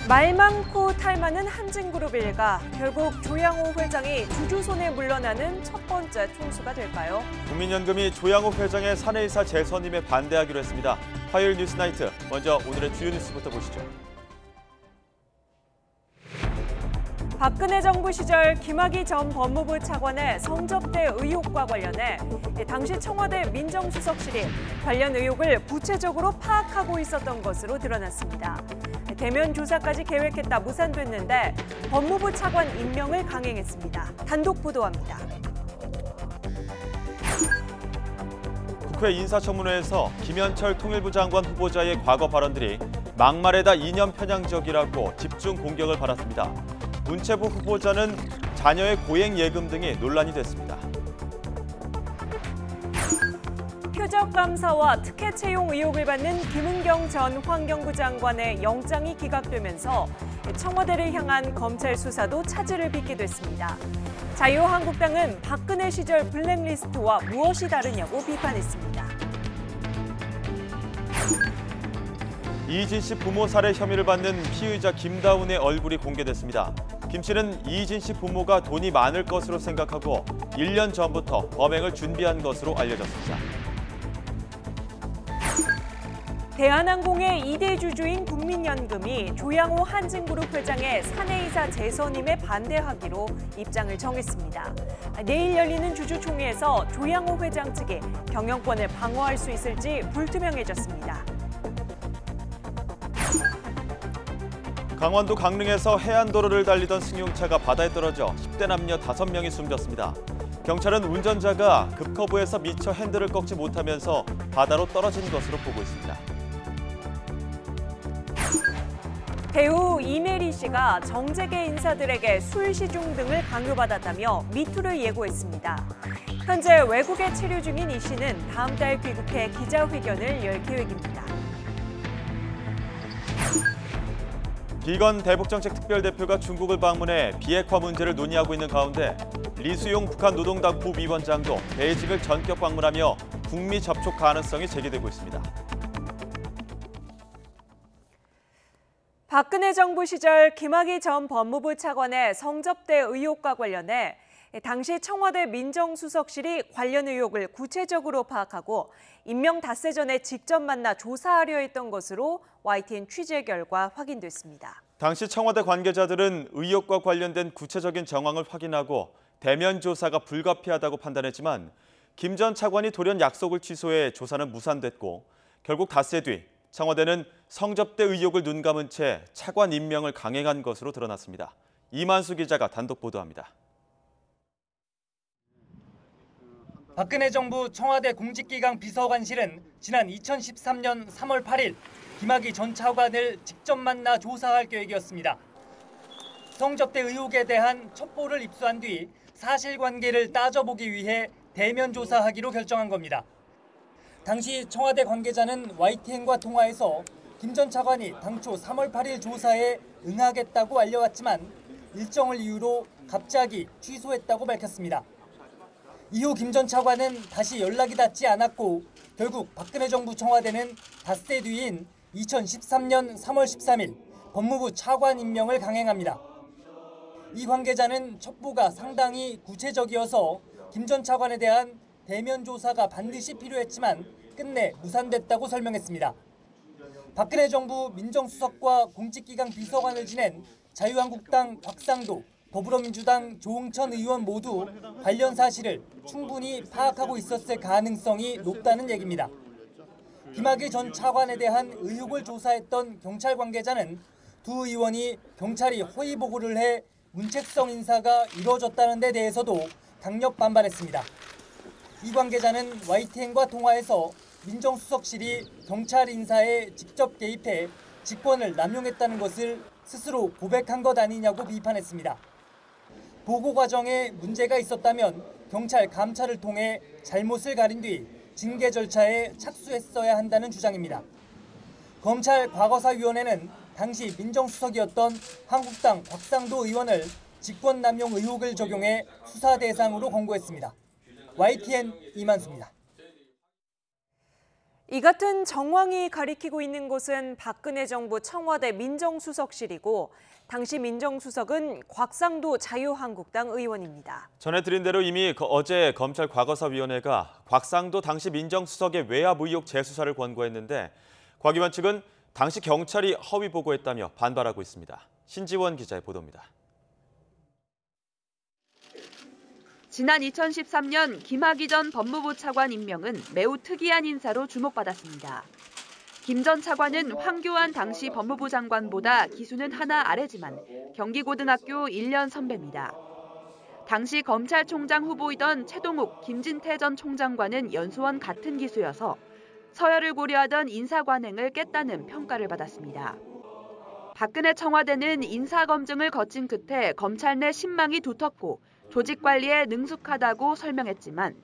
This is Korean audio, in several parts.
말 많고 탈 많은 한진그룹 일가, 결국 조양호 회장이 주주 손에 물러나는 첫 번째 총수가 될까요? 국민연금이 조양호 회장의 사내이사 재선임에 반대하기로 했습니다. 화요일 뉴스나이트, 먼저 오늘의 주요 뉴스부터 보시죠. 박근혜 정부 시절 김학의 전 법무부 차관의 성접대 의혹과 관련해 당시 청와대 민정수석실이 관련 의혹을 구체적으로 파악하고 있었던 것으로 드러났습니다. 대면 조사까지 계획했다 무산됐는데 법무부 차관 임명을 강행했습니다. 단독 보도합니다. 국회 인사청문회에서 김현철 통일부 장관 후보자의 과거 발언들이 막말에다 이념 편향적이라고 집중 공격을 받았습니다. 문체부 후보자는 자녀의 고액 예금 등이 논란이 됐습니다. 표적 감사와 특혜 채용 의혹을 받는 김은경 전 환경부 장관의 영장이 기각되면서 청와대를 향한 검찰 수사도 차질을 빚게 됐습니다. 자유한국당은 박근혜 시절 블랙리스트와 무엇이 다르냐고 비판했습니다. 이진 씨 부모 살해 혐의를 받는 피의자 김다운의 얼굴이 공개됐습니다. 김 씨는 이진 씨 부모가 돈이 많을 것으로 생각하고 1년 전부터 범행을 준비한 것으로 알려졌습니다. 대한항공의 2대 주주인 국민연금이 조양호 한진그룹 회장의 사내이사 재선임에 반대하기로 입장을 정했습니다. 내일 열리는 주주총회에서 조양호 회장 측이 경영권을 방어할 수 있을지 불투명해졌습니다. 강원도 강릉에서 해안도로를 달리던 승용차가 바다에 떨어져 10대 남녀 5명이 숨졌습니다. 경찰은 운전자가 급커브에서 미처 핸들을 꺾지 못하면서 바다로 떨어진 것으로 보고 있습니다. 배우 이메리 씨가 정재계 인사들에게 술 시중 등을 강요받았다며 미투를 예고했습니다. 현재 외국에 체류 중인 이 씨는 다음 달 귀국해 기자회견을 열 계획입니다. 비건 대북정책특별대표가 중국을 방문해 비핵화 문제를 논의하고 있는 가운데 리수용 북한 노동당 부위원장도 베이징을 전격 방문하며 북미 접촉 가능성이 제기되고 있습니다. 박근혜 정부 시절 김학의 전 법무부 차관의 성접대 의혹과 관련해 당시 청와대 민정수석실이 관련 의혹을 구체적으로 파악하고 임명 닷새 전에 직접 만나 조사하려 했던 것으로 YTN 취재 결과 확인됐습니다. 당시 청와대 관계자들은 의혹과 관련된 구체적인 정황을 확인하고 대면 조사가 불가피하다고 판단했지만 김 전 차관이 돌연 약속을 취소해 조사는 무산됐고 결국 닷새 뒤 청와대는 성접대 의혹을 눈감은 채 차관 임명을 강행한 것으로 드러났습니다. 이만수 기자가 단독 보도합니다. 박근혜 정부 청와대 공직기강 비서관실은 지난 2013년 3월 8일 김학의 전 차관을 직접 만나 조사할 계획이었습니다. 성접대 의혹에 대한 첩보를 입수한 뒤 사실관계를 따져보기 위해 대면 조사하기로 결정한 겁니다. 당시 청와대 관계자는 YTN과 통화에서 김 전 차관이 당초 3월 8일 조사에 응하겠다고 알려왔지만 일정을 이유로 갑자기 취소했다고 밝혔습니다. 이후 김 전 차관은 다시 연락이 닿지 않았고 결국 박근혜 정부 청와대는 닷새 뒤인 2013년 3월 13일 법무부 차관 임명을 강행합니다. 이 관계자는 첩보가 상당히 구체적이어서 김 전 차관에 대한 대면 조사가 반드시 필요했지만 끝내 무산됐다고 설명했습니다. 박근혜 정부 민정수석과 공직기강 비서관을 지낸 자유한국당 곽상도, 더불어민주당 조응천 의원 모두 관련 사실을 충분히 파악하고 있었을 가능성이 높다는 얘기입니다. 김학의 전 차관에 대한 의혹을 조사했던 경찰 관계자는 두 의원이 경찰이 허위 보고를 해 문책성 인사가 이루어졌다는 데 대해서도 강력 반발했습니다. 이 관계자는 YTN과 통화에서 민정수석실이 경찰 인사에 직접 개입해 직권을 남용했다는 것을 스스로 고백한 것 아니냐고 비판했습니다. 보고 과정에 문제가 있었다면 경찰 감찰을 통해 잘못을 가린 뒤 징계 절차에 착수했어야 한다는 주장입니다. 검찰 과거사위원회는 당시 민정수석이었던 한국당 곽상도 의원을 직권남용 의혹을 적용해 수사 대상으로 권고했습니다. YTN 이만수입니다. 이 같은 정황이 가리키고 있는 곳은 박근혜 정부 청와대 민정수석실이고 당시 민정수석은 곽상도 자유한국당 의원입니다. 전해드린 대로 이미 어제 검찰 과거사위원회가 곽상도 당시 민정수석의 외압 의혹 재수사를 권고했는데 곽 의원 측은 당시 경찰이 허위 보고했다며 반발하고 있습니다. 신지원 기자의 보도입니다. 지난 2013년 김학의 전 법무부 차관 임명은 매우 특이한 인사로 주목받았습니다. 김 전 차관은 황교안 당시 법무부 장관보다 기수는 하나 아래지만 경기고등학교 1년 선배입니다. 당시 검찰총장 후보이던 최동욱, 김진태 전 총장과는 연수원 같은 기수여서 서열을 고려하던 인사관행을 깼다는 평가를 받았습니다. 박근혜 청와대는 인사검증을 거친 끝에 검찰 내 신망이 두텁고 조직 관리에 능숙하다고 설명했지만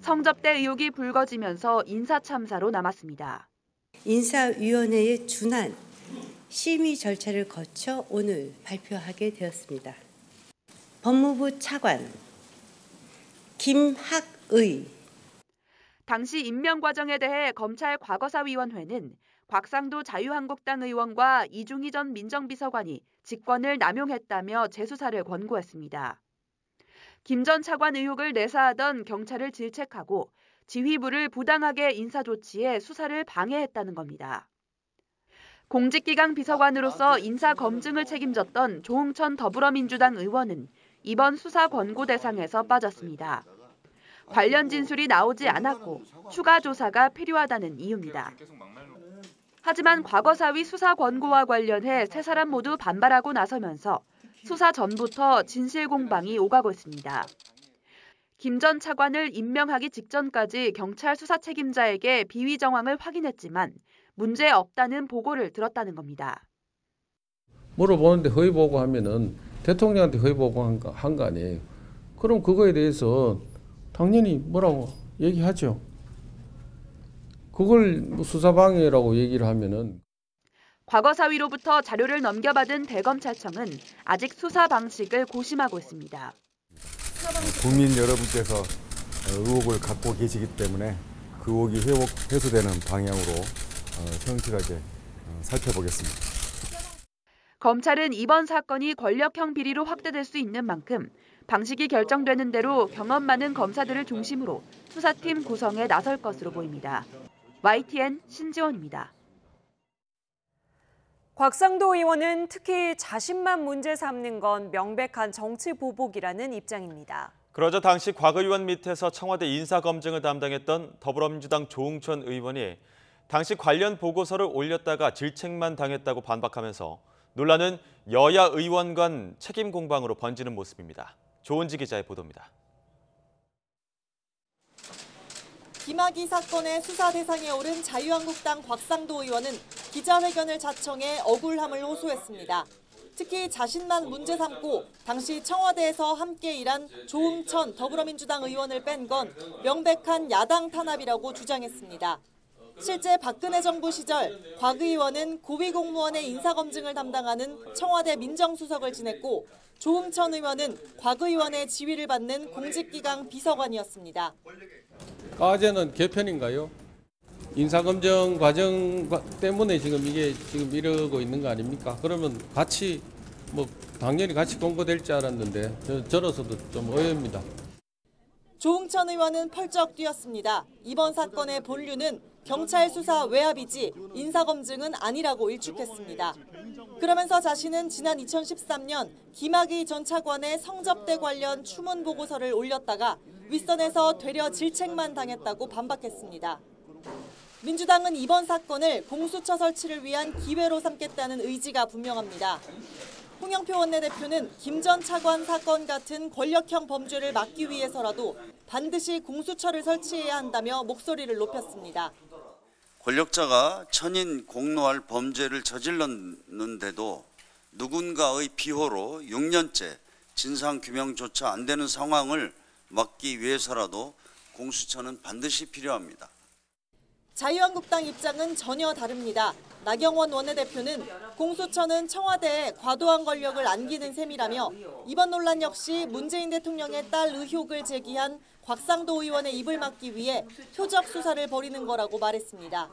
성접대 의혹이 불거지면서 인사참사로 남았습니다. 인사위원회에 준한 심의 절차를 거쳐 오늘 발표하게 되었습니다. 법무부 차관 김학의. 당시 임명 과정에 대해 검찰 과거사위원회는 곽상도 자유한국당 의원과 이중희 전 민정비서관이 직권을 남용했다며 재수사를 권고했습니다. 김 전 차관 의혹을 내사하던 경찰을 질책하고 지휘부를 부당하게 인사조치해 수사를 방해했다는 겁니다. 공직기강 비서관으로서 인사검증을 책임졌던 조응천 더불어민주당 의원은 이번 수사 권고 대상에서 빠졌습니다. 관련 진술이 나오지 않았고 추가 조사가 필요하다는 이유입니다. 하지만 과거사위 수사 권고와 관련해 세 사람 모두 반발하고 나서면서 수사 전부터 진실 공방이 오가고 있습니다. 김 전 차관을 임명하기 직전까지 경찰 수사 책임자에게 비위 정황을 확인했지만 문제 없다는 보고를 들었다는 겁니다. 물어보는데 허위 보고하면은 대통령한테 허위 보고한 거 아니에요. 그럼 그거에 대해서 당연히 뭐라고 얘기하죠. 그걸 수사방해라고 얘기를 하면은. 과거사위로부터 자료를 넘겨받은 대검찰청은 아직 수사 방식을 고심하고 있습니다. 국민 여러분께서 의혹을 갖고 계시기 때문에 그 의혹이 해소되는 방향으로 성실하게 살펴보겠습니다. 검찰은 이번 사건이 권력형 비리로 확대될 수 있는 만큼 방식이 결정되는 대로 경험 많은 검사들을 중심으로 수사팀 구성에 나설 것으로 보입니다. YTN 신지원입니다. 곽상도 의원은 특히 자신만 문제 삼는 건 명백한 정치 보복이라는 입장입니다. 그러자 당시 곽 의원 밑에서 청와대 인사검증을 담당했던 더불어민주당 조응천 의원이 당시 관련 보고서를 올렸다가 질책만 당했다고 반박하면서 논란은 여야 의원 간 책임 공방으로 번지는 모습입니다. 조은지 기자의 보도입니다. 김학의 사건의 수사 대상에 오른 자유한국당 곽상도 의원은 기자회견을 자청해 억울함을 호소했습니다. 특히 자신만 문제 삼고 당시 청와대에서 함께 일한 조응천 더불어민주당 의원을 뺀 건 명백한 야당 탄압이라고 주장했습니다. 실제 박근혜 정부 시절 곽 의원은 고위공무원의 인사검증을 담당하는 청와대 민정수석을 지냈고 조응천 의원은 곽 의원의 지휘를 받는 공직기강 비서관이었습니다. 과제는 개편인가요? 인사검증 과정 때문에 지금 이러고 있는 거 아닙니까? 그러면 같이 당연히 같이 공고될 줄 알았는데 저로서도 좀 의외입니다. 조응천 의원은 펄쩍 뛰었습니다. 이번 사건의 본류는 경찰 수사 외압이지 인사검증은 아니라고 일축했습니다. 그러면서 자신은 지난 2013년 김학의 전 차관의 성접대 관련 추문 보고서를 올렸다가 윗선에서 되려 질책만 당했다고 반박했습니다. 민주당은 이번 사건을 공수처 설치를 위한 기회로 삼겠다는 의지가 분명합니다. 홍영표 원내대표는 김 전 차관 사건 같은 권력형 범죄를 막기 위해서라도 반드시 공수처를 설치해야 한다며 목소리를 높였습니다. 권력자가 천인 공노할 범죄를 저질렀는데도 누군가의 비호로 6년째 진상규명조차 안 되는 상황을 막기 위해서라도 공수처는 반드시 필요합니다. 자유한국당 입장은 전혀 다릅니다. 나경원 원내대표는 공수처는 청와대에 과도한 권력을 안기는 셈이라며 이번 논란 역시 문재인 대통령의 딸 의혹을 제기한 곽상도 의원의 입을 막기 위해 표적 수사를 벌이는 거라고 말했습니다.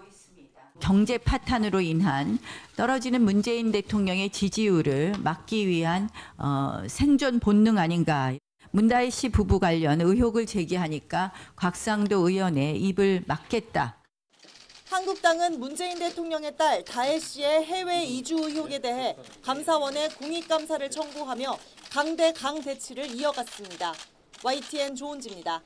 경제 파탄으로 인한 떨어지는 문재인 대통령의 지지율을 막기 위한 생존 본능 아닌가. 문다혜 씨 부부 관련 의혹을 제기하니까 곽상도 의원의 입을 막겠다. 한국당은 문재인 대통령의 딸 다혜 씨의 해외 이주 의혹에 대해 감사원에 공익감사를 청구하며 강대강 대치를 이어갔습니다. YTN 조은지입니다.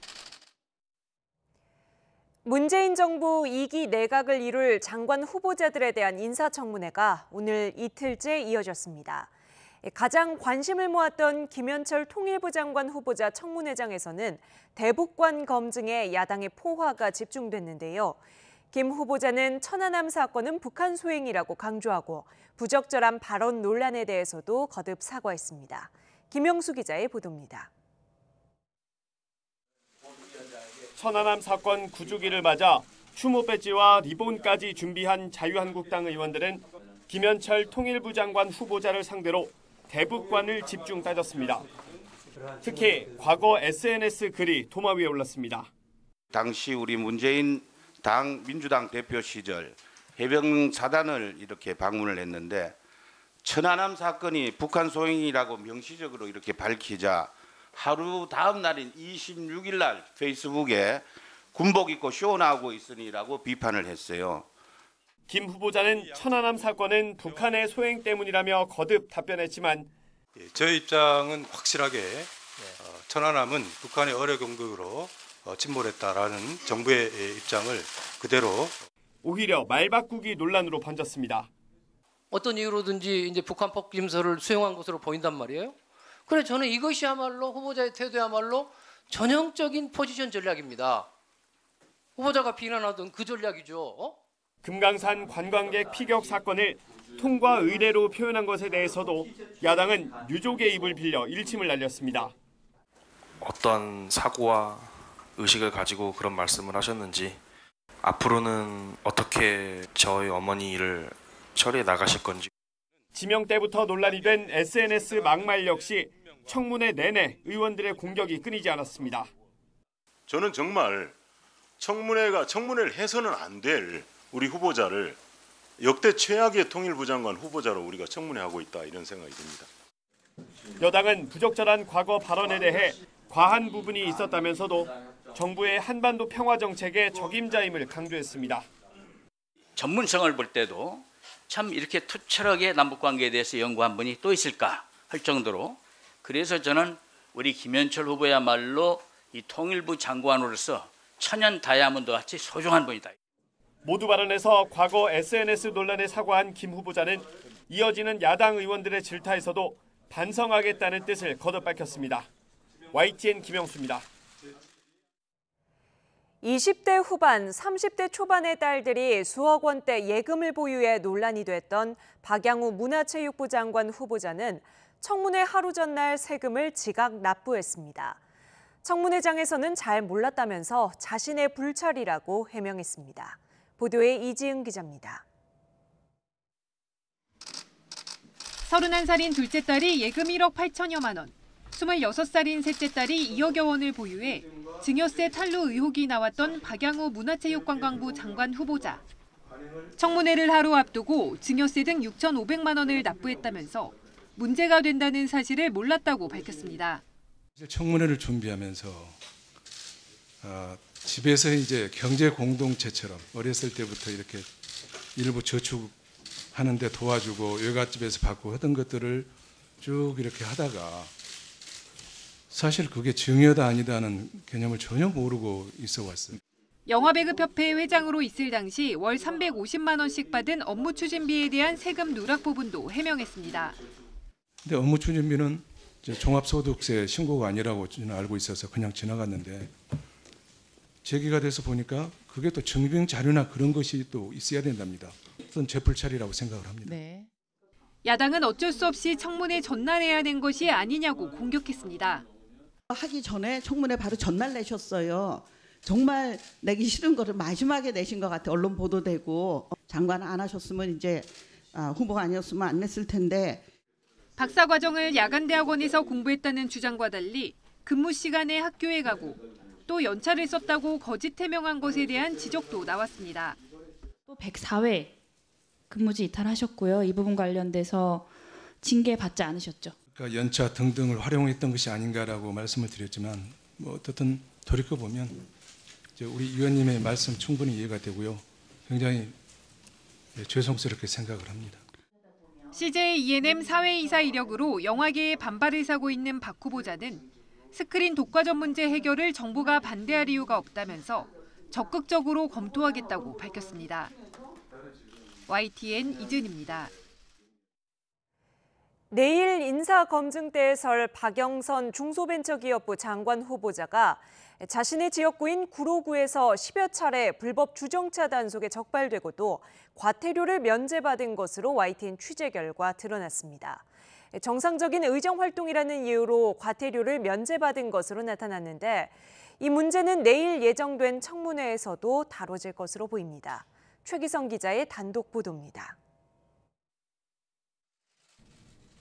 문재인 정부 2기 내각을 이룰 장관 후보자들에 대한 인사청문회가 오늘 이틀째 이어졌습니다. 가장 관심을 모았던 김현철 통일부 장관 후보자 청문회장에서는 대북관 검증에 야당의 포화가 집중됐는데요. 김 후보자는 천안함 사건은 북한 소행이라고 강조하고 부적절한 발언 논란에 대해서도 거듭 사과했습니다. 김영수 기자의 보도입니다. 천안함 사건 9주기를 맞아 추모 배지와 리본까지 준비한 자유한국당 의원들은 김현철 통일부 장관 후보자를 상대로 대북관을 집중 따졌습니다. 특히 과거 SNS 글이 도마 위에 올랐습니다. 당시 우리 문재인 민주당 대표 시절 해병 사단을 이렇게 방문을 했는데 천안함 사건이 북한 소행이라고 명시적으로 이렇게 밝히자 하루 다음 날인 26일 날 페이스북에 군복 입고 쇼나오고 있으니라고 비판을 했어요. 김 후보자는 천안함 사건은 북한의 소행 때문이라며 거듭 답변했지만 저희 입장은 확실하게 천안함은 북한의 어뢰 공격으로 침몰했다라는 정부의 입장을 그대로 오히려 말 바꾸기 논란으로 번졌습니다. 어떤 이유로든지 이제 북한 폭김서를 수용한 것으로 보인단 말이에요. 그래 저는 이것이야말로 후보자의 태도야말로 전형적인 포지션 전략입니다. 후보자가 비난하던 그 전략이죠. 금강산 관광객 피격 사건을 통과 의례로 표현한 것에 대해서도 야당은 유족의 입을 빌려 일침을 날렸습니다. 어떤 사고와 의식을 가지고 그런 말씀을 하셨는지 앞으로는 어떻게 저희 어머니 일을 처리해 나가실 건지. 지명 때부터 논란이 된 SNS 막말 역시 청문회 내내 의원들의 공격이 끊이지 않았습니다. 저는 정말 청문회를 해서는 안 될 우리 후보자를 역대 최악의 통일부 장관 후보자로 우리가 청문회하고 있다 이런 생각이 듭니다. 여당은 부적절한 과거 발언에 대해 과한 부분이 있었다면서도 정부의 한반도 평화 정책의 적임자임을 강조했습니다. 전문성을 볼 때도 참 이렇게 투철하게 남북관계에 대해서 연구한 분이 또 있을까 할 정도로 그래서 저는 우리 김현철 후보야말로 이 통일부 장관으로서 천연 다이아몬드 같이 소중한 분이다. 모두 발언에서 과거 SNS 논란에 사과한 김 후보자는 이어지는 야당 의원들의 질타에서도 반성하겠다는 뜻을 거듭 밝혔습니다. YTN 김영수입니다. 20대 후반, 30대 초반의 딸들이 수억 원대 예금을 보유해 논란이 됐던 박양우 문화체육부 장관 후보자는 청문회 하루 전날 세금을 지각 납부했습니다. 청문회장에서는 잘 몰랐다면서 자신의 불찰이라고 해명했습니다. 보도에 이지은 기자입니다. 31살인 둘째 딸이 예금 1억 8천여만 원, 26살인 셋째 딸이 2억여 원을 보유해 증여세 탈루 의혹이 나왔던 박양우 문화체육관광부 장관 후보자. 청문회를 하루 앞두고 증여세 등 6,500만 원을 납부했다면서 문제가 된다는 사실을 몰랐다고 밝혔습니다. 청문회를 준비하면서 집에서 이제 경제 공동체처럼 어렸을 때부터 이렇게 일부 저축하는데 도와주고 외갓집에서 받고 하던 것들을 쭉 이렇게 하다가 사실 그게 증여다 아니다는 개념을 전혀 모르고 있어 왔습니다. 영화배급협회 회장으로 있을 당시 월 350만 원씩 받은 업무 추진비에 대한 세금 누락 부분도 해명했습니다. 근데 업무 추진비는 종합소득세 신고가 아니라고 저는 알고 있어서 그냥 지나갔는데 제기가 돼서 보니까 그게 또 증빙 자료나 그런 것이 또 있어야 된답니다. 그건 제 불찰이라고 생각을 합니다. 네. 야당은 어쩔 수 없이 청문회 전날 해야 된 것이 아니냐고 공격했습니다. 하기 전에 청문회 바로 전날 내셨어요. 정말 내기 싫은 거를 마지막에 내신 것 같아요. 언론 보도되고 장관 안 하셨으면 이제 후보가 아니었으면 안 냈을 텐데. 박사과정을 야간대학원에서 공부했다는 주장과 달리 근무 시간에 학교에 가고 또 연차를 썼다고 거짓 해명한 것에 대한 지적도 나왔습니다. 또 104회 근무지 이탈하셨고요. 이 부분 관련돼서 징계받지 않으셨죠? 그러니까 연차 등등을 활용했던 것이 아닌가라고 말씀을 드렸지만 어떻든 돌이켜보면 우리 위원님의 말씀 충분히 이해가 되고요. 굉장히 죄송스럽게 생각을 합니다. CJ E&M 사회이사 이력으로 영화계에 반발을 사고 있는 박 후보자는 스크린 독과점 문제 해결을 정부가 반대할 이유가 없다면서 적극적으로 검토하겠다고 밝혔습니다. YTN 이준입니다. 내일 인사검증대에 설 박영선 중소벤처기업부 장관 후보자가 자신의 지역구인 구로구에서 10여 차례 불법 주정차 단속에 적발되고도 과태료를 면제받은 것으로 YTN 취재 결과 드러났습니다. 정상적인 의정활동이라는 이유로 과태료를 면제받은 것으로 나타났는데 이 문제는 내일 예정된 청문회에서도 다뤄질 것으로 보입니다. 최기성 기자의 단독 보도입니다.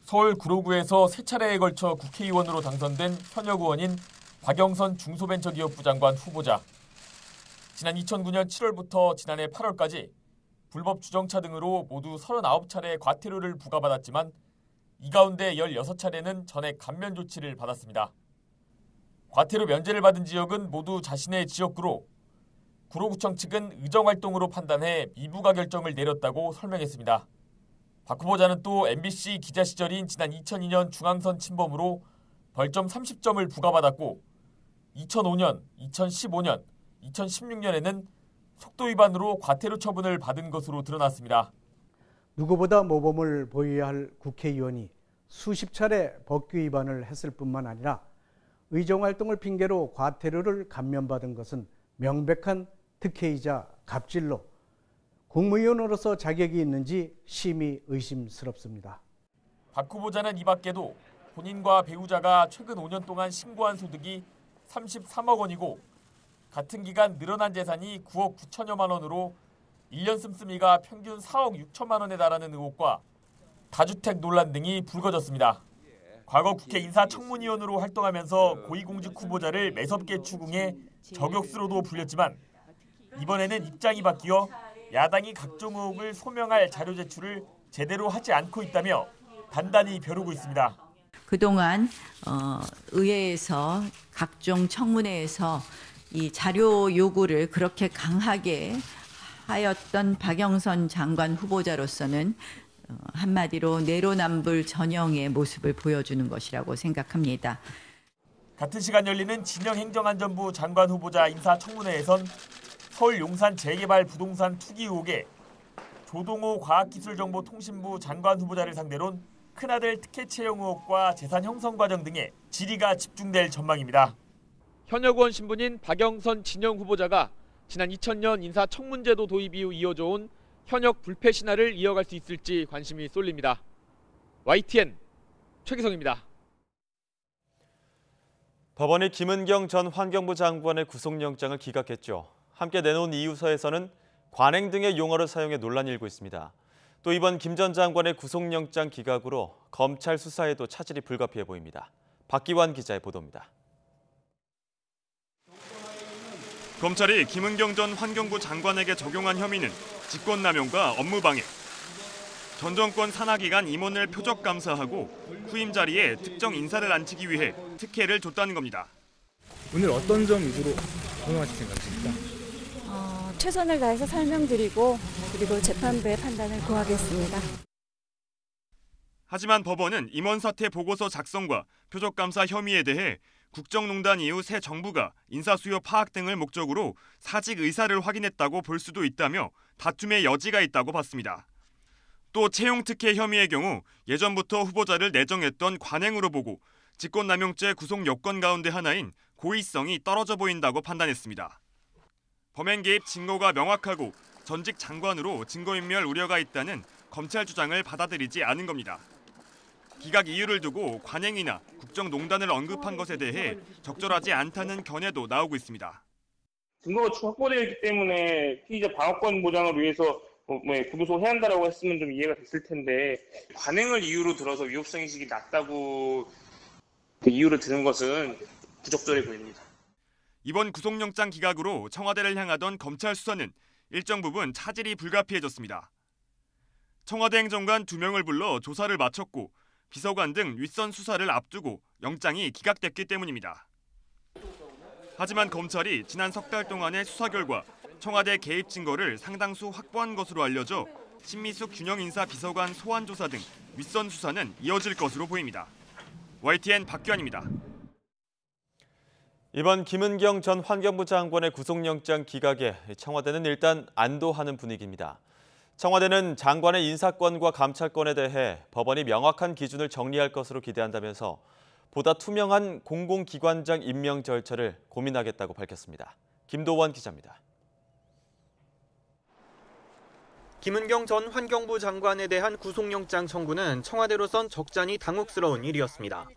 서울 구로구에서 3차례에 걸쳐 국회의원으로 당선된 현역 의원인 박영선 중소벤처기업부 장관 후보자. 지난 2009년 7월부터 지난해 8월까지 불법 주정차 등으로 모두 39차례 과태료를 부과받았지만 이 가운데 16차례는 전액 감면 조치를 받았습니다. 과태료 면제를 받은 지역은 모두 자신의 지역구로 구로구청 측은 의정활동으로 판단해 미부과 결정을 내렸다고 설명했습니다. 박 후보자는 또 MBC 기자 시절인 지난 2002년 중앙선 침범으로 벌점 30점을 부과받았고 2005년, 2015년, 2016년에는 속도 위반으로 과태료 처분을 받은 것으로 드러났습니다. 누구보다 모범을 보여야 할 국회의원이 수십 차례 법규 위반을 했을 뿐만 아니라 의정활동을 핑계로 과태료를 감면받은 것은 명백한 특혜이자 갑질로 국무위원으로서 자격이 있는지 심히 의심스럽습니다. 박 후보자는 이 밖에도 본인과 배우자가 최근 5년 동안 신고한 소득이 33억 원이고 같은 기간 늘어난 재산이 9억 9천여만 원으로 1년 씀씀이가 평균 4억 6천만 원에 달하는 의혹과 다주택 논란 등이 불거졌습니다. 과거 국회 인사청문위원으로 활동하면서 고위공직 후보자를 매섭게 추궁해 저격수로도 불렸지만 이번에는 입장이 바뀌어 야당이 각종 의혹을 소명할 자료 제출을 제대로 하지 않고 있다며 단단히 벼르고 있습니다. 그동안 의회에서 각종 청문회에서 이 자료 요구를 그렇게 강하게 하였던 박영선 장관 후보자로서는 한마디로 내로남불 전형의 모습을 보여주는 것이라고 생각합니다. 같은 시간 열리는 진영행정안전부 장관 후보자 인사청문회에선 서울 용산 재개발 부동산 투기 의혹에 조동호 과학기술정보통신부 장관 후보자를 상대로는 큰아들 특혜 채용 의혹과 재산 형성 과정 등의 질의가 집중될 전망입니다. 현역 의원 신분인 박영선 진영 후보자가 지난 2000년 인사청문제도 도입 이후 이어져온 현역 불패 신화를 이어갈 수 있을지 관심이 쏠립니다. YTN 최기성입니다. 법원이 김은경 전 환경부 장관의 구속영장을 기각했죠. 함께 내놓은 이유서에서는 관행 등의 용어를 사용해 논란이 일고 있습니다. 또 이번 김 전 장관의 구속영장 기각으로 검찰 수사에도 차질이 불가피해 보입니다. 박기환 기자의 보도입니다. 검찰이 김은경 전 환경부 장관에게 적용한 혐의는 직권남용과 업무방해. 전 정권 산하기관 임원을 표적 감사하고 후임 자리에 특정 인사를 앉히기 위해 특혜를 줬다는 겁니다. 오늘 어떤 점 위주로 적용하실 생각이십니까? 최선을 다해서 설명드리고 그리고 재판부의 판단을 구하겠습니다. 하지만 법원은 임원 사퇴 보고서 작성과 표적 감사 혐의에 대해 국정농단 이후 새 정부가 인사수요 파악 등을 목적으로 사직 의사를 확인했다고 볼 수도 있다며 다툼의 여지가 있다고 봤습니다. 또 채용 특혜 혐의의 경우 예전부터 후보자를 내정했던 관행으로 보고 직권남용죄 구속 요건 가운데 하나인 고의성이 떨어져 보인다고 판단했습니다. 범행 개입 증거가 명확하고 전직 장관으로 증거인멸 우려가 있다는 검찰 주장을 받아들이지 않은 겁니다. 기각 이유를 두고 관행이나 국정농단을 언급한 것에 대해 적절하지 않다는 견해도 나오고 있습니다. 증거가 확보되어 있기 때문에 피의자 방어권 보장을 위해서 구속해야 한다라고 했으면 좀 이해가 됐을 텐데 관행을 이유로 들어서 위법성인식이 낮다고 그 이유를 드는 것은 부적절해 보입니다. 이번 구속영장 기각으로 청와대를 향하던 검찰 수사는 일정 부분 차질이 불가피해졌습니다. 청와대 행정관 2명을 불러 조사를 마쳤고 비서관 등 윗선 수사를 앞두고 영장이 기각됐기 때문입니다. 하지만 검찰이 지난 석 달 동안의 수사 결과 청와대 개입 증거를 상당수 확보한 것으로 알려져 신미숙 균형인사 비서관 소환 조사 등 윗선 수사는 이어질 것으로 보입니다. YTN 박규환입니다. 이번 김은경 전 환경부 장관의 구속영장 기각에 청와대는 일단 안도하는 분위기입니다. 청와대는 장관의 인사권과 감찰권에 대해 법원이 명확한 기준을 정리할 것으로 기대한다면서 보다 투명한 공공기관장 임명 절차를 고민하겠다고 밝혔습니다. 김도원 기자입니다. 김은경 전 환경부 장관에 대한 구속영장 청구는 청와대로선 적잖이 당혹스러운 일이었습니다.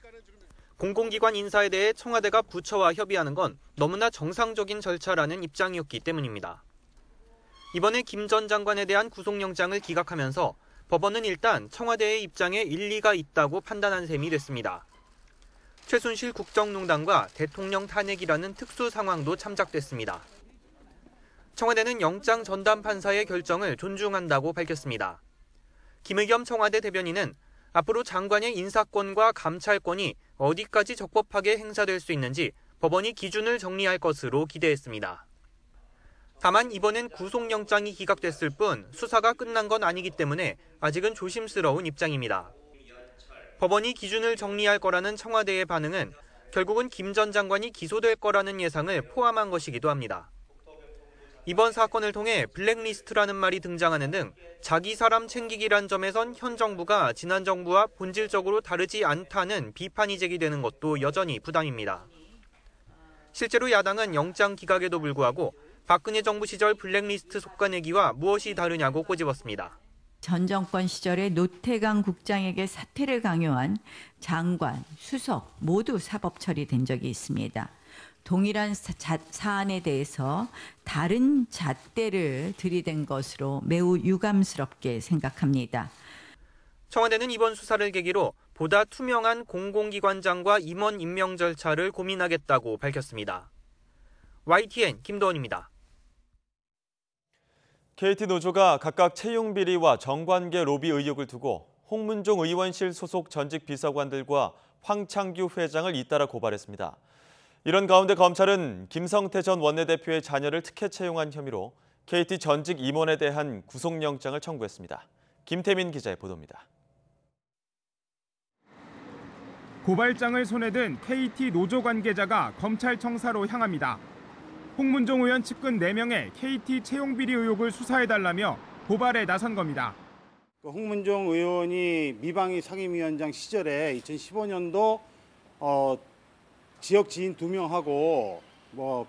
공공기관 인사에 대해 청와대가 부처와 협의하는 건 너무나 정상적인 절차라는 입장이었기 때문입니다. 이번에 김 전 장관에 대한 구속영장을 기각하면서 법원은 일단 청와대의 입장에 일리가 있다고 판단한 셈이 됐습니다. 최순실 국정농단과 대통령 탄핵이라는 특수 상황도 참작됐습니다. 청와대는 영장 전담 판사의 결정을 존중한다고 밝혔습니다. 김의겸 청와대 대변인은 앞으로 장관의 인사권과 감찰권이 어디까지 적법하게 행사될 수 있는지 법원이 기준을 정리할 것으로 기대했습니다. 다만 이번엔 구속영장이 기각됐을 뿐 수사가 끝난 건 아니기 때문에 아직은 조심스러운 입장입니다. 법원이 기준을 정리할 거라는 청와대의 반응은 결국은 김 전 장관이 기소될 거라는 예상을 포함한 것이기도 합니다. 이번 사건을 통해 블랙리스트라는 말이 등장하는 등 자기 사람 챙기기란 점에선 현 정부가 지난 정부와 본질적으로 다르지 않다는 비판이 제기되는 것도 여전히 부담입니다. 실제로 야당은 영장 기각에도 불구하고 박근혜 정부 시절 블랙리스트 속가내기와 무엇이 다르냐고 꼬집었습니다. 전 정권 시절에 노태강 국장에게 사퇴를 강요한 장관, 수석 모두 사법 처리된 적이 있습니다. 동일한 사안에 대해서 다른 잣대를 들이댄 것으로 매우 유감스럽게 생각합니다. 청와대는 이번 수사를 계기로 보다 투명한 공공기관장과 임원 임명 절차를 고민하겠다고 밝혔습니다. YTN 김도원입니다. KT 노조가 각각 채용 비리와 정관계 로비 의혹을 두고 홍문종 의원실 소속 전직 비서관들과 황창규 회장을 잇따라 고발했습니다. 이런 가운데 검찰은 김성태 전 원내대표의 자녀를 특혜 채용한 혐의로 KT 전직 임원에 대한 구속영장을 청구했습니다. 김태민 기자의 보도입니다. 고발장을 손에 든 KT 노조 관계자가 검찰청사로 향합니다. 홍문종 의원 측근 4명의 KT 채용 비리 의혹을 수사해달라며 고발에 나선 겁니다. 홍문종 의원이 미방위 상임위원장 시절에 2015년도 지역 지인 2명하고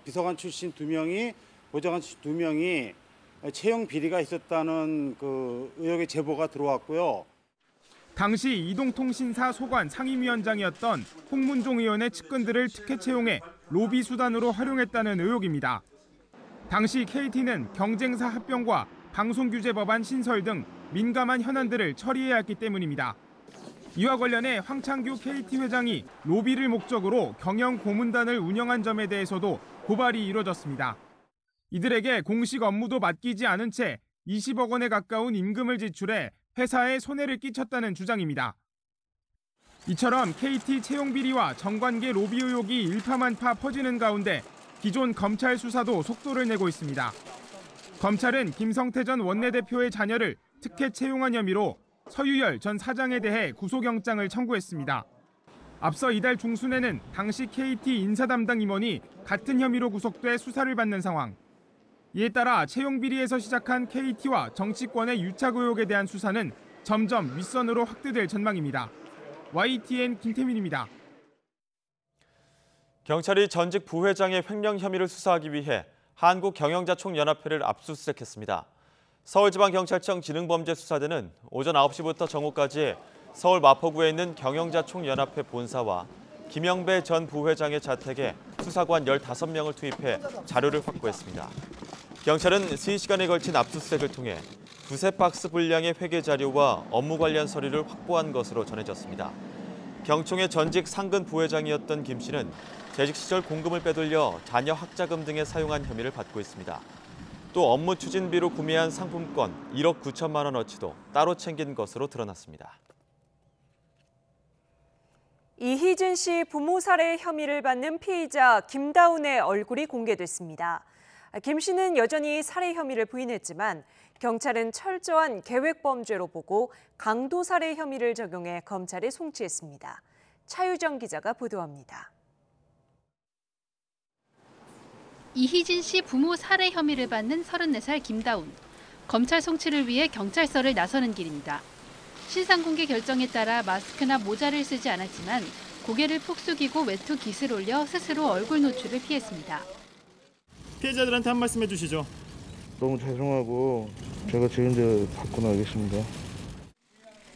비서관 출신 2명이 보좌관 출신 2명이 채용 비리가 있었다는 그 의혹의 제보가 들어왔고요. 당시 이동통신사 소관 상임위원장이었던 홍문종 의원의 측근들을 특혜 채용해 로비 수단으로 활용했다는 의혹입니다. 당시 KT는 경쟁사 합병과 방송규제법안 신설 등 민감한 현안들을 처리해야 했기 때문입니다. 이와 관련해 황창규 KT 회장이 로비를 목적으로 경영 고문단을 운영한 점에 대해서도 고발이 이뤄졌습니다. 이들에게 공식 업무도 맡기지 않은 채 20억 원에 가까운 임금을 지출해 회사에 손해를 끼쳤다는 주장입니다. 이처럼 KT 채용 비리와 정관계 로비 의혹이 일파만파 퍼지는 가운데 기존 검찰 수사도 속도를 내고 있습니다. 검찰은 김성태 전 원내대표의 자녀를 특혜 채용한 혐의로 서유열 전 사장에 대해 구속영장을 청구했습니다. 앞서 이달 중순에는 당시 KT 인사 담당 임원이 같은 혐의로 구속돼 수사를 받는 상황. 이에 따라 채용 비리에서 시작한 KT와 정치권의 유착 의혹에 대한 수사는 점점 윗선으로 확대될 전망입니다. YTN 김태민입니다. 경찰이 전직 부회장의 횡령 혐의를 수사하기 위해 한국경영자총연합회를 압수수색했습니다. 서울지방경찰청 지능범죄수사대는 오전 9시부터 정오까지 서울 마포구에 있는 경영자총연합회 본사와 김영배 전 부회장의 자택에 수사관 15명을 투입해 자료를 확보했습니다. 경찰은 3시간에 걸친 압수수색을 통해 두세 박스 분량의 회계 자료와 업무 관련 서류를 확보한 것으로 전해졌습니다. 경총의 전직 상근 부회장이었던 김 씨는 재직 시절 공금을 빼돌려 자녀 학자금 등에 사용한 혐의를 받고 있습니다. 또 업무 추진비로 구매한 상품권 1억 9천만 원어치도 따로 챙긴 것으로 드러났습니다. 이희진 씨 부모 살해 혐의를 받는 피의자 김다운의 얼굴이 공개됐습니다. 김 씨는 여전히 살해 혐의를 부인했지만 경찰은 철저한 계획범죄로 보고 강도 살해 혐의를 적용해 검찰에 송치했습니다. 차유정 기자가 보도합니다. 이희진 씨 부모 살해 혐의를 받는 34살 김다운. 검찰 송치를 위해 경찰서를 나서는 길입니다. 신상 공개 결정에 따라 마스크나 모자를 쓰지 않았지만 고개를 푹 숙이고 외투 깃을 올려 스스로 얼굴 노출을 피했습니다. 피해자들한테 한 말씀 해주시죠. 너무 죄송하고 제가 책임져 받고 나가겠습니다.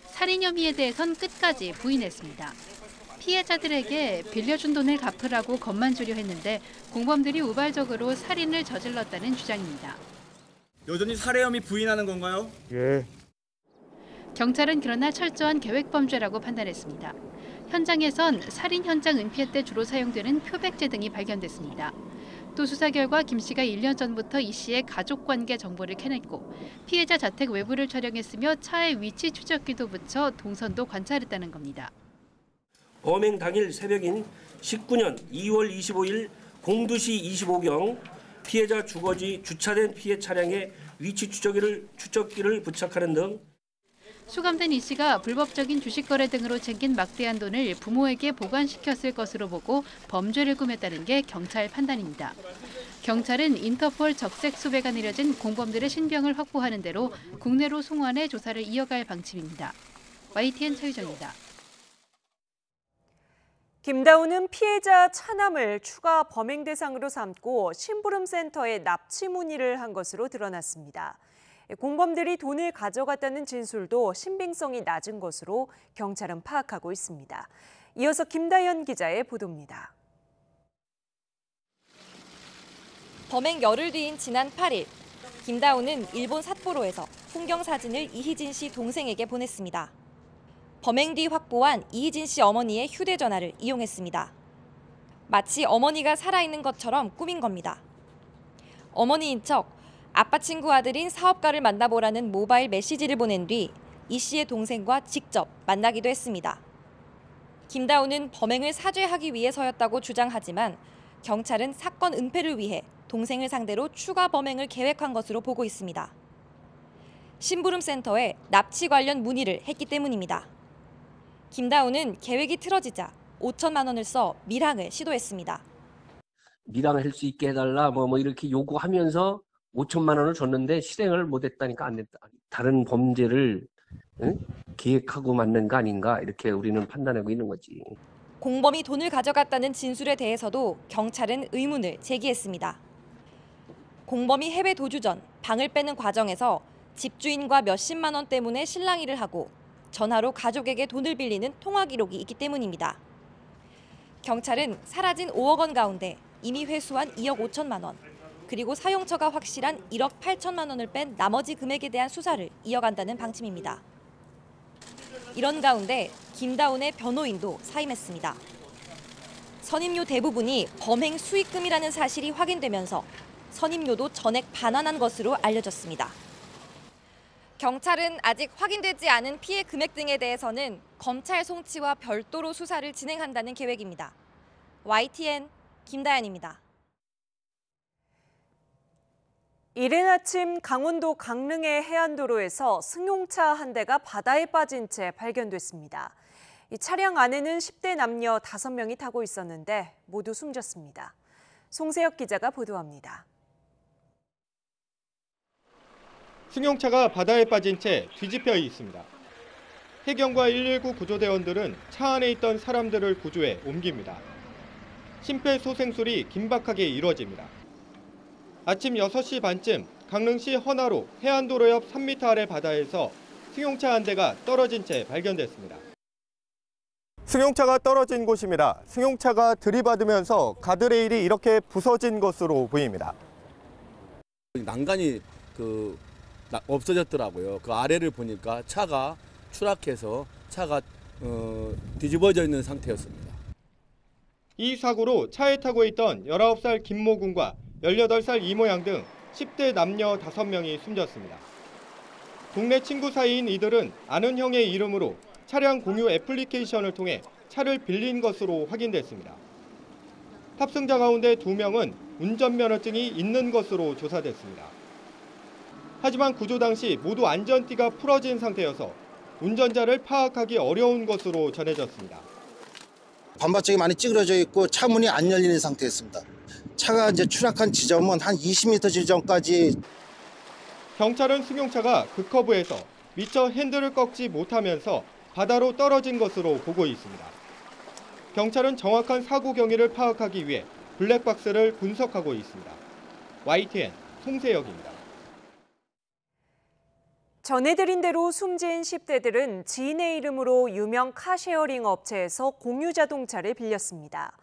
살인 혐의에 대해선 끝까지 부인했습니다. 피해자들에게 빌려준 돈을 갚으라고 겁만 주려 했는데 공범들이 우발적으로 살인을 저질렀다는 주장입니다. 여전히 살해 혐의 부인하는 건가요? 예. 경찰은 그러나 철저한 계획범죄라고 판단했습니다. 현장에선 살인 현장 은폐 때 주로 사용되는 표백제 등이 발견됐습니다. 또 수사 결과 김 씨가 1년 전부터 이 씨의 가족관계 정보를 캐냈고 피해자 자택 외부를 촬영했으며 차의 위치 추적기도 붙여 동선도 관찰했다는 겁니다. 범행 당일 새벽인 19년 2월 25일 02시 25경 피해자 주거지 주차된 피해 차량에 위치 추적기를 부착하는 등 수감된 이 씨가 불법적인 주식 거래 등으로 챙긴 막대한 돈을 부모에게 보관시켰을 것으로 보고 범죄를 꾸몄다는 게 경찰 판단입니다. 경찰은 인터폴 적색 수배가 내려진 공범들의 신병을 확보하는 대로 국내로 송환해 조사를 이어갈 방침입니다. YTN 차유정입니다. 김다운은 피해자 차남을 추가 범행 대상으로 삼고 심부름센터에 납치 문의를 한 것으로 드러났습니다. 공범들이 돈을 가져갔다는 진술도 신빙성이 낮은 것으로 경찰은 파악하고 있습니다. 이어서 김다연 기자의 보도입니다. 범행 열흘 뒤인 지난 8일, 김다운은 일본 삿포로에서 풍경 사진을 이희진 씨 동생에게 보냈습니다. 범행 뒤 확보한 이희진 씨 어머니의 휴대전화를 이용했습니다. 마치 어머니가 살아있는 것처럼 꾸민 겁니다. 어머니인 척 아빠 친구 아들인 사업가를 만나보라는 모바일 메시지를 보낸 뒤 이 씨의 동생과 직접 만나기도 했습니다. 김다운은 범행을 사죄하기 위해서였다고 주장하지만 경찰은 사건 은폐를 위해 동생을 상대로 추가 범행을 계획한 것으로 보고 있습니다. 심부름센터에 납치 관련 문의를 했기 때문입니다. 김다운은 계획이 틀어지자 5천만 원을 써 밀항을 시도했습니다. 밀항을 할 수 있게 해달라 뭐 이렇게 요구하면서 5천만 원을 줬는데 실행을 못했다니까 안 됐다. 다른 범죄를 계획하고 만든 거 아닌가 이렇게 우리는 판단하고 있는 거지. 공범이 돈을 가져갔다는 진술에 대해서도 경찰은 의문을 제기했습니다. 공범이 해외 도주 전 방을 빼는 과정에서 집주인과 몇십만 원 때문에 실랑이를 하고 전화로 가족에게 돈을 빌리는 통화 기록이 있기 때문입니다. 경찰은 사라진 5억 원 가운데 이미 회수한 2억 5천만 원, 그리고 사용처가 확실한 1억 8천만 원을 뺀 나머지 금액에 대한 수사를 이어간다는 방침입니다. 이런 가운데 김다운의 변호인도 사임했습니다. 선임료 대부분이 범행 수익금이라는 사실이 확인되면서 선임료도 전액 반환한 것으로 알려졌습니다. 경찰은 아직 확인되지 않은 피해 금액 등에 대해서는 검찰 송치와 별도로 수사를 진행한다는 계획입니다. YTN 김다연입니다. 이른 아침 강원도 강릉의 해안도로에서 승용차 한 대가 바다에 빠진 채 발견됐습니다. 이 차량 안에는 10대 남녀 5명이 타고 있었는데 모두 숨졌습니다. 송세혁 기자가 보도합니다. 승용차가 바다에 빠진 채 뒤집혀 있습니다. 해경과 119 구조대원들은 차 안에 있던 사람들을 구조해 옮깁니다. 심폐소생술이 긴박하게 이루어집니다. 아침 6시 반쯤 강릉시 헌화로 해안도로 옆 3m 아래 바다에서 승용차 한 대가 떨어진 채 발견됐습니다. 승용차가 떨어진 곳입니다. 승용차가 들이받으면서 가드레일이 이렇게 부서진 것으로 보입니다. 난간이 없어졌더라고요. 그 아래를 보니까 차가 추락해서 차가 뒤집어져 있는 상태였습니다. 이 사고로 차에 타고 있던 19살 김모 군과 18살 이모 양 등 10대 남녀 5명이 숨졌습니다. 동네 친구 사이인 이들은 아는 형의 이름으로 차량 공유 애플리케이션을 통해 차를 빌린 것으로 확인됐습니다. 탑승자 가운데 2명은 운전면허증이 있는 것으로 조사됐습니다. 하지만 구조 당시 모두 안전띠가 풀어진 상태여서 운전자를 파악하기 어려운 것으로 전해졌습니다. 반바짝이 많이 찌그러져 있고 차 문이 안 열리는 상태였습니다. 차가 이제 추락한 지점은 한 20m 지점까지. 경찰은 승용차가 그 커브에서 미처 핸들을 꺾지 못하면서 바다로 떨어진 것으로 보고 있습니다. 경찰은 정확한 사고 경위를 파악하기 위해 블랙박스를 분석하고 있습니다. YTN 송세혁입니다. 전해드린 대로 숨진 10대들은 지인의 이름으로 유명 카쉐어링 업체에서 공유 자동차를 빌렸습니다.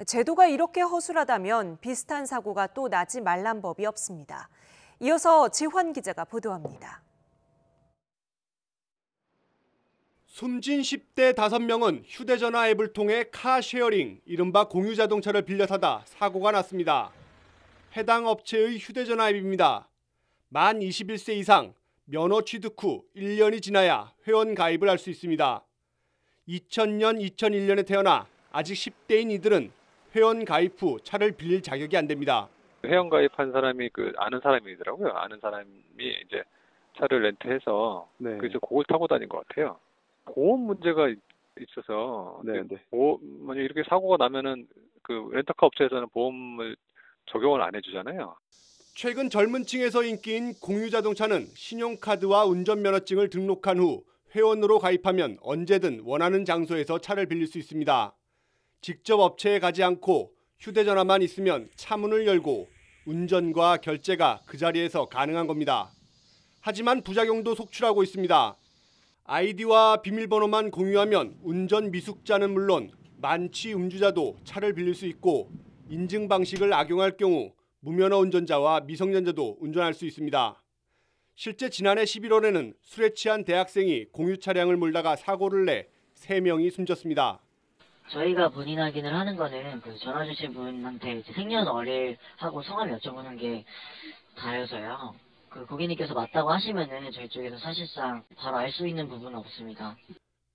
제도가 이렇게 허술하다면 비슷한 사고가 또 나지 말란 법이 없습니다. 이어서 지환 기자가 보도합니다. 숨진 10대 5명은 휴대전화 앱을 통해 카쉐어링, 이른바 공유 자동차를 빌려 타다 사고가 났습니다. 해당 업체의 휴대전화 앱입니다. 만 21세 이상, 면허 취득 후 1년이 지나야 회원 가입을 할 수 있습니다. 2000년, 2001년에 태어나 아직 10대인 이들은 회원 가입 후 차를 빌릴 자격이 안 됩니다. 회원 가입한 사람이 아는 사람이더라고요. 아는 사람이 이제 차를 렌트해서 그래서 그걸 타고 다닌 것 같아요. 보험 문제가 있어서 만약 이렇게 사고가 나면은 렌터카 업체에서는 보험을 적용을 안 해주잖아요. 최근 젊은 층에서 인기인 공유 자동차는 신용카드와 운전면허증을 등록한 후 회원으로 가입하면 언제든 원하는 장소에서 차를 빌릴 수 있습니다. 직접 업체에 가지 않고 휴대전화만 있으면 차 문을 열고 운전과 결제가 그 자리에서 가능한 겁니다. 하지만 부작용도 속출하고 있습니다. 아이디와 비밀번호만 공유하면 운전 미숙자는 물론 만취 음주자도 차를 빌릴 수 있고 인증 방식을 악용할 경우 무면허 운전자와 미성년자도 운전할 수 있습니다. 실제 지난해 11월에는 술에 취한 대학생이 공유 차량을 몰다가 사고를 내 3명이 숨졌습니다. 저희가 본인 확인을 하는 거는 전화 주신 분한테 생년월일하고 성함 여쭤보는 게 다여서요. 고객님께서 맞다고 하시면은 저희 쪽에서 사실상 바로 알 수 있는 부분은 없습니다.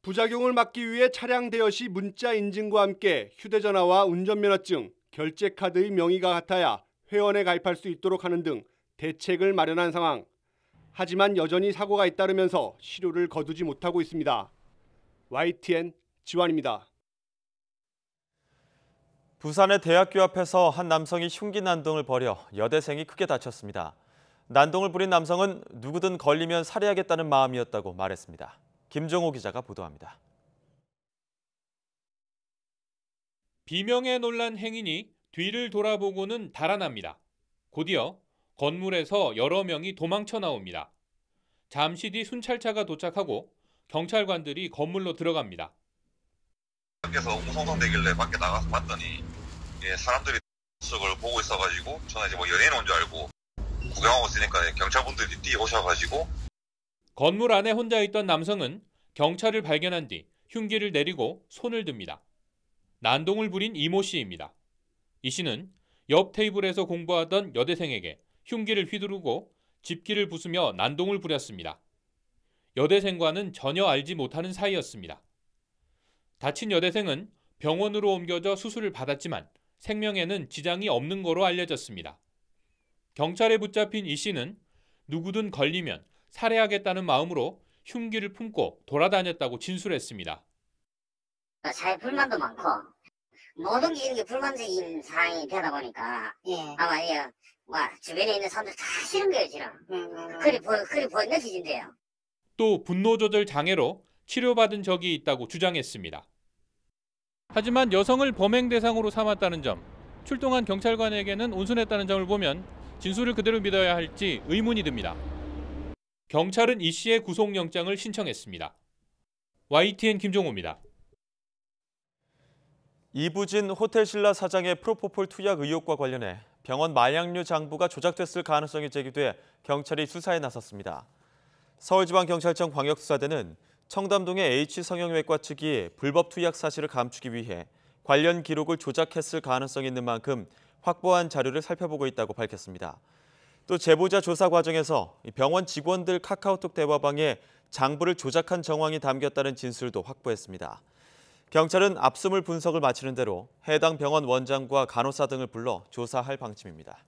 부작용을 막기 위해 차량 대여 시 문자 인증과 함께 휴대전화와 운전면허증, 결제카드의 명의가 같아야 회원에 가입할 수 있도록 하는 등 대책을 마련한 상황. 하지만 여전히 사고가 잇따르면서 실효를 거두지 못하고 있습니다. YTN 지환입니다. 부산의 대학교 앞에서 한 남성이 흉기 난동을 벌여 여대생이 크게 다쳤습니다. 난동을 부린 남성은 누구든 걸리면 살해하겠다는 마음이었다고 말했습니다. 김종호 기자가 보도합니다. 비명에 놀란 행인이 뒤를 돌아보고는 달아납니다. 곧이어 건물에서 여러 명이 도망쳐 나옵니다. 잠시 뒤 순찰차가 도착하고 경찰관들이 건물로 들어갑니다. 밖에서 웅성성대길래 밖에 나가서 봤더니 사람들이 을 보고 있어가지고 저는 이제 연예인 온 줄 알고 구경하고 있으니까 경찰분들이 뛰어오셔가지고 건물 안에 혼자 있던 남성은 경찰을 발견한 뒤 흉기를 내리고 손을 듭니다. 난동을 부린 이모 씨입니다. 이 씨는 옆 테이블에서 공부하던 여대생에게 흉기를 휘두르고 집기를 부수며 난동을 부렸습니다. 여대생과는 전혀 알지 못하는 사이였습니다. 다친 여대생은 병원으로 옮겨져 수술을 받았지만 생명에는 지장이 없는 거로 알려졌습니다. 경찰에 붙잡힌 이 씨는 누구든 걸리면 살해하겠다는 마음으로 흉기를 품고 돌아다녔다고 진술했습니다. 사회 불만도 많고 모든 게 이렇게 불만적인 상황이 되다 보니까 아마 주변에 있는 사람들 다 싫은 거예요 지금. 그리 보이는 기준데요. 또 분노 조절 장애로 치료받은 적이 있다고 주장했습니다. 하지만 여성을 범행 대상으로 삼았다는 점, 출동한 경찰관에게는 온순했다는 점을 보면 진술을 그대로 믿어야 할지 의문이 듭니다. 경찰은 이 씨의 구속영장을 신청했습니다. YTN 김종호입니다. 이부진 호텔신라 사장의 프로포폴 투약 의혹과 관련해 병원 마약류 장부가 조작됐을 가능성이 제기돼 경찰이 수사에 나섰습니다. 서울지방경찰청 광역수사대는 청담동의 H성형외과 측이 불법 투약 사실을 감추기 위해 관련 기록을 조작했을 가능성이 있는 만큼 확보한 자료를 살펴보고 있다고 밝혔습니다. 또 제보자 조사 과정에서 병원 직원들 카카오톡 대화방에 장부를 조작한 정황이 담겼다는 진술도 확보했습니다. 경찰은 압수물 분석을 마치는 대로 해당 병원 원장과 간호사 등을 불러 조사할 방침입니다.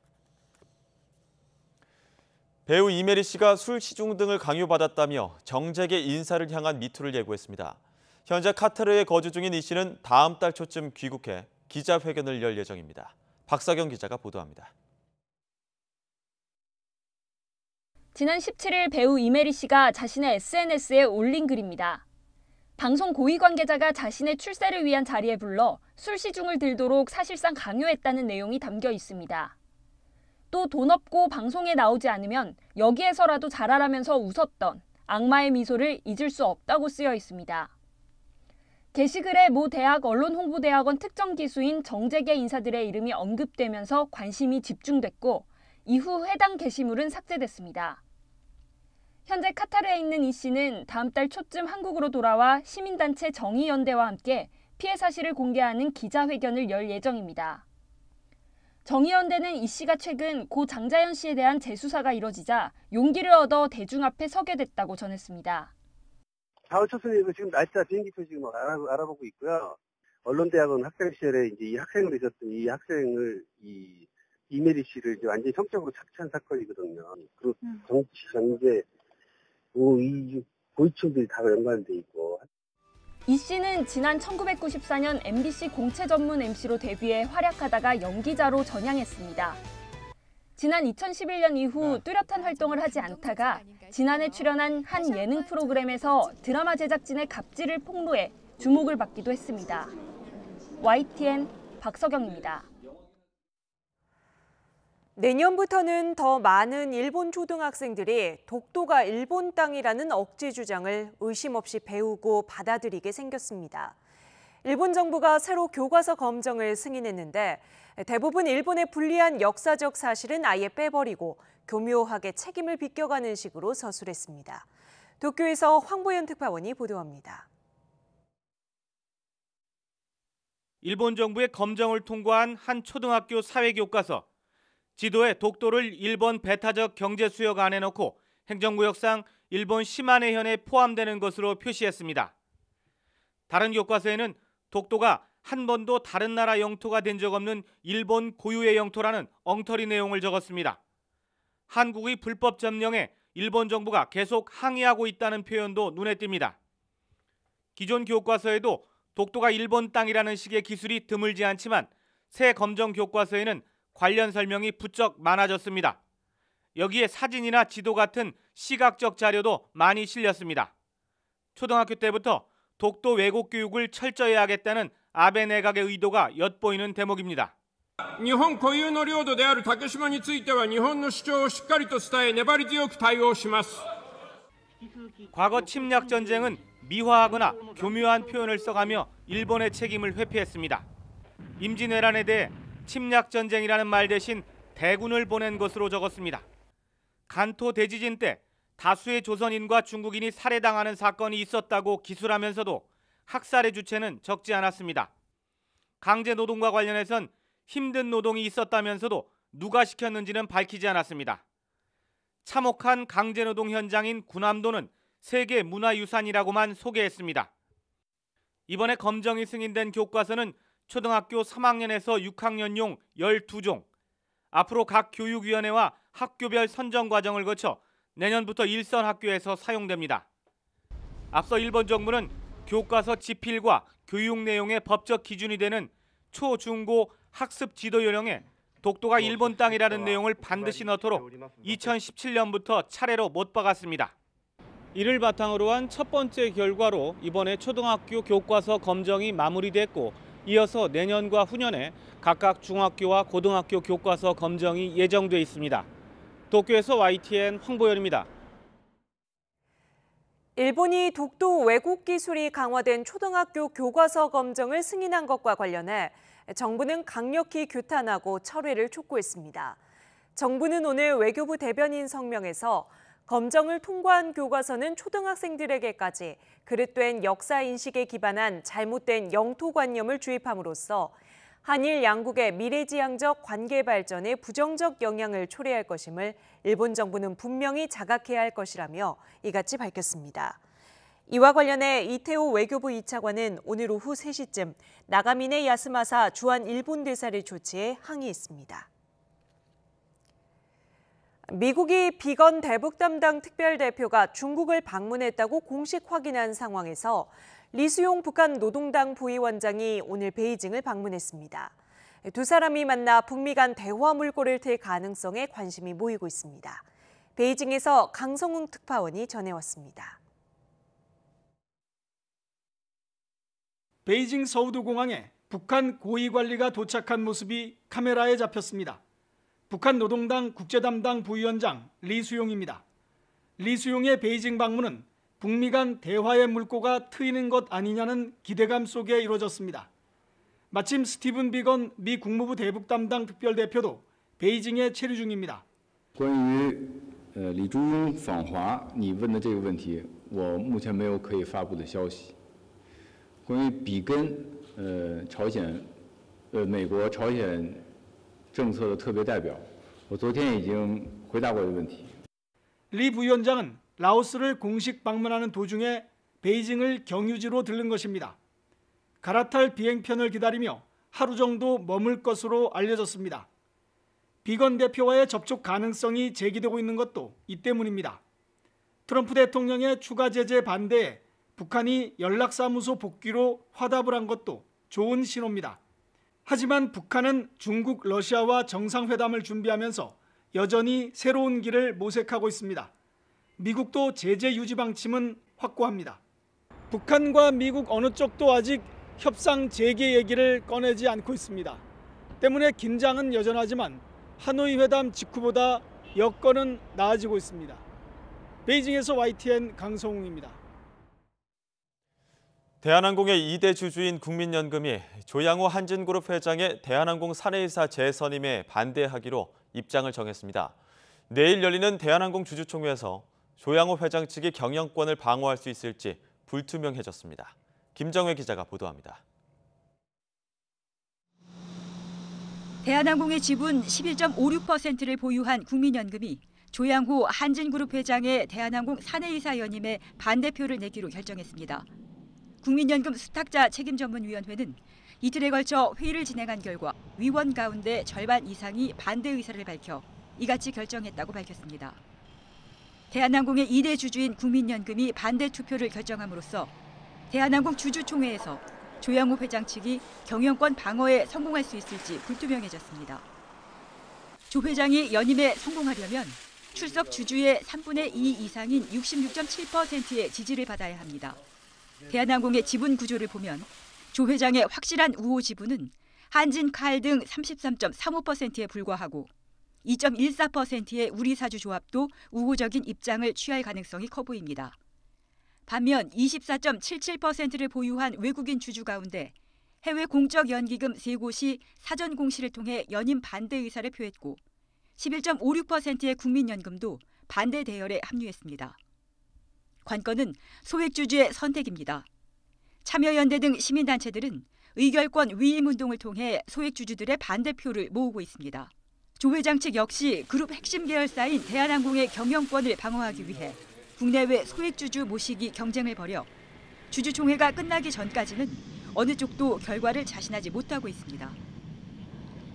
배우 이메리 씨가 술 시중 등을 강요받았다며 정재계 인사를 향한 미투를 예고했습니다. 현재 카타르에 거주 중인 이 씨는 다음 달 초쯤 귀국해 기자회견을 열 예정입니다. 박석영 기자가 보도합니다. 지난 17일 배우 이메리 씨가 자신의 SNS에 올린 글입니다. 방송 고위 관계자가 자신의 출세를 위한 자리에 불러 술 시중을 들도록 사실상 강요했다는 내용이 담겨 있습니다. 또 돈 없고 방송에 나오지 않으면 여기에서라도 잘하라면서 웃었던 악마의 미소를 잊을 수 없다고 쓰여 있습니다. 게시글에 모 대학 언론홍보대학원 특정 기수인 정재계 인사들의 이름이 언급되면서 관심이 집중됐고 이후 해당 게시물은 삭제됐습니다. 현재 카타르에 있는 이 씨는 다음 달 초쯤 한국으로 돌아와 시민단체 정의연대와 함께 피해 사실을 공개하는 기자회견을 열 예정입니다. 정의연대는 이 씨가 최근 고 장자연 씨에 대한 재수사가 이뤄지자 용기를 얻어 대중 앞에 서게 됐다고 전했습니다. 4월 초순이고 지금 날짜 비행기표 지금 알아보고 있고요. 언론대학원 학생 시절에 이제 이 학생으로 있었던 이 학생을 이메리 씨를 이제 완전히 성적으로 착취한 사건이거든요. 그 정치, 경제, 이 고위층들이 다 연관돼 있고. 이 씨는 지난 1994년 MBC 공채 전문 MC로 데뷔해 활약하다가 연기자로 전향했습니다. 지난 2011년 이후 뚜렷한 활동을 하지 않다가 지난해 출연한 한 예능 프로그램에서 드라마 제작진의 갑질을 폭로해 주목을 받기도 했습니다. YTN 박석영입니다. 내년부터는 더 많은 일본 초등학생들이 독도가 일본 땅이라는 억지 주장을 의심 없이 배우고 받아들이게 생겼습니다. 일본 정부가 새로 교과서 검정을 승인했는데 대부분 일본의 불리한 역사적 사실은 아예 빼버리고 교묘하게 책임을 비껴가는 식으로 서술했습니다. 도쿄에서 황보연 특파원이 보도합니다. 일본 정부의 검정을 통과한 한 초등학교 사회교과서. 지도에 독도를 일본 배타적 경제 수역 안에 넣고 행정구역상 일본 시마네현에 포함되는 것으로 표시했습니다. 다른 교과서에는 독도가 한 번도 다른 나라 영토가 된 적 없는 일본 고유의 영토라는 엉터리 내용을 적었습니다. 한국의 불법 점령에 일본 정부가 계속 항의하고 있다는 표현도 눈에 띕니다. 기존 교과서에도 독도가 일본 땅이라는 식의 기술이 드물지 않지만 새 검정 교과서에는 관련 설명이 부쩍 많아졌습니다. 여기에 사진이나 지도 같은 시각적 자료도 많이 실렸습니다. 초등학교 때부터 독도 왜곡 교육을 철저히 하겠다는 아베 내각의 의도가 엿보이는 대목입니다. 일본固有の領土である竹島については日本の主張をしっかりと伝え粘り強く対応します. 과거 침략 전쟁은 미화하거나 교묘한 표현을 써가며 일본의 책임을 회피했습니다. 임진왜란에 대해 침략 전쟁이라는 말 대신 대군을 보낸 것으로 적었습니다. 간토 대지진 때 다수의 조선인과 중국인이 살해당하는 사건이 있었다고 기술하면서도 학살의 주체는 적지 않았습니다. 강제 노동과 관련해선 힘든 노동이 있었다면서도 누가 시켰는지는 밝히지 않았습니다. 참혹한 강제 노동 현장인 군함도는 세계 문화유산이라고만 소개했습니다. 이번에 검정이 승인된 교과서는 초등학교 3학년에서 6학년용 12종, 앞으로 각 교육위원회와 학교별 선정 과정을 거쳐 내년부터 일선 학교에서 사용됩니다. 앞서 일본 정부는 교과서 지필과 교육 내용의 법적 기준이 되는 초, 중, 고 학습 지도 요령에 독도가 일본 땅이라는 내용을 반드시 넣도록 2017년부터 차례로 못 박았습니다. 이를 바탕으로 한 첫 번째 결과로 이번에 초등학교 교과서 검정이 마무리됐고 이어서 내년과 후년에 각각 중학교와 고등학교 교과서 검정이 예정돼 있습니다. 도쿄에서 YTN 황보연입니다. 일본이 독도 왜곡 기술이 강화된 초등학교 교과서 검정을 승인한 것과 관련해 정부는 강력히 규탄하고 철회를 촉구했습니다. 정부는 오늘 외교부 대변인 성명에서 검정을 통과한 교과서는 초등학생들에게까지 그릇된 역사 인식에 기반한 잘못된 영토관념을 주입함으로써 한일 양국의 미래지향적 관계 발전에 부정적 영향을 초래할 것임을 일본 정부는 분명히 자각해야 할 것이라며 이같이 밝혔습니다. 이와 관련해 이태호 외교부 2차관은 오늘 오후 3시쯤 나가미네 야스마사 주한 일본 대사를 조치해 항의했습니다. 미국이 비건 대북 담당 특별대표가 중국을 방문했다고 공식 확인한 상황에서 리수용 북한 노동당 부위원장이 오늘 베이징을 방문했습니다. 두 사람이 만나 북미 간 대화 물꼬를 틀 가능성에 관심이 모이고 있습니다. 베이징에서 강성웅 특파원이 전해왔습니다. 베이징 서우드공항에 북한 고위관리가 도착한 모습이 카메라에 잡혔습니다. 북한 노동당 국제담당 부위원장 리수용입니다. 리수용의 베이징 방문은 북미 간 대화의 물꼬가 트이는 것 아니냐는 기대감 속에 이루어졌습니다. 마침 스티븐 비건 미 국무부 대북 담당 특별대표도 베이징에 체류 중입니다. 关于李柱庸访华，你问的这个问题，我目前没有可以发布的消息。关于比根朝鲜美国朝鲜政策的特别代表，我昨天已经回答过这个问题。 리 부위원장은 라오스를 공식 방문하는 도중에 베이징을 경유지로 들른 것입니다. 갈아탈 비행편을 기다리며 하루 정도 머물 것으로 알려졌습니다. 비건 대표와의 접촉 가능성이 제기되고 있는 것도 이 때문입니다. 트럼프 대통령의 추가 제재 반대에 북한이 연락사무소 복귀로 화답을 한 것도 좋은 신호입니다. 하지만 북한은 중국, 러시아와 정상회담을 준비하면서 여전히 새로운 길을 모색하고 있습니다. 미국도 제재 유지 방침은 확고합니다. 북한과 미국 어느 쪽도 아직 협상 재개 얘기를 꺼내지 않고 있습니다. 때문에 긴장은 여전하지만 하노이 회담 직후보다 여건은 나아지고 있습니다. 베이징에서 YTN 강성웅입니다. 대한항공의 2대 주주인 국민연금이 조양호 한진그룹 회장의 대한항공 사내이사 재선임에 반대하기로 입장을 정했습니다. 내일 열리는 대한항공 주주총회에서 조양호 회장 측이 경영권을 방어할 수 있을지 불투명해졌습니다. 김정회 기자가 보도합니다. 대한항공의 지분 11.56%를 보유한 국민연금이 조양호 한진그룹 회장의 대한항공 사내이사 연임에 반대표를 내기로 결정했습니다. 국민연금 수탁자 책임전문위원회는 이틀에 걸쳐 회의를 진행한 결과 위원 가운데 절반 이상이 반대 의사를 밝혀 이같이 결정했다고 밝혔습니다. 대한항공의 2대 주주인 국민연금이 반대 투표를 결정함으로써 대한항공 주주총회에서 조양호 회장 측이 경영권 방어에 성공할 수 있을지 불투명해졌습니다. 조 회장이 연임에 성공하려면 출석 주주의 3분의 2 이상인 66.7%의 지지를 받아야 합니다. 대한항공의 지분 구조를 보면 조 회장의 확실한 우호 지분은 한진칼 등 33.35%에 불과하고 2.14%의 우리사주 조합도 우호적인 입장을 취할 가능성이 커 보입니다. 반면 24.77%를 보유한 외국인 주주 가운데 해외 공적 연기금 3곳이 사전 공시를 통해 연임 반대 의사를 표했고 11.56%의 국민연금도 반대 대열에 합류했습니다. 관건은 소액주주의 선택입니다. 참여연대 등 시민단체들은 의결권 위임 운동을 통해 소액주주들의 반대표를 모으고 있습니다. 조 회장 측 역시 그룹 핵심 계열사인 대한항공의 경영권을 방어하기 위해 국내외 소액주주 모시기 경쟁을 벌여 주주총회가 끝나기 전까지는 어느 쪽도 결과를 자신하지 못하고 있습니다.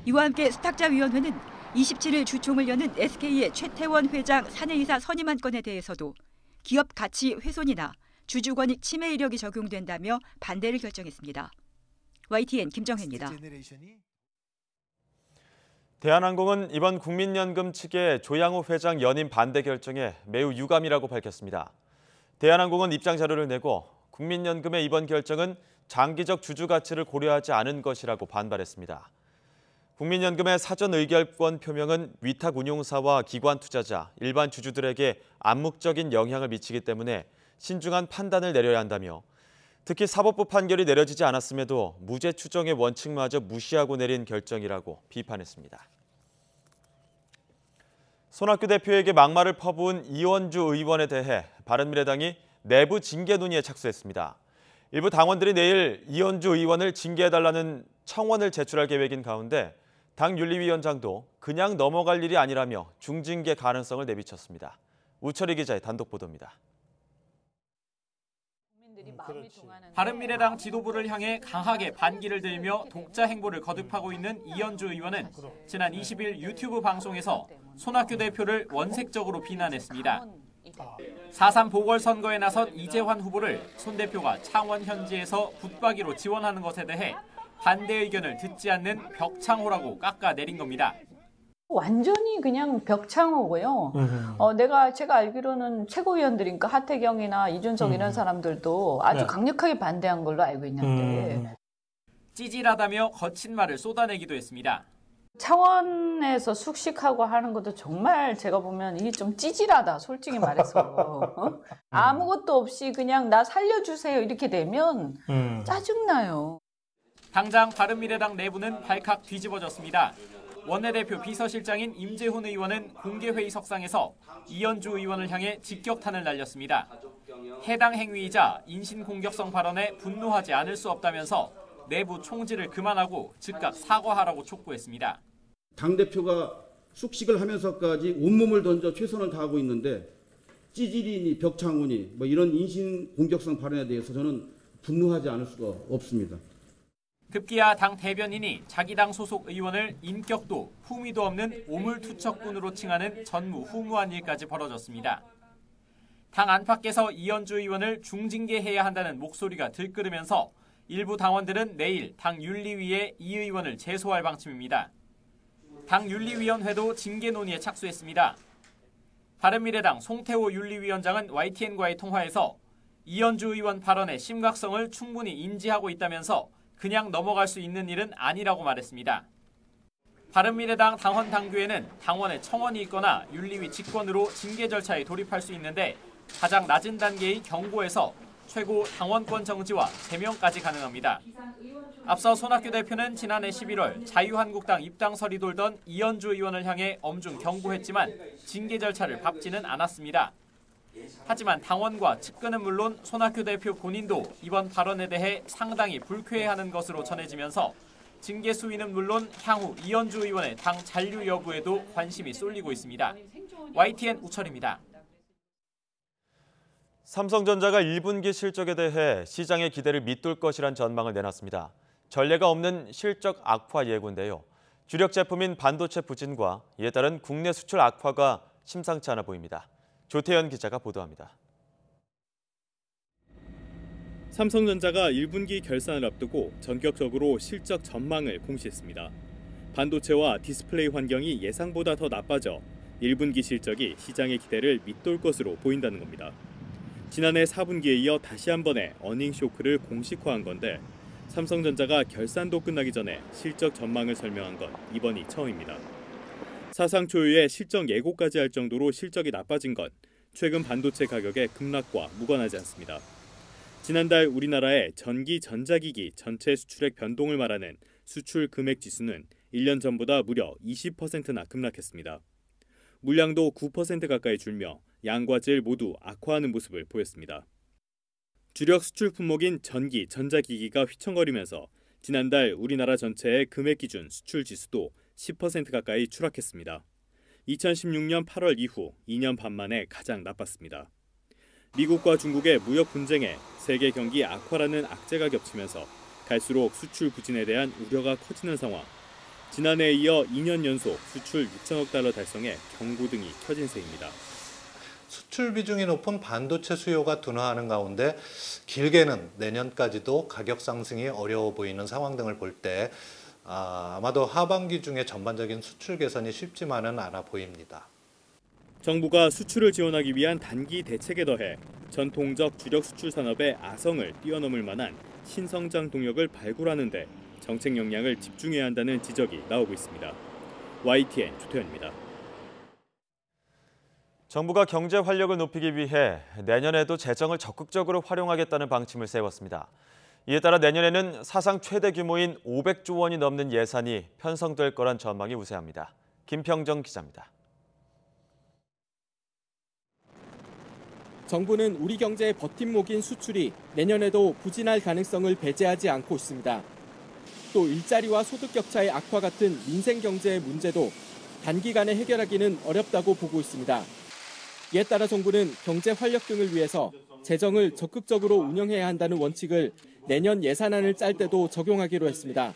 이와 함께 수탁자위원회는 27일 주총을 여는 SK의 최태원 회장 사내이사 선임 안건에 대해서도 기업 가치 훼손이나 주주권익 침해 이력이 적용된다며 반대를 결정했습니다. YTN 김정혜입니다. 대한항공은 이번 국민연금 측의 조양호 회장 연임 반대 결정에 매우 유감이라고 밝혔습니다. 대한항공은 입장 자료를 내고 국민연금의 이번 결정은 장기적 주주 가치를 고려하지 않은 것이라고 반발했습니다. 국민연금의 사전 의결권 표명은 위탁 운용사와 기관 투자자, 일반 주주들에게 암묵적인 영향을 미치기 때문에 신중한 판단을 내려야 한다며 특히 사법부 판결이 내려지지 않았음에도 무죄 추정의 원칙마저 무시하고 내린 결정이라고 비판했습니다. 손학규 대표에게 막말을 퍼부은 이원주 의원에 대해 바른미래당이 내부 징계 논의에 착수했습니다. 일부 당원들이 내일 이원주 의원을 징계해달라는 청원을 제출할 계획인 가운데 당 윤리위원장도 그냥 넘어갈 일이 아니라며 중징계 가능성을 내비쳤습니다. 우철희 기자의 단독 보도입니다. 바른미래당 지도부를 향해 강하게 반기를 들며 독자 행보를 거듭하고 있는 이현주 의원은 지난 20일 유튜브 방송에서 손학규 대표를 원색적으로 비난했습니다. 4.3 보궐선거에 나선 이재환 후보를 손 대표가 창원 현지에서 붙박이로 지원하는 것에 대해 반대 의견을 듣지 않는 벽창호라고 깎아내린 겁니다. 완전히 그냥 벽창호고요. 제가 알기로는 최고위원들이니까 하태경이나 이준석 이런 사람들도 아주 강력하게 반대한 걸로 알고 있는데. 찌질하다며 거친 말을 쏟아내기도 했습니다. 창원에서 숙식하고 하는 것도 정말 제가 보면 이게 좀 찌질하다, 솔직히 말해서. 아무것도 없이 그냥 나 살려주세요 이렇게 되면 짜증나요. 당장 바른미래당 내부는 발칵 뒤집어졌습니다. 원내대표 비서실장인 임재훈 의원은 공개회의석상에서 이현주 의원을 향해 직격탄을 날렸습니다. 해당 행위이자 인신공격성 발언에 분노하지 않을 수 없다면서 내부 총질을 그만하고 즉각 사과하라고 촉구했습니다. 당대표가 숙식을 하면서까지 온몸을 던져 최선을 다하고 있는데 찌질이니 벽창훈이 이런 인신공격성 발언에 대해서 저는 분노하지 않을 수가 없습니다. 급기야 당 대변인이 자기 당 소속 의원을 인격도 품위도 없는 오물투척꾼으로 칭하는 전무후무한 일까지 벌어졌습니다. 당 안팎에서 이현주 의원을 중징계해야 한다는 목소리가 들끓으면서 일부 당원들은 내일 당 윤리위에 이 의원을 제소할 방침입니다. 당 윤리위원회도 징계 논의에 착수했습니다. 바른미래당 송태호 윤리위원장은 YTN과의 통화에서 이현주 의원 발언의 심각성을 충분히 인지하고 있다면서 그냥 넘어갈 수 있는 일은 아니라고 말했습니다. 바른미래당 당원 당규에는 당원의 청원이 있거나 윤리위 직권으로 징계 절차에 돌입할 수 있는데 가장 낮은 단계의 경고에서 최고 당원권 정지와 제명까지 가능합니다. 앞서 손학규 대표는 지난해 11월 자유한국당 입당설이 돌던 이현주 의원을 향해 엄중 경고했지만 징계 절차를 밟지는 않았습니다. 하지만 당원과 측근은 물론 손학규 대표 본인도 이번 발언에 대해 상당히 불쾌해하는 것으로 전해지면서 징계 수위는 물론 향후 이현주 의원의 당 잔류 여부에도 관심이 쏠리고 있습니다. YTN 우철입니다. 삼성전자가 1분기 실적에 대해 시장의 기대를 밑돌 것이란 전망을 내놨습니다. 전례가 없는 실적 악화 예고인데요. 주력 제품인 반도체 부진과 이에 따른 국내 수출 악화가 심상치 않아 보입니다. 조태현 기자가 보도합니다. 삼성전자가 1분기 결산을 앞두고 전격적으로 실적 전망을 공시했습니다. 반도체와 디스플레이 환경이 예상보다 더 나빠져 1분기 실적이 시장의 기대를 밑돌 것으로 보인다는 겁니다. 지난해 4분기에 이어 다시 한 번의 어닝 쇼크를 공식화한 건데 삼성전자가 결산도 끝나기 전에 실적 전망을 설명한 건 이번이 처음입니다. 사상 초유의 실적 예고까지 할 정도로 실적이 나빠진 건 최근 반도체 가격의 급락과 무관하지 않습니다. 지난달 우리나라의 전기 전자기기 전체 수출액 변동을 말하는 수출 금액 지수는 1년 전보다 무려 20%나 급락했습니다. 물량도 9% 가까이 줄며 양과 질 모두 악화하는 모습을 보였습니다. 주력 수출 품목인 전기 전자기기가 휘청거리면서 지난달 우리나라 전체의 금액 기준 수출 지수도 10% 가까이 추락했습니다. 2016년 8월 이후 2년 반 만에 가장 나빴습니다. 미국과 중국의 무역 분쟁에 세계 경기 악화라는 악재가 겹치면서 갈수록 수출 부진에 대한 우려가 커지는 상황. 지난해에 이어 2년 연속 수출 6천억 달러 달성에 경고등이 켜진 셈입니다. 수출 비중이 높은 반도체 수요가 둔화하는 가운데 길게는 내년까지도 가격 상승이 어려워 보이는 상황 등을 볼 때 아마도 하반기 중에 전반적인 수출 개선이 쉽지만은 않아 보입니다. 정부가 수출을 지원하기 위한 단기 대책에 더해 전통적 주력 수출 산업의 아성을 뛰어넘을 만한 신성장 동력을 발굴하는 데 정책 역량을 집중해야 한다는 지적이 나오고 있습니다. YTN 조태현입니다. 정부가 경제 활력을 높이기 위해 내년에도 재정을 적극적으로 활용하겠다는 방침을 세웠습니다. 이에 따라 내년에는 사상 최대 규모인 500조 원이 넘는 예산이 편성될 거란 전망이 우세합니다. 김평정 기자입니다. 정부는 우리 경제의 버팀목인 수출이 내년에도 부진할 가능성을 배제하지 않고 있습니다. 또 일자리와 소득 격차의 악화 같은 민생 경제의 문제도 단기간에 해결하기는 어렵다고 보고 있습니다. 이에 따라 정부는 경제 활력 등을 위해서 재정을 적극적으로 운영해야 한다는 원칙을 내년 예산안을 짤 때도 적용하기로 했습니다.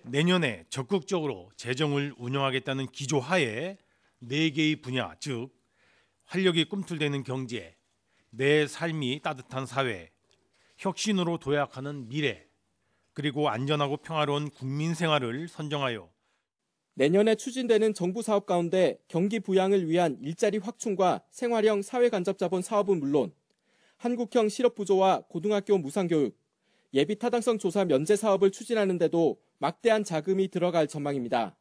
내년에 적극적으로 재정을 운영하겠다는 기조하에 4개의 분야, 즉 활력이 꿈틀대는 경제, 내 삶이 따뜻한 사회, 혁신으로 도약하는 미래, 그리고 안전하고 평화로운 국민 생활을 선정하여 내년에 추진되는 정부 사업 가운데 경기 부양을 위한 일자리 확충과 생활형 사회간접자본 사업은 물론 한국형 실업부조와 고등학교 무상교육, 예비 타당성 조사 면제 사업을 추진하는 데도 막대한 자금이 들어갈 전망입니다.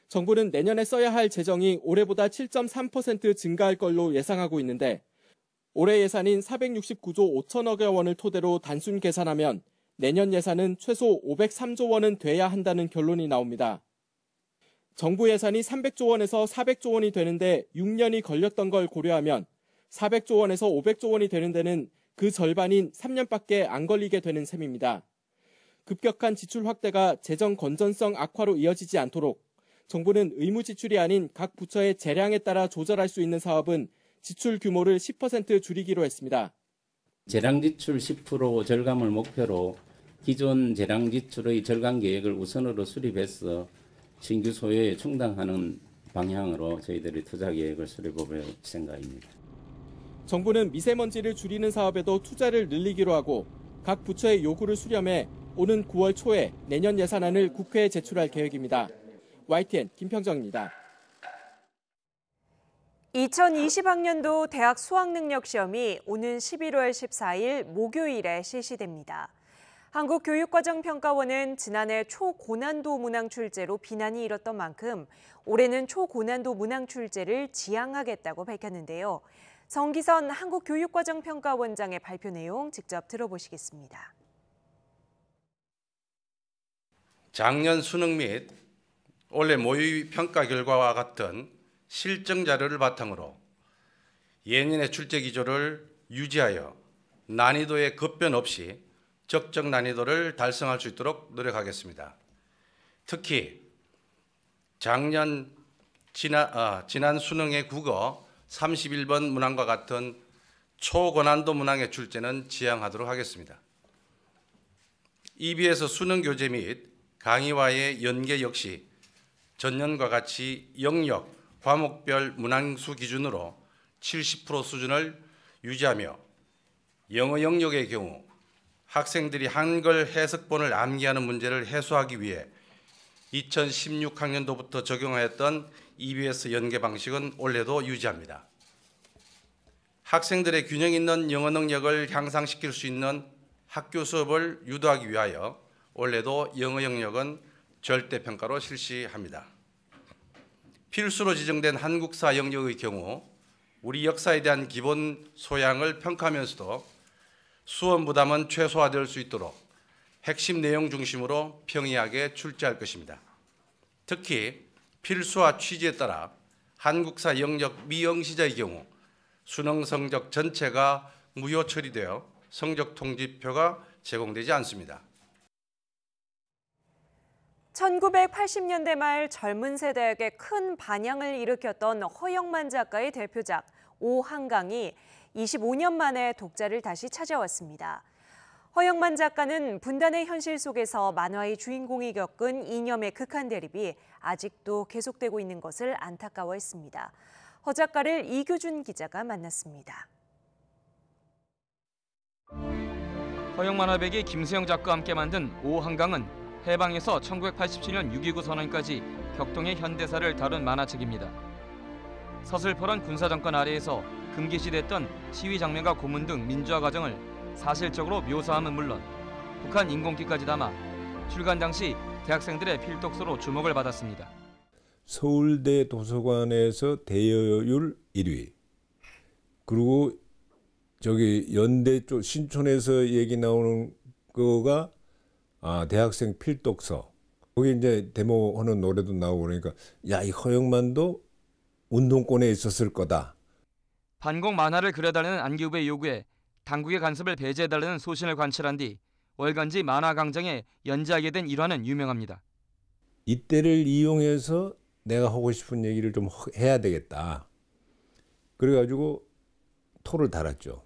정부는 내년에 써야 할 재정이 올해보다 7.3% 증가할 걸로 예상하고 있는데 올해 예산인 469조 5천억여 원을 토대로 단순 계산하면 내년 예산은 최소 503조 원은 돼야 한다는 결론이 나옵니다. 정부 예산이 300조 원에서 400조 원이 되는데 6년이 걸렸던 걸 고려하면 400조 원에서 500조 원이 되는 데는 그 절반인 3년밖에 안 걸리게 되는 셈입니다. 급격한 지출 확대가 재정 건전성 악화로 이어지지 않도록 정부는 의무 지출이 아닌 각 부처의 재량에 따라 조절할 수 있는 사업은 지출 규모를 10% 줄이기로 했습니다. 재량 지출 10% 절감을 목표로 기존 재량 지출의 절감 계획을 우선으로 수립해서 신규 소요에 충당하는 방향으로 저희들이 투자 계획을 수립해볼 생각입니다. 정부는 미세먼지를 줄이는 사업에도 투자를 늘리기로 하고 각 부처의 요구를 수렴해 오는 9월 초에 내년 예산안을 국회에 제출할 계획입니다. YTN 김평정입니다. 2020학년도 대학 수학능력시험이 오는 11월 14일 목요일에 실시됩니다. 한국교육과정평가원은 지난해 초고난도 문항 출제로 비난이 일었던 만큼 올해는 초고난도 문항 출제를 지양하겠다고 밝혔는데요. 성기선 한국교육과정평가원장의 발표 내용 직접 들어보시겠습니다. 작년 수능 및 올해 모의 평가 결과와 같은 실증 자료를 바탕으로 예년의 출제 기조를 유지하여 난이도의 급변 없이 적정 난이도를 달성할 수 있도록 노력하겠습니다. 특히 지난 수능의 국어 31번 문항과 같은 초고난도 문항의 출제는 지양하도록 하겠습니다. EBS 수능 교재 및 강의와의 연계 역시 전년과 같이 영역, 과목별 문항수 기준으로 70% 수준을 유지하며 영어 영역의 경우 학생들이 한글 해석본을 암기하는 문제를 해소하기 위해 2016학년도부터 적용하였던 EBS 연계 방식은 올해도 유지합니다. 학생들의 균형 있는 영어 능력을 향상시킬 수 있는 학교 수업을 유도하기 위하여 올해도 영어 영역은 절대평가로 실시합니다. 필수로 지정된 한국사 영역의 경우 우리 역사에 대한 기본 소양을 평가하면서도 수험 부담은 최소화될 수 있도록 핵심 내용 중심으로 평이하게 출제할 것입니다. 특히 필수화 취지에 따라 한국사 영역 미영시자의 경우 수능 성적 전체가 무효 처리되어 성적 통지표가 제공되지 않습니다. 1980년대 말 젊은 세대에게 큰 반향을 일으켰던 허영만 작가의 대표작 오한강이 25년 만에 독자를 다시 찾아왔습니다. 허영만 작가는 분단의 현실 속에서 만화의 주인공이 겪은 이념의 극한 대립이 아직도 계속되고 있는 것을 안타까워했습니다. 허 작가를 이규준 기자가 만났습니다. 허영만 화백이 김수영 작가와 함께 만든 오한강은 해방에서 1987년 6.29 선언까지 격동의 현대사를 다룬 만화책입니다. 서슬퍼런 군사정권 아래에서 금기시됐던 시위 장면과 고문 등 민주화 과정을 사실적으로 묘사함은 물론 북한 인공기까지 담아 출간 당시 대학생들의 필독서로 주목을 받았습니다. 서울대 도서관에서 대여율 1위. 그리고 저기 연대 쪽 신촌에서 얘기 나오는 거가 대학생 필독서. 거기 이제 데모하는 노래도 나오고 그러니까 야, 이 허영만도 운동권에 있었을 거다. 반공 만화를 그려달라는 안기부의 요구에 당국의 간섭을 배제해달라는 소신을 관철한 뒤 월간지 만화 강장에 연재하게 된 일화는 유명합니다. 이때를 이용해서 내가 하고 싶은 얘기를 좀 해야 되겠다. 그래가지고 토를 달았죠.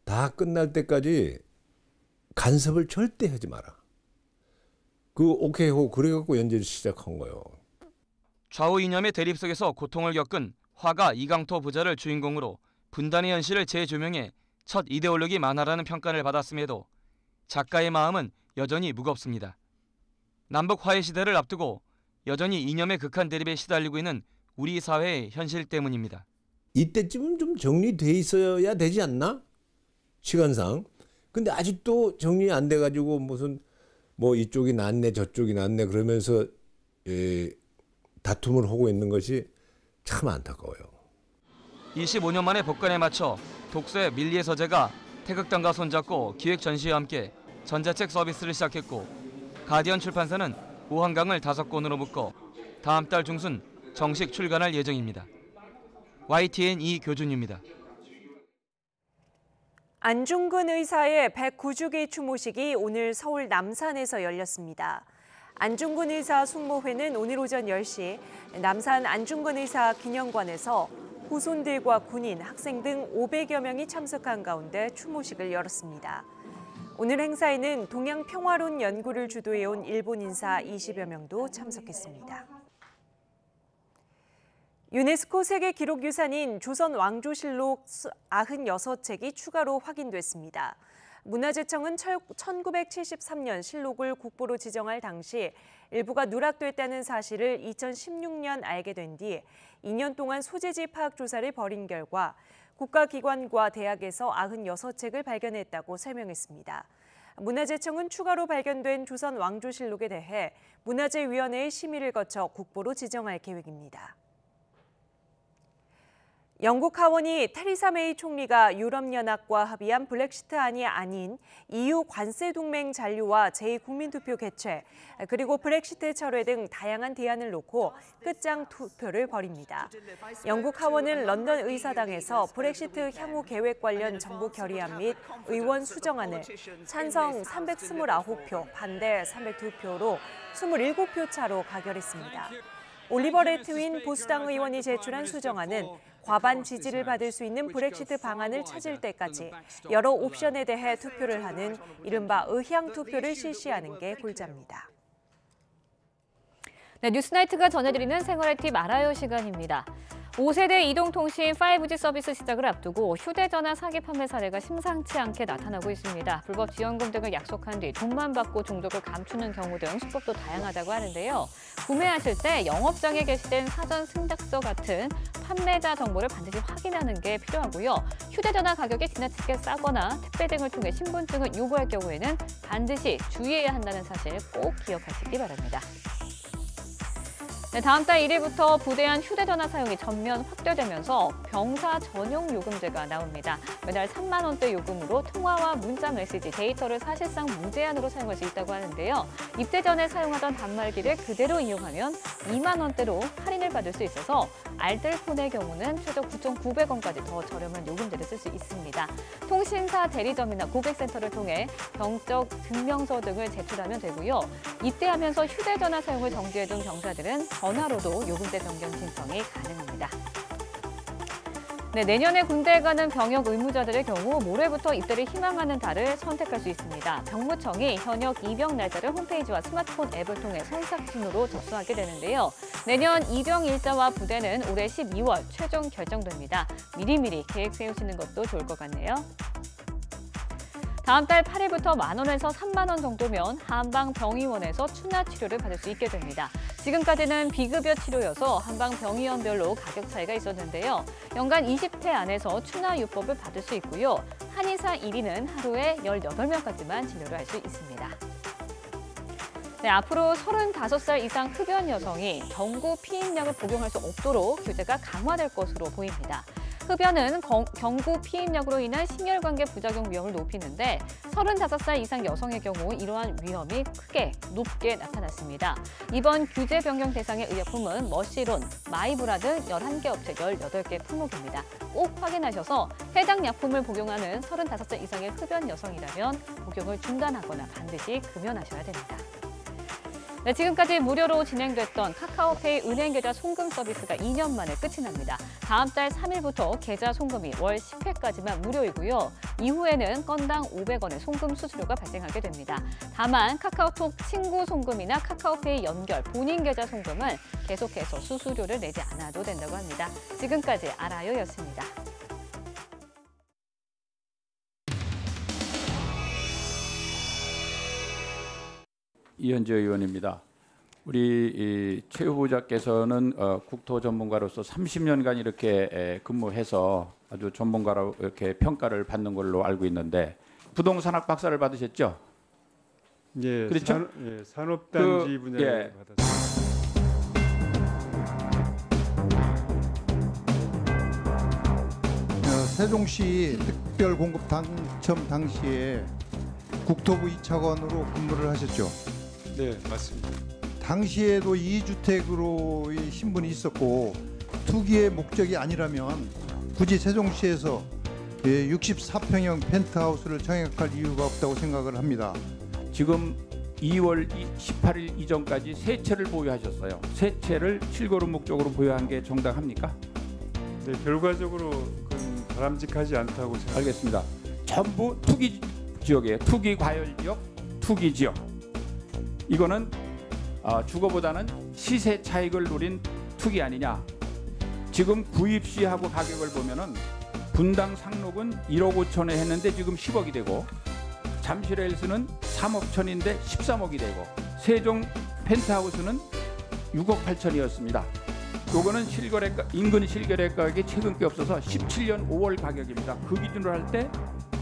다 끝날 때까지 간섭을 절대 하지 마라. 오케이 하고 그래갖고 연재를 시작한 거예요. 좌우 이념의 대립 속에서 고통을 겪은 화가 이강토 부자를 주인공으로 분단의 현실을 재조명해 첫 이데올로기 만화라는 평가를 받았음에도 작가의 마음은 여전히 무겁습니다. 남북 화해 시대를 앞두고 여전히 이념의 극한 대립에 시달리고 있는 우리 사회의 현실 때문입니다. 이때쯤은 좀 정리돼 있어야 되지 않나? 시간상. 근데 아직도 정리 안 돼가지고 무슨 뭐 이쪽이 낫네 저쪽이 낫네 그러면서 다툼을 하고 있는 것이 참 안타까워요. 25년 만에 복권에 맞춰 독서의 밀리의 서재가 태극당과 손잡고 기획 전시와 함께 전자책 서비스를 시작했고 가디언 출판사는 오한강을 5권으로 묶어 다음 달 중순 정식 출간할 예정입니다. YTN 이교준입니다. 안중근 의사의 109주기 추모식이 오늘 서울 남산에서 열렸습니다. 안중근 의사 숙모회는 오늘 오전 10시 남산 안중근 의사 기념관에서 후손들과 군인, 학생 등 500여 명이 참석한 가운데 추모식을 열었습니다. 오늘 행사에는 동양 평화론 연구를 주도해온 일본 인사 20여 명도 참석했습니다. 유네스코 세계기록유산인 조선 왕조실록 96책이 추가로 확인됐습니다. 문화재청은 1973년 실록을 국보로 지정할 당시 일부가 누락됐다는 사실을 2016년 알게 된 뒤 2년 동안 소재지 파악 조사를 벌인 결과 국가기관과 대학에서 96책을 발견했다고 설명했습니다. 문화재청은 추가로 발견된 조선 왕조실록에 대해 문화재위원회의 심의를 거쳐 국보로 지정할 계획입니다. 영국 하원이 테리사 메이 총리가 유럽연합과 합의한 브렉시트안이 아닌 EU 관세 동맹 잔류와 제2국민투표 개최, 그리고 브렉시트 철회 등 다양한 대안을 놓고 끝장 투표를 벌입니다. 영국 하원은 런던 의사당에서 브렉시트 향후 계획 관련 정부 결의안 및 의원 수정안을 찬성 329표, 반대 302표로 27표 차로 가결했습니다. 올리버 레트윈 보수당 의원이 제출한 수정안은 과반 지지를 받을 수 있는 브렉시트 방안을 찾을 때까지 여러 옵션에 대해 투표를 하는 이른바 의향 투표를 실시하는 게 골자입니다. 네, 뉴스나이트가 전해드리는 생활의 팁 알아요 시간입니다. 5세대 이동통신 5G 서비스 시작을 앞두고 휴대전화 사기 판매 사례가 심상치 않게 나타나고 있습니다. 불법 지원금 등을 약속한 뒤 돈만 받고 중독을 감추는 경우 등 수법도 다양하다고 하는데요. 구매하실 때 영업장에 게시된 사전 승낙서 같은 판매자 정보를 반드시 확인하는 게 필요하고요. 휴대전화 가격이 지나치게 싸거나 택배 등을 통해 신분증을 요구할 경우에는 반드시 주의해야 한다는 사실 꼭 기억하시기 바랍니다. 네, 다음 달 1일부터 부대한 휴대전화 사용이 전면 확대되면서 병사 전용 요금제가 나옵니다. 매달 3만 원대 요금으로 통화와 문자 메시지, 데이터를 사실상 무제한으로 사용할 수 있다고 하는데요. 입대 전에 사용하던 단말기를 그대로 이용하면 2만 원대로 할인을 받을 수 있어서 알뜰폰의 경우는 최저 9,900원까지 더 저렴한 요금제를 쓸 수 있습니다. 통신사 대리점이나 고객센터를 통해 병적 증명서 등을 제출하면 되고요. 입대하면서 휴대전화 사용을 정지해둔 병사들은 전화로도 요금제 변경 신청이 가능합니다. 네, 내년에 군대에 가는 병역 의무자들의 경우 모레부터 입대를 희망하는 달을 선택할 수 있습니다. 병무청이 현역 입영 날짜를 홈페이지와 스마트폰 앱을 통해 선착순으로 접수하게 되는데요. 내년 입영 일자와 부대는 올해 12월 최종 결정됩니다. 미리미리 계획 세우시는 것도 좋을 것 같네요. 다음 달 8일부터 만 원에서 3만 원 정도면 한방병의원에서 추나 치료를 받을 수 있게 됩니다. 지금까지는 비급여 치료여서 한방병의원별로 가격 차이가 있었는데요. 연간 20회 안에서 추나 요법을 받을 수 있고요. 한의사 1인은 하루에 18명까지만 진료를 할 수 있습니다. 네, 앞으로 35살 이상 흡연 여성이 경구 피임약을 복용할 수 없도록 규제가 강화될 것으로 보입니다. 흡연은 경구 피임약으로 인한 심혈관계 부작용 위험을 높이는데 35살 이상 여성의 경우 이러한 위험이 높게 나타났습니다. 이번 규제 변경 대상의 의약품은 머시론, 마이브라 등 11개 업체 18개 품목입니다. 꼭 확인하셔서 해당 약품을 복용하는 35살 이상의 흡연 여성이라면 복용을 중단하거나 반드시 금연하셔야 됩니다. 네, 지금까지 무료로 진행됐던 카카오페이 은행계좌 송금 서비스가 2년 만에 끝이 납니다. 다음 달 3일부터 계좌 송금이 월 10회까지만 무료이고요. 이후에는 건당 500원의 송금 수수료가 발생하게 됩니다. 다만 카카오톡 친구 송금이나 카카오페이 연결 본인 계좌 송금은 계속해서 수수료를 내지 않아도 된다고 합니다. 지금까지 알아요였습니다. 이현재 의원입니다. 우리 최 후보자께서는 국토 전문가로서 30년간 이렇게 근무해서 아주 전문가로 이렇게 평가를 받는 걸로 알고 있는데 부동산학 박사를 받으셨죠? 예, 그렇죠? 산업단지 분야에 받았습니다. 세종시 특별공급 당첨 당시에 국토부 2차관으로 근무를 하셨죠? 네, 맞습니다. 당시에도 2주택으로의 신분이 있었고 투기의 목적이 아니라면 굳이 세종시에서 64평형 펜트하우스를 청약할 이유가 없다고 생각을 합니다. 지금 2월 18일 이전까지 세 채를 보유하셨어요. 세 채를 실거름 목적으로 보유한 게 정당합니까? 네, 결과적으로 그건 바람직하지 않다고 생각합니다. 알겠습니다. 전부 투기 지역이에요. 투기 과열 지역, 투기 지역. 이거는 주거보다는 시세 차익을 노린 투기 아니냐. 지금 구입 시하고 가격을 보면은 분당 상록은 1억 5천에 했는데 지금 10억이 되고 잠실 헬스는 3억 천인데 13억이 되고 세종 펜트하우스는 6억 8천이었습니다. 요거는 실거래가 인근 실거래 가격이 최근 게 없어서 17년 5월 가격입니다. 그 기준으로 할 때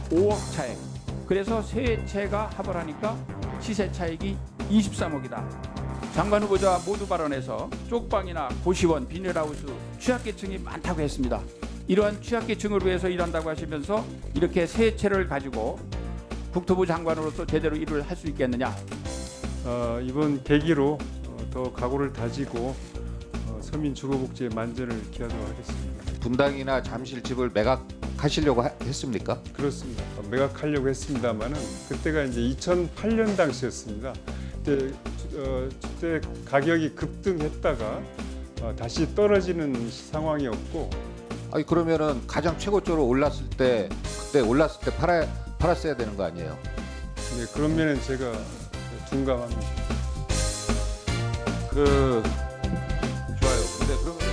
5억 차액. 그래서 세 채가 합을 하니까 시세 차익이 23억이다. 장관 후보자 모두 발언에서 쪽방이나 고시원, 비닐하우스 취약계층이 많다고 했습니다. 이러한 취약계층을 위해서 일한다고 하시면서 이렇게 세 채를 가지고 국토부 장관으로서 제대로 일을 할 수 있겠느냐? 이번 계기로 더 각오를 다지고 서민 주거복지에 만전을 기하도록 하겠습니다. 분당이나 잠실 집을 매각하시려고 했습니까? 그렇습니다. 매각하려고 했습니다만은 그때가 이제 2008년 당시였습니다. 그때 주택 가격이 급등했다가 다시 떨어지는 상황이었고. 아니 그러면은 가장 최고조로 올랐을 때 그때 올랐을 때 팔았어야 되는 거 아니에요? 네, 그런 면은 제가 둔감합니다. 좋아요. 근데 그러면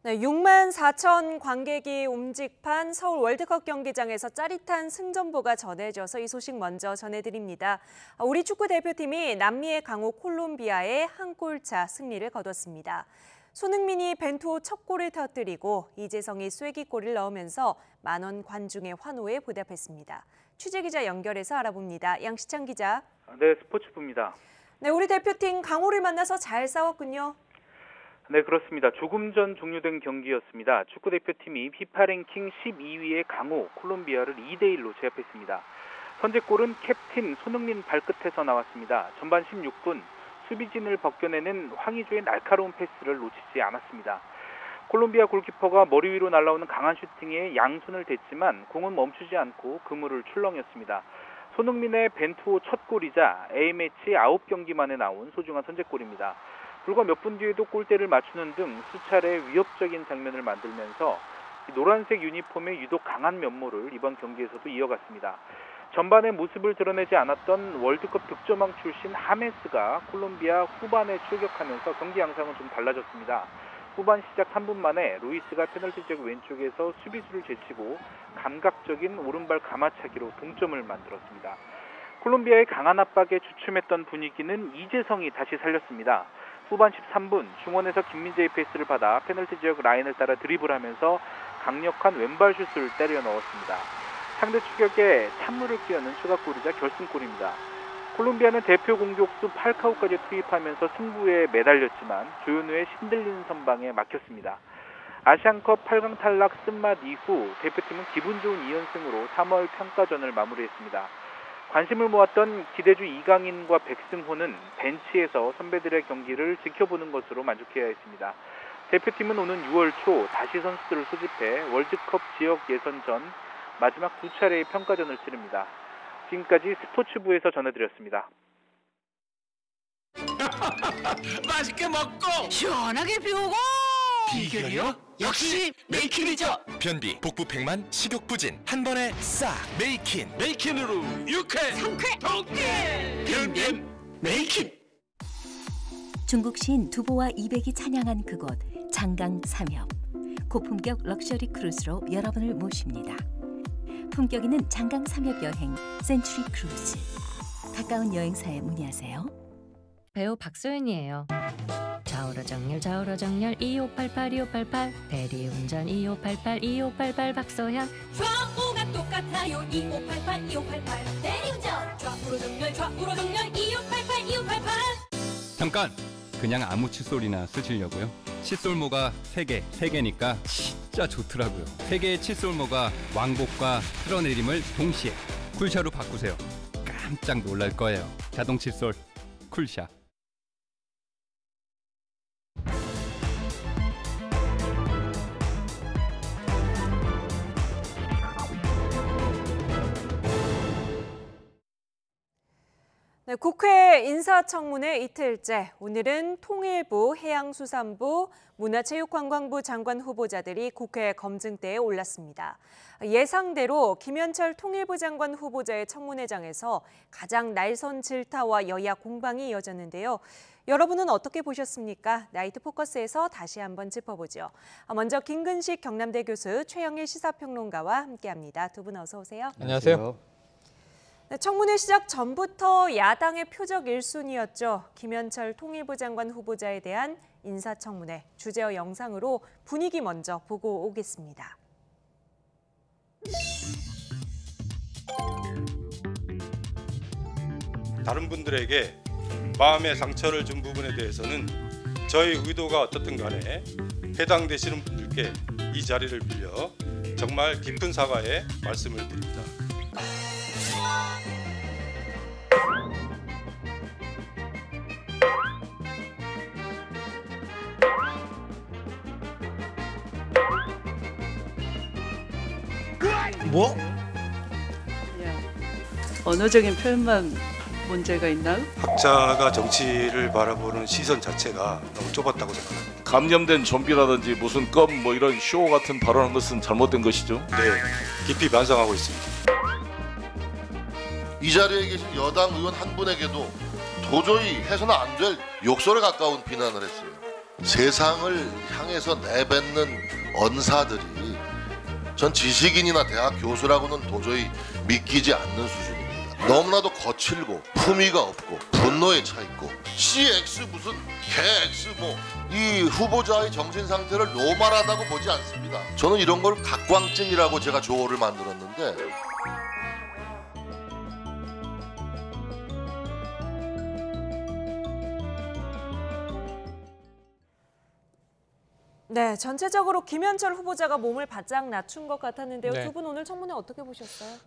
네, 6만 4천 관객이 움직판 서울 월드컵 경기장에서 짜릿한 승전보가 전해져서 이 소식 먼저 전해드립니다. 우리 축구 대표팀이 남미의 강호 콜롬비아에 한 골차 승리를 거뒀습니다. 손흥민이 벤투호 첫 골을 터뜨리고 이재성이 쐐기골을 넣으면서 만원 관중의 환호에 보답했습니다. 취재기자 연결해서 알아봅니다. 양시창 기자. 네, 스포츠부입니다. 네, 우리 대표팀 강호를 만나서 잘 싸웠군요. 네, 그렇습니다. 조금 전 종료된 경기였습니다. 축구대표팀이 FIFA 랭킹 12위의 강호 콜롬비아를 2대1로 제압했습니다. 선제골은 캡틴 손흥민 발끝에서 나왔습니다. 전반 16분 수비진을 벗겨내는 황의조의 날카로운 패스를 놓치지 않았습니다. 콜롬비아 골키퍼가 머리 위로 날아오는 강한 슈팅에 양손을 댔지만 공은 멈추지 않고 그물을 출렁였습니다. 손흥민의 벤투호 첫 골이자 A매치 9경기 만에 나온 소중한 선제골입니다. 불과 몇 분 뒤에도 골대를 맞추는 등 수차례 위협적인 장면을 만들면서 노란색 유니폼의 유독 강한 면모를 이번 경기에서도 이어갔습니다. 전반에 모습을 드러내지 않았던 월드컵 득점왕 출신 하메스가 콜롬비아 후반에 출격하면서 경기 양상은 좀 달라졌습니다. 후반 시작 3분 만에 루이스가 페널티 지역 왼쪽에서 수비수를 제치고 감각적인 오른발 가마차기로 동점을 만들었습니다. 콜롬비아의 강한 압박에 주춤했던 분위기는 이재성이 다시 살렸습니다. 후반 13분 중원에서 김민재의 패스를 받아 페널티 지역 라인을 따라 드리블하면서 강력한 왼발 슛을 때려 넣었습니다. 상대 추격에 찬물을 끼얹는 추가골이자 결승골입니다. 콜롬비아는 대표 공격수 팔카오까지 투입하면서 승부에 매달렸지만 조현우의 신들리는 선방에 막혔습니다. 아시안컵 8강 탈락 쓴맛 이후 대표팀은 기분 좋은 2연승으로 3월 평가전을 마무리했습니다. 관심을 모았던 기대주 이강인과 백승호는 벤치에서 선배들의 경기를 지켜보는 것으로 만족해야 했습니다. 대표팀은 오는 6월 초 다시 선수들을 소집해 월드컵 지역 예선전 마지막 2차례의 평가전을 치릅니다. 지금까지 스포츠부에서 전해드렸습니다. 맛있게 먹고 시원하게 비우고 비결이요? 역시 메이킨이죠. 변비, 복부 백만, 식욕 부진 한 번에 싹 메이킨. 메이킨으로 유쾌 상쾌 통쾌 변변 메이킨. 중국 시인 두보와 이백이 찬양한 그곳 장강 삼협. 고품격 럭셔리 크루즈로 여러분을 모십니다. 품격 있는 장강 삼협 여행 센츄리 크루즈. 가까운 여행사에 문의하세요. 배우 박소연이에요. 좌우로 정렬 2588 대리운전 2588 박소연. 좌우가 똑같아요 2588 대리운전 좌우로 정렬 2588 잠깐! 그냥 아무 칫솔이나 쓰시려고요? 칫솔모가 3개니까 진짜 좋더라고요. 3개의 칫솔모가 왕복과 틀어내림을 동시에 쿨샤로 바꾸세요. 깜짝 놀랄 거예요. 자동 칫솔 쿨샤. 네, 국회 인사청문회 이틀째, 오늘은 통일부, 해양수산부, 문화체육관광부 장관 후보자들이 국회 검증대에 올랐습니다. 예상대로 김현철 통일부 장관 후보자의 청문회장에서 가장 날선 질타와 여야 공방이 이어졌는데요. 여러분은 어떻게 보셨습니까? 나이트 포커스에서 다시 한번 짚어보죠. 먼저 김근식 경남대 교수, 최영일 시사평론가와 함께합니다. 두 분 어서 오세요. 안녕하세요. 네, 청문회 시작 전부터 야당의 표적 1순위였죠. 김현철 통일부 장관 후보자에 대한 인사청문회. 주제어 영상으로 분위기 먼저 보고 오겠습니다. 다른 분들에게 마음의 상처를 준 부분에 대해서는 저희 의도가 어떻든 간에 해당되시는 분들께 이 자리를 빌려 정말 깊은 사과의 말씀을 드립니다. 뭐? 언어적인 표현만 문제가 있나요? 학자가 정치를 바라보는 시선 자체가 너무 좁았다고 생각합니다. 감염된 좀비라든지 무슨 껌 뭐 이런 쇼 같은 발언한 것은 잘못된 것이죠. 네, 깊이 반성하고 있습니다. 이 자리에 계신 여당 의원 한 분에게도 도저히 해서는 안 될 욕설에 가까운 비난을 했어요. 세상을 향해서 내뱉는 언사들이 전 지식인이나 대학 교수라고는 도저히 믿기지 않는 수준입니다. 너무나도 거칠고 품위가 없고 분노에 차 있고 CX 무슨 개X 뭐 이 후보자의 정신 상태를 노말하다고 보지 않습니다. 저는 이런 걸 각광증이라고 제가 조어를 만들었는데 네, 전체적으로 김현철 후보자가 몸을 바짝 낮춘 것 같았는데요. 네. 두 분 오늘 청문회 어떻게 보셨어요?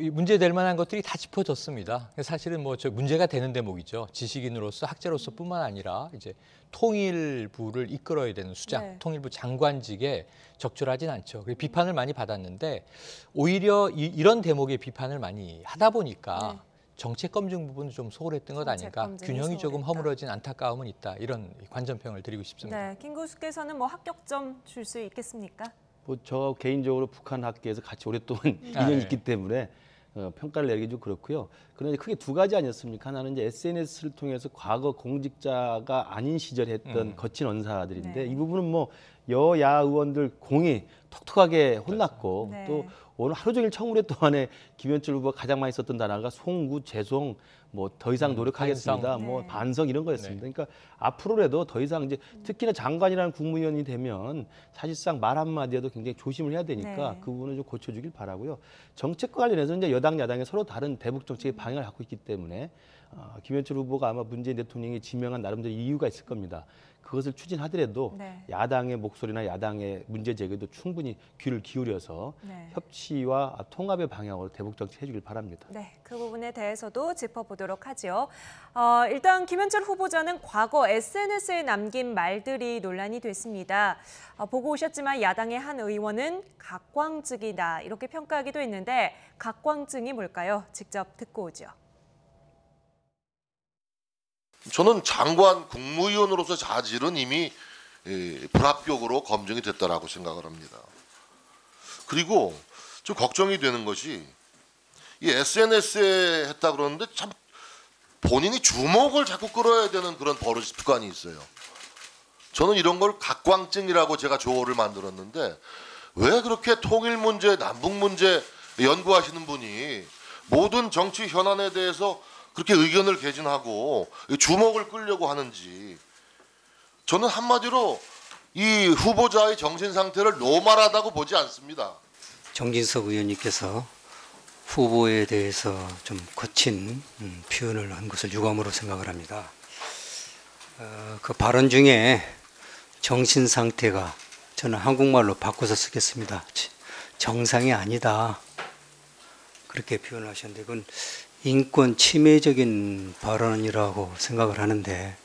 이 문제될 만한 것들이 다 짚어졌습니다. 사실은 저 문제가 되는 대목이죠. 지식인으로서 학자로서뿐만 아니라 이제 통일부를 이끌어야 되는 수장, 네. 통일부 장관직에 적절하진 않죠. 비판을 많이 받았는데 오히려 이런 대목의 비판을 많이 하다 보니까. 네. 정책 검증 부분은 좀 소홀했던 것 아닐까. 균형이 조금 허물어진 안타까움은 있다. 이런 관전평을 드리고 싶습니다. 네, 김 교수께서는 합격점 줄 수 있겠습니까? 저 개인적으로 북한 학계에서 같이 오랫동안 인연이 있기 때문에 평가를 내리기 좀 그렇고요. 그런데 크게 두 가지 아니었습니까? 하나는 이제 SNS를 통해서 과거 공직자가 아닌 시절에 했던 거친 언사들인데 네. 이 부분은 여야 의원들 공이 톡톡하게 혼났고 네. 또 오늘 하루 종일 청문회 동안에 김현철 후보가 가장 많이 썼던 단어가 송구, 죄송, 더 이상 노력하겠습니다, 반성. 반성 이런 거였습니다. 네. 그러니까 앞으로라도 더 이상 이제 특히나 장관이라는 국무위원이 되면 사실상 말 한마디에도 굉장히 조심을 해야 되니까 네. 그 부분을 좀 고쳐주길 바라고요. 정책과 관련해서 이제 여당, 야당이 서로 다른 대북 정책의 방향을 갖고 있기 때문에 김현철 후보가 아마 문재인 대통령이 지명한 나름대로 이유가 있을 겁니다. 그것을 추진하더라도 네. 야당의 목소리나 야당의 문제 제기도 충분히 귀를 기울여서 네. 협치와 통합의 방향으로 대북 정책 해주길 바랍니다. 네, 그 부분에 대해서도 짚어보도록 하죠. 일단 김현철 후보자는 과거 SNS에 남긴 말들이 논란이 됐습니다. 보고 오셨지만 야당의 한 의원은 각광증이다 이렇게 평가하기도 했는데 각광증이 뭘까요? 직접 듣고 오죠. 저는 장관 국무위원으로서 자질은 이미 불합격으로 검증이 됐다라고 생각을 합니다. 그리고 좀 걱정이 되는 것이 이 SNS에 했다 그러는데 참 본인이 주목을 자꾸 끌어야 되는 그런 버릇 습관이 있어요. 저는 이런 걸 각광증이라고 제가 조어를 만들었는데 왜 그렇게 통일 문제, 남북 문제 연구하시는 분이 모든 정치 현안에 대해서 그렇게 의견을 개진하고 주목을 끌려고 하는지 저는 한마디로 이 후보자의 정신 상태를 노말하다고 보지 않습니다. 정진석 의원님께서 후보에 대해서 좀 거친 표현을 한 것을 유감으로 생각을 합니다. 그 발언 중에 정신 상태가 저는 한국말로 바꿔서 쓰겠습니다. 정상이 아니다. 그렇게 표현하셨는데 그건 인권 침해적인 발언이라고 생각을 하는데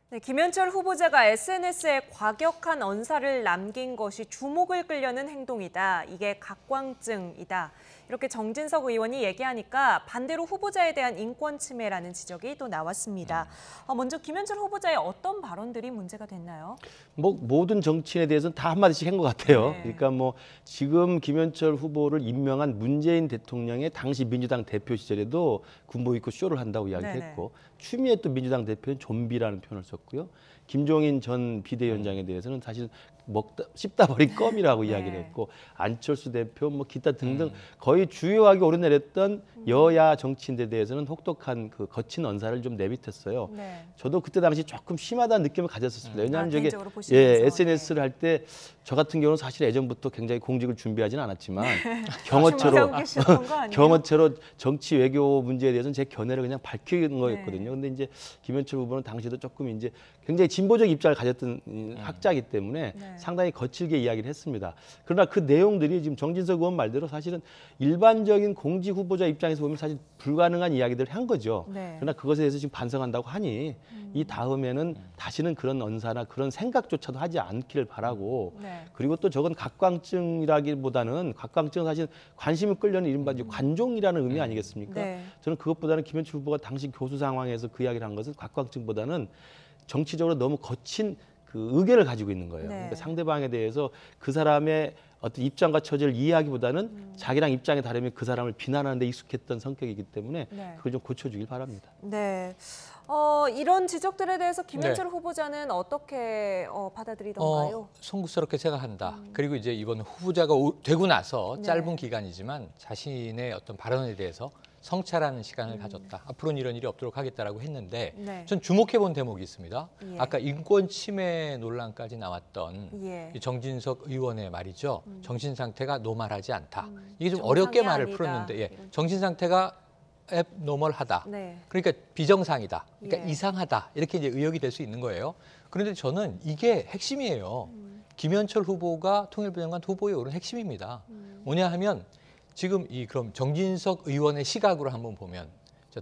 네, 김현철 후보자가 SNS에 과격한 언사를 남긴 것이 주목을 끌려는 행동이다. 이게 각광증이다. 이렇게 정진석 의원이 얘기하니까 반대로 후보자에 대한 인권 침해라는 지적이 또 나왔습니다. 먼저 김현철 후보자의 어떤 발언들이 문제가 됐나요? 뭐 모든 정치인에 대해서는 다 한마디씩 한 것 같아요. 네. 그러니까 뭐 지금 김현철 후보를 임명한 문재인 대통령의 당시 민주당 대표 시절에도 군복 입고 쇼를 한다고 이야기했고 추미애 또 민주당 대표는 좀비라는 표현을 썼고요. 김종인 전 비대위원장에 대해서는 사실 씹다 버린 껌이라고 이야기를 했고 안철수 대표 뭐 기타 등등 거의 주요하게 오르내렸던 여야 정치인들에 대해서는 혹독한 그 거친 언사를 좀 내비쳤어요. 네. 저도 그때 당시 조금 심하다는 느낌을 가졌었습니다. 왜냐하면 저게 보시면서, SNS를 할 때 저 같은 경우는 사실 예전부터 굉장히 공직을 준비하지는 않았지만 경호처로 정치 외교 문제에 대해서는 제 견해를 그냥 밝히는 거였거든요. 근데 이제 김현철 후보는 당시도 조금 이제 굉장히 진보적 입장을 가졌던 학자이기 때문에 상당히 거칠게 이야기를 했습니다. 그러나 그 내용들이 지금 정진석 의원 말대로 사실은 일반적인 공직 후보자 입장에서 보면 사실 불가능한 이야기들을 한 거죠. 그러나 그것에 대해서 지금 반성한다고 하니 이 다음에는 다시는 그런 언사나 그런 생각조차도 하지 않기를 바라고 그리고 또 저건 각광증이라기보다는 각광증은 사실 관심을 끌려는 이른바 관종이라는 의미 아니겠습니까? 저는 그것보다는 김현철 후보가 당시 교수 상황에서 그 이야기를 한 것은 각광증보다는 정치적으로 너무 거친 그 의견을 가지고 있는 거예요. 그러니까 상대방에 대해서 그 사람의 어떤 입장과 처지를 이해하기보다는 자기랑 입장이 다르면 그 사람을 비난하는 데 익숙했던 성격이기 때문에 그걸 좀 고쳐주길 바랍니다. 네. 이런 지적들에 대해서 김현철 후보자는 어떻게 받아들이던가요? 송구스럽게 생각한다. 그리고 이제 이번 후보자가 되고 나서 짧은 기간이지만 자신의 어떤 발언에 대해서 성찰하는 시간을 가졌다. 앞으로는 이런 일이 없도록 하겠다라고 했는데 전 주목해본 대목이 있습니다. 아까 인권 침해 논란까지 나왔던 이 정진석 의원의 말이죠. 정신 상태가 노멀하지 않다. 이게 좀 어렵게 말을 풀었는데 정신 상태가 앱노멀하다. 그러니까 비정상이다. 그러니까 이상하다. 이렇게 이제 의역이 될 수 있는 거예요. 그런데 저는 이게 핵심이에요. 김현철 후보가 통일부 장관 후보에 오른 핵심입니다. 뭐냐 하면 지금 그럼 정진석 의원의 시각으로 한번 보면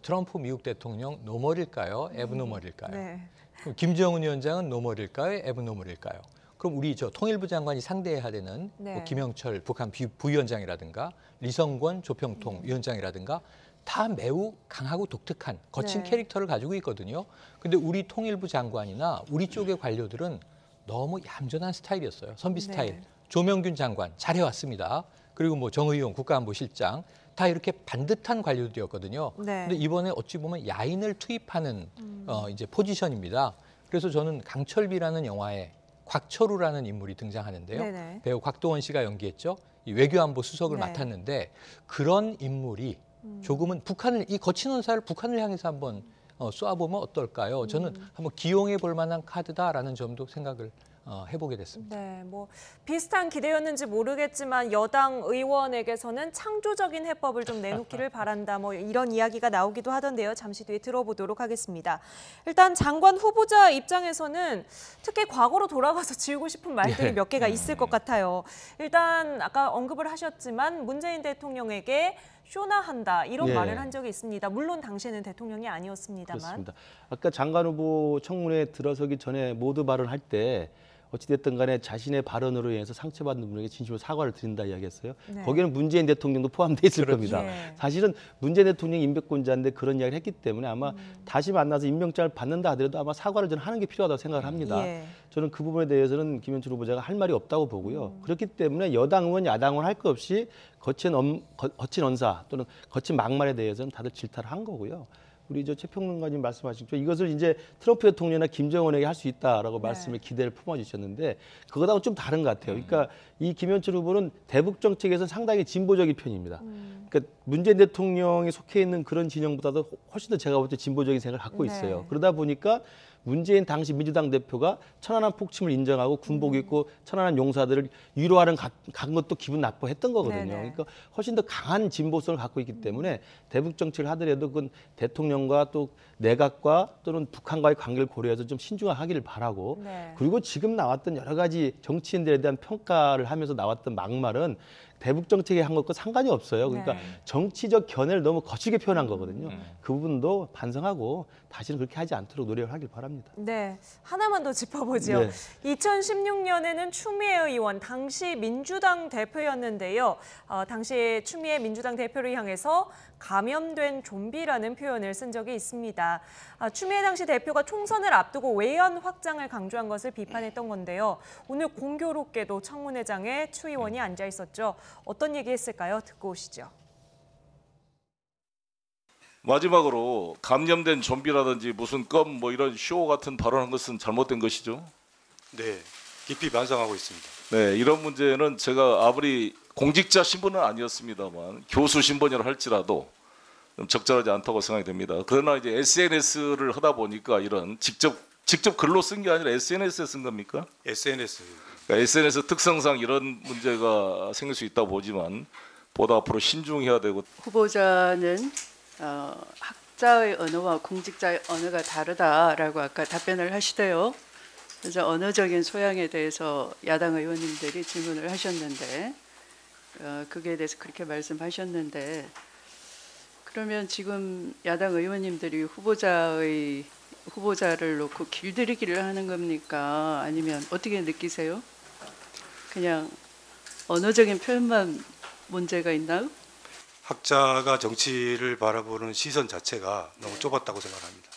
트럼프 미국 대통령 노멀일까요? 앱노멀일까요? 그럼 김정은 위원장은 노멀일까요? 앱노멀일까요? 그럼 우리 통일부 장관이 상대해야 되는 뭐 김영철 북한 부위원장이라든가 리성권 조평통 위원장이라든가 다 매우 강하고 독특한 거친 캐릭터를 가지고 있거든요. 근데 우리 통일부 장관이나 우리 쪽의 관료들은 너무 얌전한 스타일이었어요. 선비 스타일. 조명균 장관 잘해왔습니다. 그리고 뭐 정의용 국가안보실장 다 이렇게 반듯한 관료들이었거든요. 근데 이번에 어찌 보면 야인을 투입하는 이제 포지션입니다. 그래서 저는 강철비라는 영화에 곽철우라는 인물이 등장하는데요. 배우 곽도원 씨가 연기했죠. 이 외교안보 수석을 맡았는데 그런 인물이 조금은 이 거친 언사를 북한을 향해서 한번 쏘아보면 어떨까요? 저는 한번 기용해 볼 만한 카드다라는 점도 생각을 해보게 됐습니다. 네, 뭐 비슷한 기대였는지 모르겠지만 여당 의원에게서는 창조적인 해법을 좀 내놓기를 바란다. 뭐 이런 이야기가 나오기도 하던데요. 잠시 뒤에 들어보도록 하겠습니다. 일단 장관 후보자 입장에서는 특히 과거로 돌아가서 지우고 싶은 말들이 몇 개가 있을 것 같아요. 일단 아까 언급을 하셨지만 문재인 대통령에게 쇼나 한다 이런 말을 한 적이 있습니다. 물론 당시에는 대통령이 아니었습니다만. 그렇습니다. 아까 장관 후보 청문회에 들어서기 전에 모두 발언할 때 어찌됐든 간에 자신의 발언으로 인해서 상처받는 분에게 진심으로 사과를 드린다 이야기했어요. 네. 거기에는 문재인 대통령도 포함되어 있을 그렇죠. 겁니다. 네. 사실은 문재인 대통령이 임명권자인데 그런 이야기를 했기 때문에 아마 다시 만나서 임명장을 받는다 하더라도 아마 사과를 저는 하는 게 필요하다고 생각을 합니다. 예. 저는 그 부분에 대해서는 김현철 후보자가 할 말이 없다고 보고요. 그렇기 때문에 여당 의원, 야당 의원 할 것 없이 거친 언사 또는 거친 막말에 대해서는 다들 질타를 한 거고요. 우리 저 최평론가님 말씀하신 이것을 이제 트럼프 대통령이나 김정은에게 할 수 있다라고 말씀을 기대를 품어주셨는데 그거하고 좀 다른 것 같아요. 그러니까 이 김현철 후보는 대북 정책에서 상당히 진보적인 편입니다. 그러니까 문재인 대통령이 속해 있는 그런 진영보다도 훨씬 더 제가 볼 때 진보적인 생각을 갖고 있어요. 그러다 보니까 문재인 당시 민주당 대표가 천안함 폭침을 인정하고 군복 입고 천안함 용사들을 위로하는 간 것도 기분 나빠했던 거거든요. 그러니까 훨씬 더 강한 진보성을 갖고 있기 때문에 대북 정책을 하더라도 그건 대통령과 또 내각과 또는 북한과의 관계를 고려해서 좀 신중하기를 바라고 그리고 지금 나왔던 여러 가지 정치인들에 대한 평가를 하면서 나왔던 막말은 대북 정책에 한 것과 상관이 없어요. 그러니까 정치적 견해를 너무 거칠게 표현한 거거든요. 그 부분도 반성하고 다시는 그렇게 하지 않도록 노력을 하길 바랍니다. 네, 하나만 더 짚어보죠. 2016년에는 추미애 의원, 당시 민주당 대표였는데요. 당시 추미애 민주당 대표를 향해서 감염된 좀비라는 표현을 쓴 적이 있습니다. 추미애 당시 대표가 총선을 앞두고 외연 확장을 강조한 것을 비판했던 건데요. 오늘 공교롭게도 청문회장에 추 의원이 앉아 있었죠. 어떤 얘기했을까요? 듣고 오시죠. 마지막으로 감염된 좀비라든지 무슨 껌 뭐 이런 쇼 같은 발언한 것은 잘못된 것이죠. 네, 깊이 반성하고 있습니다. 네, 이런 문제는 제가 아무리 공직자 신분은 아니었습니다만 교수 신분이라 할지라도 좀 적절하지 않다고 생각이 됩니다. 그러나 이제 SNS를 하다 보니까 이런 직접 글로 쓴 게 아니라 SNS에 쓴 겁니까? SNS. 그러니까 SNS 특성상 이런 문제가 생길 수 있다고 보지만 보다 앞으로 신중해야 되고. 후보자는 학자의 언어와 공직자의 언어가 다르다라고 아까 답변을 하시대요. 그래서 언어적인 소양에 대해서 야당 의원님들이 질문을 하셨는데 그게 대해서 그렇게 말씀하셨는데 그러면 지금 야당 의원님들이 후보자를 놓고 길들이기를 하는 겁니까? 아니면 어떻게 느끼세요? 그냥 언어적인 표현만 문제가 있나요? 학자가 정치를 바라보는 시선 자체가 너무 좁았다고 생각합니다.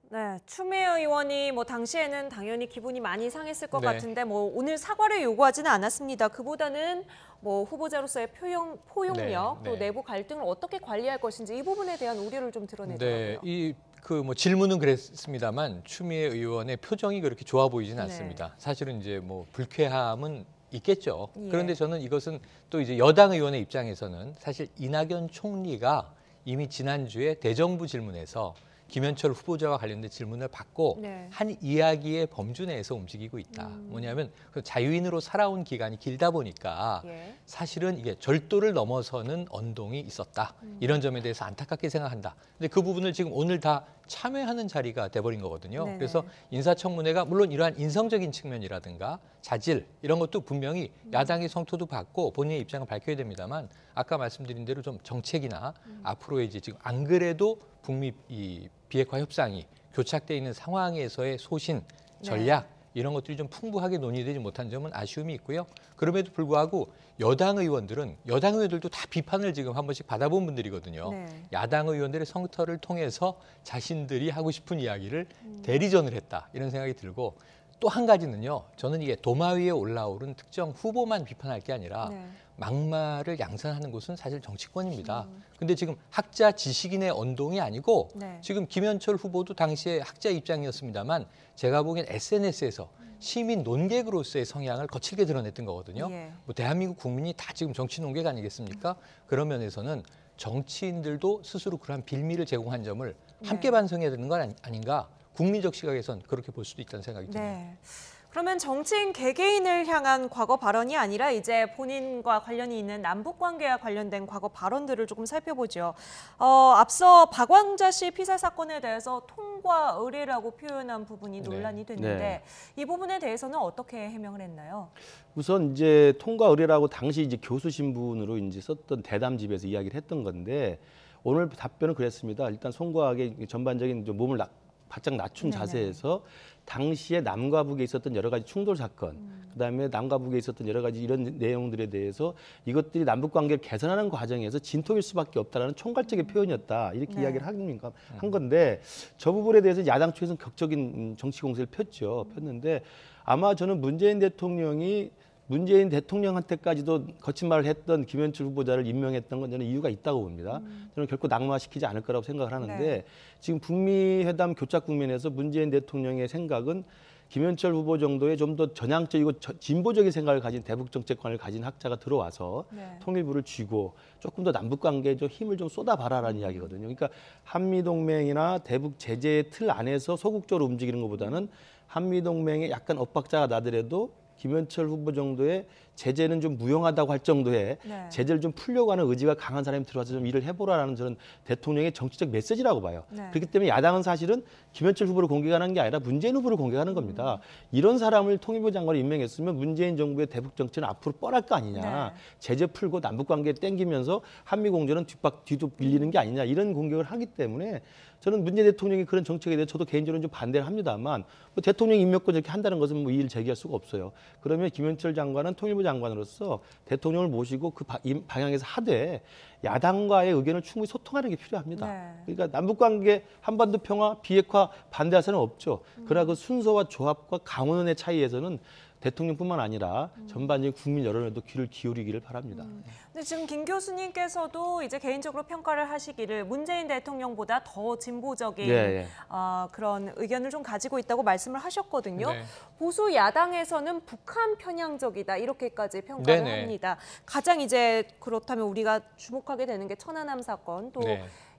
네, 추미애 의원이 뭐 당시에는 당연히 기분이 많이 상했을 것 같은데 뭐 오늘 사과를 요구하지는 않았습니다. 그보다는 뭐 후보자로서의 포용력 또 내부 갈등을 어떻게 관리할 것인지 이 부분에 대한 우려를 좀 드러내더라고요. 네, 뭐 질문은 그랬습니다만 추미애 의원의 표정이 그렇게 좋아 보이지는 않습니다. 사실은 이제 뭐 불쾌함은 있겠죠. 그런데 저는 이것은 또 이제 여당 의원의 입장에서는 사실 이낙연 총리가 이미 지난주에 대정부 질문에서 김현철 후보자와 관련된 질문을 받고 한 이야기의 범주 내에서 움직이고 있다. 뭐냐면 그 자유인으로 살아온 기간이 길다 보니까 사실은 이게 절도를 넘어서는 언동이 있었다. 이런 점에 대해서 안타깝게 생각한다. 근데 그 부분을 지금 오늘 다 참여하는 자리가 돼버린 거거든요. 그래서 인사청문회가 물론 이러한 인성적인 측면이라든가 자질 이런 것도 분명히 야당의 성토도 받고 본인의 입장을 밝혀야 됩니다만 아까 말씀드린 대로 좀 정책이나 앞으로의 이제 지금 안 그래도 북미 이 비핵화 협상이 교착돼 있는 상황에서의 소신, 전략 이런 것들이 좀 풍부하게 논의되지 못한 점은 아쉬움이 있고요. 그럼에도 불구하고 여당 의원들도 다 비판을 지금 한 번씩 받아본 분들이거든요. 야당 의원들의 성토를 통해서 자신들이 하고 싶은 이야기를 대리전을 했다 이런 생각이 들고 또 한 가지는요. 저는 이게 도마 위에 올라오른 특정 후보만 비판할 게 아니라 막말을 양산하는 곳은 사실 정치권입니다. 근데 지금 학자 지식인의 언동이 아니고 지금 김현철 후보도 당시에 학자 입장이었습니다만 제가 보기엔 SNS에서 시민 논객으로서의 성향을 거칠게 드러냈던 거거든요. 뭐 대한민국 국민이 다 지금 정치 논객 아니겠습니까? 그런 면에서는 정치인들도 스스로 그러한 빌미를 제공한 점을 함께 반성해야 되는 건 아닌가. 국민적 시각에선 그렇게 볼 수도 있다는 생각이 드네요. 네. 그러면 정치인 개개인을 향한 과거 발언이 아니라 이제 본인과 관련이 있는 남북 관계와 관련된 과거 발언들을 조금 살펴보죠. 앞서 박왕자 씨 피살 사건에 대해서 통과 의례라고 표현한 부분이 논란이 됐는데 네. 이 부분에 대해서는 어떻게 해명을 했나요? 우선 이제 통과 의례라고 당시 이제 교수 신분으로 이제 썼던 대담집에서 이야기를 했던 건데 오늘 답변은 그랬습니다. 일단 송구하게 전반적인 좀 몸을 바짝 낮춘 자세에서 당시에 남과 북에 있었던 여러 가지 충돌 사건, 그다음에 남과 북에 있었던 여러 가지 이런 내용들에 대해서 이것들이 남북 관계를 개선하는 과정에서 진통일 수밖에 없다라는 총괄적인 표현이었다 이렇게 이야기를 한 건데 저 부분에 대해서 야당 쪽에서는 격적인 정치 공세를 폈는데 아마 저는 문재인 대통령한테까지도 거친 말을 했던 김현철 후보자를 임명했던 건 저는 이유가 있다고 봅니다. 저는 결코 낙마시키지 않을 거라고 생각을 하는데 지금 북미 회담 교착 국면에서 문재인 대통령의 생각은 김현철 후보 정도의 좀 더 전향적이고 진보적인 생각을 가진 대북 정책관을 가진 학자가 들어와서 통일부를 쥐고 조금 더 남북 관계에 좀 힘을 좀 쏟아봐라라는 이야기거든요. 그러니까 한미 동맹이나 대북 제재의 틀 안에서 소극적으로 움직이는 것보다는 한미 동맹에 약간 엇박자가 나더라도 김현철 후보 정도의 제재는 좀 무용하다고 할 정도의 제재를 좀 풀려고 하는 의지가 강한 사람이 들어와서 좀 일을 해보라라는 저는 대통령의 정치적 메시지라고 봐요. 그렇기 때문에 야당은 사실은 김현철 후보를 공격하는 게 아니라 문재인 후보를 공격하는 겁니다. 이런 사람을 통일부 장관을 임명했으면 문재인 정부의 대북 정치는 앞으로 뻔할 거 아니냐. 제재 풀고 남북관계 땡기면서 한미 공조는 뒤도 밀리는 게 아니냐. 이런 공격을 하기 때문에 저는 문재인 대통령이 그런 정책에 대해 저도 개인적으로 좀 반대를 합니다만 뭐 대통령 임명권 이렇게 한다는 것은 뭐 이의를 제기할 수가 없어요. 그러면 김현철 장관은 통일부 장관으로서 대통령을 모시고 그 방향에서 하되 야당과의 의견을 충분히 소통하는 게 필요합니다. 그러니까 남북관계 한반도 평화 비핵화 반대할 사람은 없죠. 그러나 그 순서와 조합과 강원의 차이에서는 대통령뿐만 아니라 전반적인 국민 여론에도 귀를 기울이기를 바랍니다. 근데 지금 김 교수님께서도 이제 개인적으로 평가를 하시기를 문재인 대통령보다 더 진보적인 그런 의견을 좀 가지고 있다고 말씀을 하셨거든요. 보수 야당에서는 북한 편향적이다 이렇게까지 평가를 합니다. 가장 이제 그렇다면 우리가 주목하게 되는 게 천안함 사건 또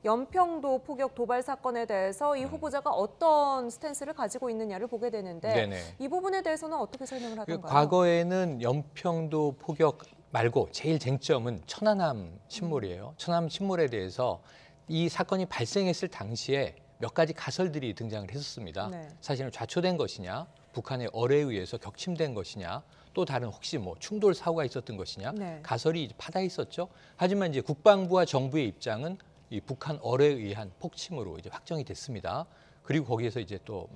연평도 포격 도발 사건에 대해서 이 후보자가 어떤 스탠스를 가지고 있느냐를 보게 되는데 이 부분에 대해서는 어떻게 설명을 하던가요? 과거에는 연평도 포격 말고 제일 쟁점은 천안함 침몰이에요. 천안함 침몰에 대해서 이 사건이 발생했을 당시에 몇 가지 가설들이 등장을 했었습니다. 사실은 좌초된 것이냐, 북한의 어뢰에 의해서 격침된 것이냐, 또 다른 혹시 뭐 충돌 사고가 있었던 것이냐, 가설이 파다 있었죠. 하지만 이제 국방부와 정부의 입장은 이 북한 어뢰에 의한 폭침으로 이제 확정이 됐습니다. 그리고 거기에서 이제 또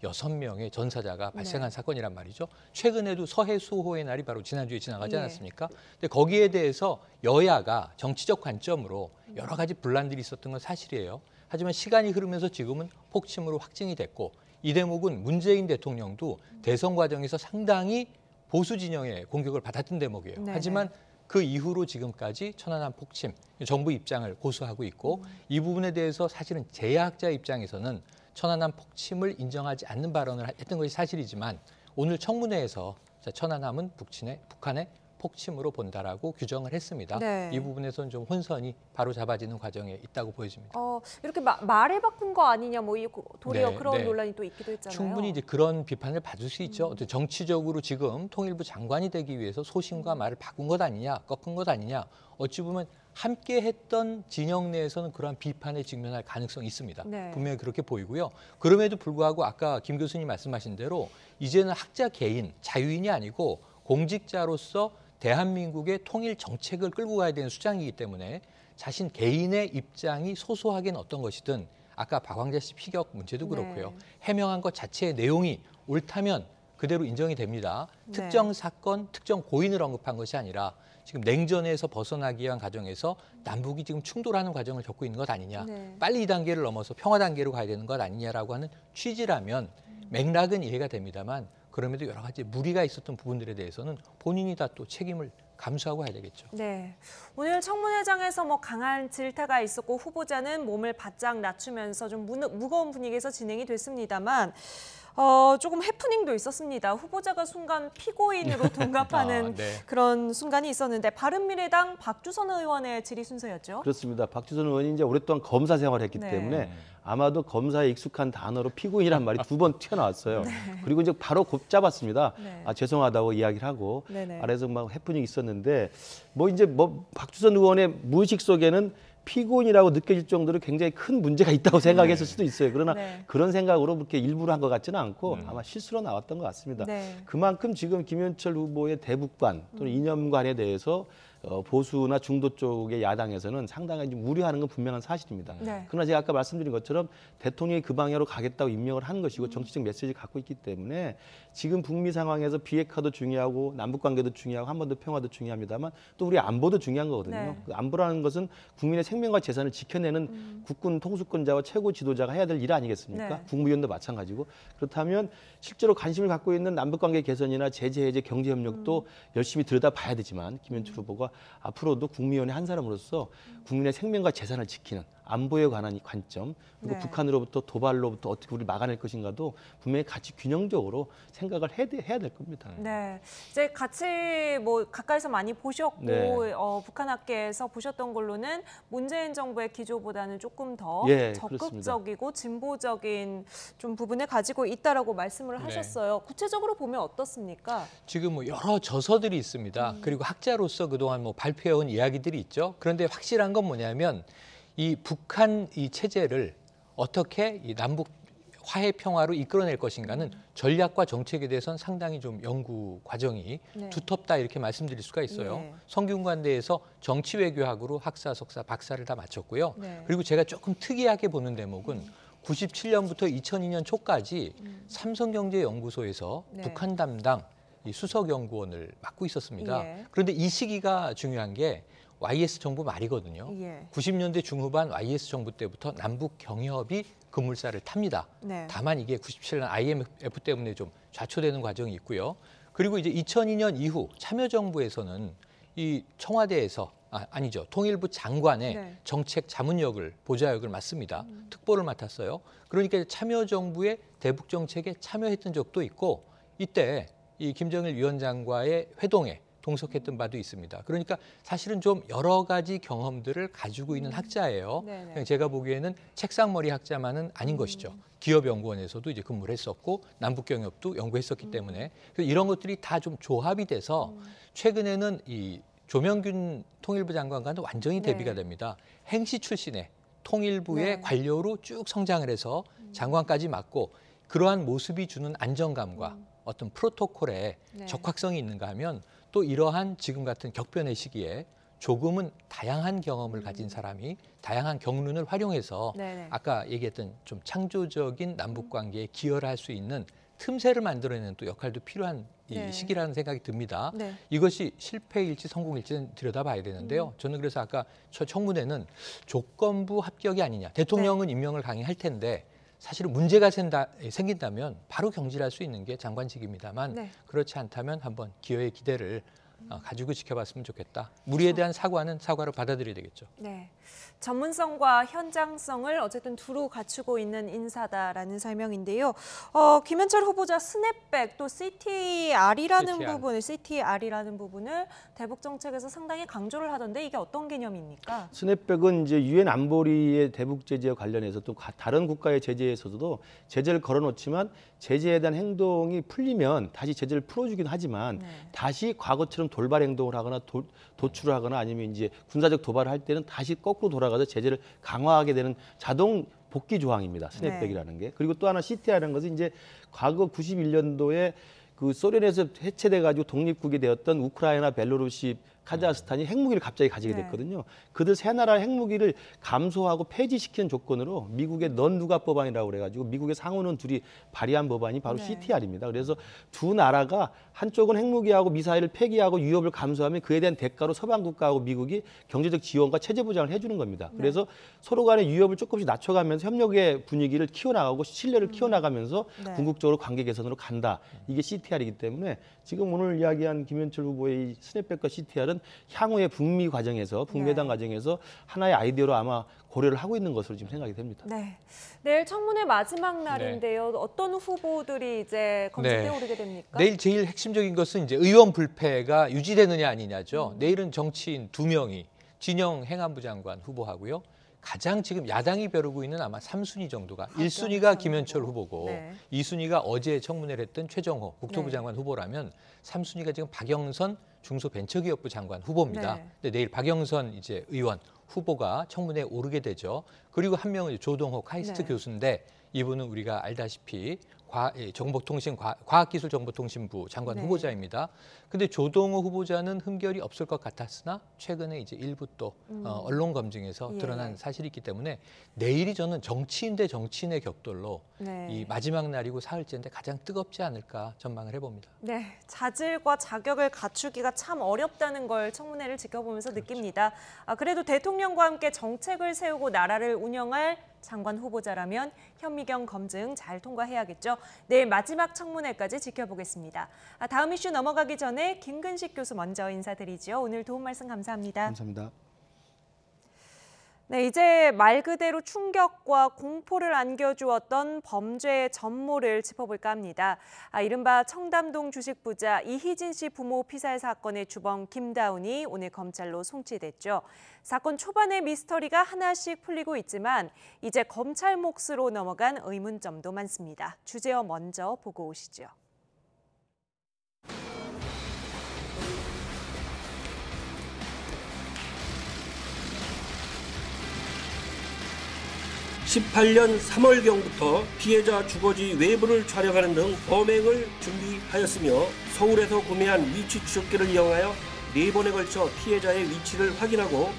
46명의 전사자가 발생한 사건이란 말이죠. 최근에도 서해 수호의 날이 바로 지난주에 지나가지 않았습니까? 근데 거기에 대해서 여야가 정치적 관점으로 여러 가지 분란들이 있었던 건 사실이에요. 하지만 시간이 흐르면서 지금은 폭침으로 확정이 됐고 이 대목은 문재인 대통령도 대선 과정에서 상당히 보수 진영의 공격을 받았던 대목이에요. 하지만 그 이후로 지금까지 천안함 폭침, 정부 입장을 고수하고 있고 이 부분에 대해서 사실은 제야학자 입장에서는 천안함 폭침을 인정하지 않는 발언을 했던 것이 사실이지만 오늘 청문회에서 천안함은 북한의 폭침으로 본다라고 규정을 했습니다. 이 부분에서는 좀 혼선이 바로 잡아지는 과정에 있다고 보여집니다. 이렇게 말을 바꾼 거 아니냐, 뭐 도리어 그런 논란이 또 있기도 했잖아요. 충분히 이제 그런 비판을 받을 수 있죠. 정치적으로 지금 통일부 장관이 되기 위해서 소신과 말을 바꾼 것 아니냐, 꺾은 것 아니냐. 어찌 보면 함께 했던 진영 내에서는 그러한 비판에 직면할 가능성이 있습니다. 분명히 그렇게 보이고요. 그럼에도 불구하고 아까 김 교수님 말씀하신 대로 이제는 학자 개인, 자유인이 아니고 공직자로서 대한민국의 통일 정책을 끌고 가야 되는 수장이기 때문에 자신 개인의 입장이 소소하긴 어떤 것이든 아까 박왕자 씨 피격 문제도 그렇고요. 해명한 것 자체의 내용이 옳다면 그대로 인정이 됩니다. 특정 사건, 특정 고인을 언급한 것이 아니라 지금 냉전에서 벗어나기 위한 과정에서 남북이 지금 충돌하는 과정을 겪고 있는 것 아니냐. 빨리 이 단계를 넘어서 평화 단계로 가야 되는 것 아니냐라고 하는 취지라면 맥락은 이해가 됩니다만 그럼에도 여러 가지 무리가 있었던 부분들에 대해서는 본인이 다 또 책임을 감수하고 해야 되겠죠. 오늘 청문회장에서 뭐 강한 질타가 있었고 후보자는 몸을 바짝 낮추면서 좀 무거운 분위기에서 진행이 됐습니다만 조금 해프닝도 있었습니다. 후보자가 순간 피고인으로 둔갑하는 네. 그런 순간이 있었는데 바른미래당 박주선 의원의 질의 순서였죠. 그렇습니다. 박주선 의원이 이제 오랫동안 검사 생활을 했기 네. 때문에 아마도 검사에 익숙한 단어로 피고인이란 말이 2번 튀어나왔어요. 그리고 이제 바로 곱 잡았습니다. 네. 죄송하다고 이야기를 하고 네네. 아래에서 막 해프닝이 있었는데 박주선 의원의 무의식 속에는 피고인이라고 느껴질 정도로 굉장히 큰 문제가 있다고 생각했을 수도 있어요. 그러나 네. 그런 생각으로 그렇게 일부러 한 것 같지는 않고 아마 실수로 나왔던 것 같습니다. 네. 그만큼 지금 김현철 후보의 대북관 또는 이념관에 대해서 보수나 중도 쪽의 야당에서는 상당히 좀 우려하는 건 분명한 사실입니다. 네. 그러나 제가 아까 말씀드린 것처럼 대통령이 그 방향으로 가겠다고 임명을 한 것이고 정치적 메시지를 갖고 있기 때문에 지금 북미 상황에서 비핵화도 중요하고 남북관계도 중요하고 한반도 평화도 중요합니다만 또 우리 안보도 중요한 거거든요. 네. 그 안보라는 것은 국민의 생명과 재산을 지켜내는 국군 통수권자와 최고 지도자가 해야 될 일 아니겠습니까? 네. 국무위원도 마찬가지고 그렇다면 실제로 관심을 갖고 있는 남북관계 개선이나 제재 해제 경제협력도 열심히 들여다봐야 되지만 김현철 후보가 앞으로도 국무위원의 한 사람으로서 국민의 생명과 재산을 지키는 안보에 관한 관점 그리고 네. 북한으로부터 도발로부터 어떻게 우리를 막아낼 것인가도 분명히 같이 균형적으로 생각을 해야 될 겁니다. 네, 이제 같이 뭐 가까이서 많이 보셨고 네. 북한 학계에서 보셨던 걸로는 문재인 정부의 기조보다는 조금 더 예, 적극적이고 진보적인 좀 부분을 가지고 있다라고 말씀을 네. 하셨어요. 구체적으로 보면 어떻습니까? 지금 뭐 여러 저서들이 있습니다. 그리고 학자로서 그동안 뭐 발표해온 이야기들이 있죠. 그런데 확실한 건 뭐냐면 이 북한 이 체제를 어떻게 이 남북 화해 평화로 이끌어낼 것인가는 전략과 정책에 대해서는 상당히 좀 연구 과정이 네. 두텁다 이렇게 말씀드릴 수가 있어요. 예. 성균관대에서 정치외교학으로 학사, 석사, 박사를 다 마쳤고요. 네. 그리고 제가 조금 특이하게 보는 대목은 97년부터 2002년 초까지 삼성경제연구소에서 네. 북한 담당 이 수석연구원을 맡고 있었습니다. 예. 그런데 이 시기가 중요한 게 YS 정부 말이거든요. 예. 90년대 중후반 YS 정부 때부터 남북 경협이 급물살을 탑니다. 네. 다만 이게 97년 IMF 때문에 좀 좌초되는 과정이 있고요. 그리고 이제 2002년 이후 참여정부에서는 이 청와대에서 아니죠. 통일부 장관의 네. 정책 자문역을 보좌역을 맡습니다. 특보를 맡았어요. 그러니까 참여정부의 대북 정책에 참여했던 적도 있고 이때 이 김정일 위원장과의 회동에 동석했던 바도 있습니다. 그러니까 사실은 좀 여러 가지 경험들을 가지고 있는 학자예요. 네네. 그냥 제가 보기에는 책상머리 학자만은 아닌 것이죠. 기업연구원에서도 이제 근무를 했었고 남북경협도 연구했었기 때문에 그래서 이런 것들이 다 좀 조합이 돼서 최근에는 이 조명균 통일부 장관과는 완전히 대비가 네. 됩니다. 행시 출신의 통일부의 네. 관료로 쭉 성장을 해서 장관까지 맡고 그러한 모습이 주는 안정감과 어떤 프로토콜에 네. 적합성이 있는가 하면 또 이러한 지금 같은 격변의 시기에 조금은 다양한 경험을 가진 사람이 다양한 경륜을 활용해서 네네. 아까 얘기했던 좀 창조적인 남북관계에 기여를 할 수 있는 틈새를 만들어내는 또 역할도 필요한 이 네. 시기라는 생각이 듭니다. 네. 이것이 실패일지 성공일지는 들여다봐야 되는데요. 저는 그래서 아까 청문회는 조건부 합격이 아니냐. 대통령은 임명을 강행할 텐데 사실은 문제가 생긴다면 바로 경질할 수 있는 게 장관직입니다만 네. 그렇지 않다면 한번 기여의 기대를 가지고 지켜봤으면 좋겠다. 무리에 대한 사과는 사과로 받아들여야 되겠죠. 네. 전문성과 현장성을 어쨌든 두루 갖추고 있는 인사다라는 설명인데요. 김현철 후보자 스냅백 또 CTR이라는 부분을 대북 정책에서 상당히 강조를 하던데 이게 어떤 개념입니까? 스냅백은 이제 유엔 안보리의 대북 제재와 관련해서 또 다른 국가의 제재에서도 제재를 걸어놓지만 제재에 대한 행동이 풀리면 다시 제재를 풀어주긴 하지만 다시 과거처럼 돌발 행동을 하거나 도출을 하거나 아니면 이제 군사적 도발을 할 때는 다시 거꾸로 돌아가서 제재를 강화하게 되는 자동 복귀 조항입니다. 스냅백이라는 게. 그리고 또 하나 CTR이라는 것은 이제 과거 91년도에 그 소련에서 해체돼 가지고 독립국이 되었던 우크라이나, 벨로루시, 카자흐스탄이 핵무기를 갑자기 가지게 됐거든요. 그들 세 나라의 핵무기를 감소하고 폐지시키는 조건으로 미국의 넌 누가 법안이라고 그래가지고 미국의 상원은 둘이 발의한 법안이 바로 CTR입니다. 그래서 두 나라가 한쪽은 핵무기하고 미사일을 폐기하고 위협을 감소하면 그에 대한 대가로 서방 국가하고 미국이 경제적 지원과 체제 보장을 해주는 겁니다. 그래서 서로 간의 위협을 조금씩 낮춰가면서 협력의 분위기를 키워나가고 신뢰를 키워나가면서 궁극적으로 관계 개선으로 간다. 이게 CTR이기 때문에 지금 오늘 이야기한 김현철 후보의 이 스냅백과 CTR은 이런 향후의 북미 과정에서 북미회담 과정에서 하나의 아이디어로 아마 고려를 하고 있는 것으로 지금 생각이 됩니다. 네. 내일 청문회 마지막 날인데요. 어떤 후보들이 이제 검증대 오르게 됩니까? 내일 제일 핵심적인 것은 이제 의원 불패가 유지되느냐 아니냐죠. 내일은 정치인 2명이 진영 행안부 장관 후보하고요. 가장 지금 야당이 벼르고 있는 아마 3순위 정도가 1순위가 김현철 후보고 2순위가 어제 청문회를 했던 최정호 국토부 장관 후보라면 3순위가 지금 박영선 중소벤처기업부 장관 후보입니다. 근데 내일 박영선 이제 의원 후보가 청문회에 오르게 되죠. 그리고 한 명은 조동호 카이스트 교수인데 이분은 우리가 알다시피 과학기술정보통신부 장관 후보자입니다. 근데 조동호 후보자는 흠결이 없을 것 같았으나 최근에 이제 일부 또 언론 검증에서 드러난 사실이 있기 때문에 내일이 저는 정치인 대 정치인의 격돌로 이 마지막 날이고 사흘째인데 가장 뜨겁지 않을까 전망을 해봅니다. 네, 자질과 자격을 갖추기가 참 어렵다는 걸 청문회를 지켜보면서 느낍니다. 그래도 대통령과 함께 정책을 세우고 나라를 운영할 장관 후보자라면 현미경 검증 잘 통과해야겠죠. 내일 마지막 청문회까지 지켜보겠습니다. 다음 이슈 넘어가기 전에 김근식 교수 먼저 인사드리죠. 오늘 도움 말씀 감사합니다. 감사합니다. 네, 이제 말 그대로 충격과 공포를 안겨주었던 범죄의 전모를 짚어볼까 합니다. 이른바 청담동 주식부자 이희진 씨 부모 피살 사건의 주범 김다운이 오늘 검찰로 송치됐죠. 사건 초반의 미스터리가 하나씩 풀리고 있지만 이제 검찰 몫으로 넘어간 의문점도 많습니다. 주제어 먼저 보고 오시죠. 18년 3월경부터 피해자 주거지 외부를 촬영하는 등 범행을 준비하였으며 서울에서 구매한 위치 추적기를 이용하여 4번에 걸쳐 피해자의 위치를 확인하고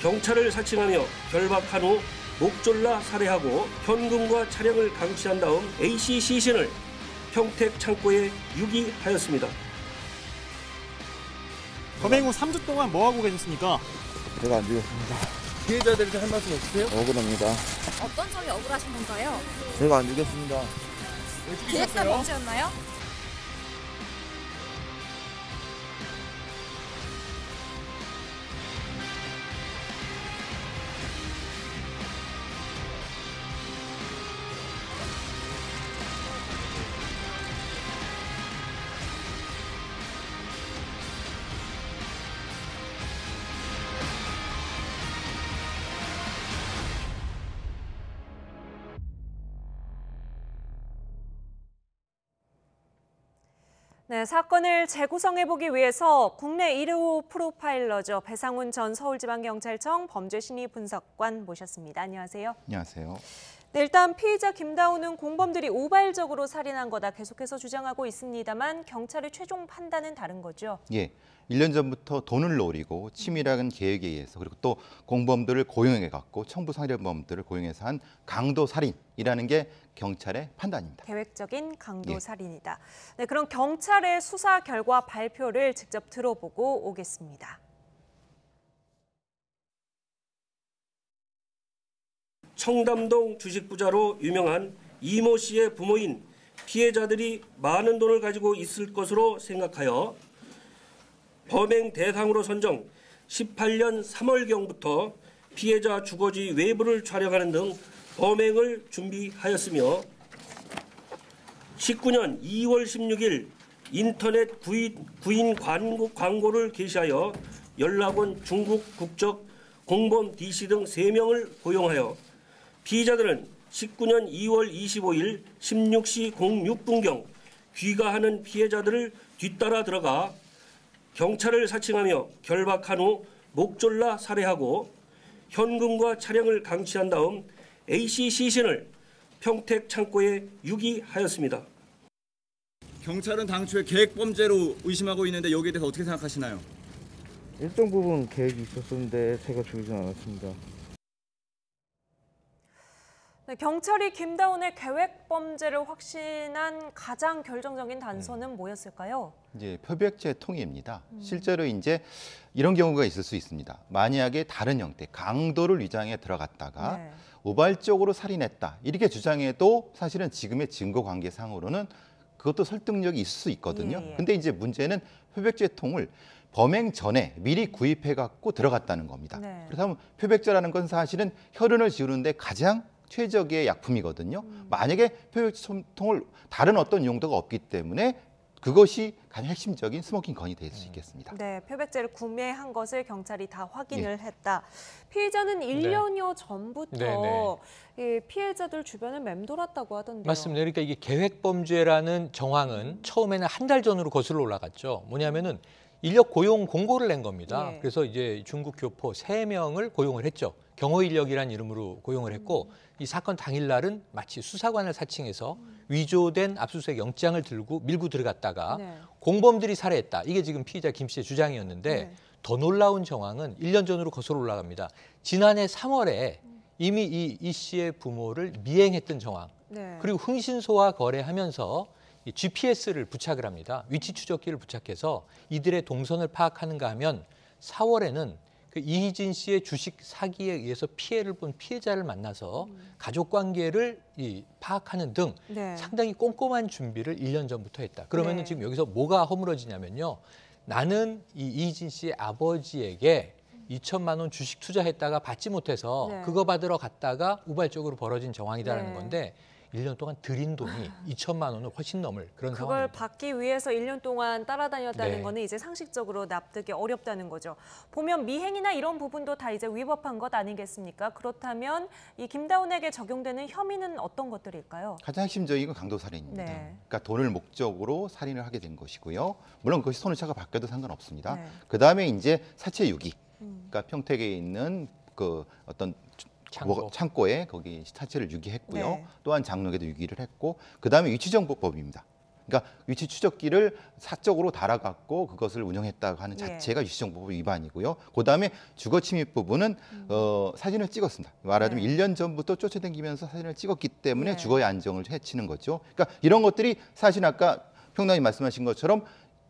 경찰을 사칭하며 결박한 후 목졸라 살해하고 현금과 차량을 강취한 다음 AC 시신을 평택 창고에 유기하였습니다. 범행 후 3주 동안 뭐하고 계셨습니까? 제가 안 죽였습니다. 피해자들에게 할 말씀 없으세요? 억울합니다. 어떤 점이 억울하신 건가요? 제가 안 죽였습니다. 계획된 범죄였나요? 네, 사건을 재구성해보기 위해서 국내 1호 프로파일러죠. 배상훈 전 서울지방경찰청 범죄심리분석관 모셨습니다. 안녕하세요. 안녕하세요. 네, 일단 피의자 김다운은 공범들이 우발적으로 살인한 거다 계속해서 주장하고 있습니다만 경찰의 최종 판단은 다른 거죠. 예, 1년 전부터 돈을 노리고 치밀한 계획에 의해서 그리고 또 공범들을 고용해갖고 청부살인범들을 고용해서 한 강도살인이라는 게 경찰의 판단입니다. 계획적인 강도살인이다. 네, 그럼 경찰의 수사 결과 발표를 직접 들어보고 오겠습니다. 청담동 주식부자로 유명한 이모 씨의 부모인 피해자들이 많은 돈을 가지고 있을 것으로 생각하여 범행 대상으로 선정 18년 3월경부터 피해자 주거지 외부를 촬영하는 등 범행을 준비하였으며 19년 2월 16일 인터넷 구인 광고를 게시하여 연락온 중국 국적 공범 D씨 등 3명을 고용하여 피의자들은 19년 2월 25일 16시 06분경 귀가하는 피해자들을 뒤따라 들어가 경찰을 사칭하며 결박한 후 목졸라 살해하고 현금과 차량을 강취한 다음 AC 시신을 평택 창고에 유기하였습니다. 경찰은 당초에 계획범죄로 의심하고 있는데 여기에 대해서 어떻게 생각하시나요? 일정 부분 계획이 있었는데 제가 죽이진 않았습니다. 네, 경찰이 김다운의 계획 범죄를 확신한 가장 결정적인 단서는 뭐였을까요? 이제 표백제 통일입니다. 실제로 이제 이런 경우가 있을 수 있습니다. 만약에 다른 형태, 강도를 위장해 들어갔다가 우발적으로 살인했다 이렇게 주장해도 사실은 지금의 증거 관계상으로는 그것도 설득력이 있을 수 있거든요. 근데 이제 문제는 표백제통을 범행 전에 미리 구입해 갖고 들어갔다는 겁니다. 그렇다면 표백제라는 건 사실은 혈흔을 지우는데 가장 최적의 약품이거든요. 만약에 표백제통을 다른 어떤 용도가 없기 때문에 그것이 가장 핵심적인 스모킹 건이 될 수 있겠습니다. 네, 표백제를 구매한 것을 경찰이 다 확인을 했다. 피해자는 1년여 전부터 이 피해자들 주변을 맴돌았다고 하던데요. 맞습니다. 그러니까 이게 계획범죄라는 정황은 처음에는 한 달 전으로 거슬러 올라갔죠. 뭐냐면은 인력 고용 공고를 낸 겁니다. 그래서 이제 중국 교포 3명을 고용을 했죠. 경호인력이라는 이름으로 고용을 했고 이 사건 당일날은 마치 수사관을 사칭해서 위조된 압수수색 영장을 들고 밀고 들어갔다가 공범들이 살해했다. 이게 지금 피의자 김 씨의 주장이었는데 더 놀라운 정황은 1년 전으로 거슬러 올라갑니다. 지난해 3월에 이미 이 씨의 부모를 미행했던 정황. 그리고 흥신소와 거래하면서 이 GPS를 부착을 합니다. 위치 추적기를 부착해서 이들의 동선을 파악하는가 하면 4월에는 그 이희진 씨의 주식 사기에 의해서 피해를 본 피해자를 만나서 가족 관계를 파악하는 등 상당히 꼼꼼한 준비를 1년 전부터 했다. 그러면 지금 여기서 뭐가 허물어지냐면요. 나는 이 이희진 씨의 아버지에게 2천만 원 주식 투자했다가 받지 못해서 그거 받으러 갔다가 우발적으로 벌어진 정황이다라는 건데 1년 동안 들인 돈이 2천만 원을 훨씬 넘을 그런 그걸 상황입니다. 받기 위해서 1년 동안 따라다녔다는 거는 이제 상식적으로 납득이 어렵다는 거죠. 보면 미행이나 이런 부분도 다 이제 위법한 것 아니겠습니까? 그렇다면 이 김다운에게 적용되는 혐의는 어떤 것들일까요? 가장 핵심적인 건 강도살인입니다. 그러니까 돈을 목적으로 살인을 하게 된 것이고요. 물론 그것이 손을차가 바뀌어도 상관없습니다. 그다음에 이제 사체 유기. 그러니까 평택에 있는 그 어떤 창고에 거기 사체를 유기했고요. 또한 장롱에도 유기를 했고 그다음에 위치정보법입니다. 그러니까 위치 추적기를 사적으로 달아갖고 그것을 운영했다고 하는 자체가 위치정보법 위반이고요. 그다음에 주거침입 부분은 사진을 찍었습니다. 말하자면 1년 전부터 쫓아다니면서 사진을 찍었기 때문에 주거의 안정을 해치는 거죠. 그러니까 이런 것들이 사실 아까 평론가님 말씀하신 것처럼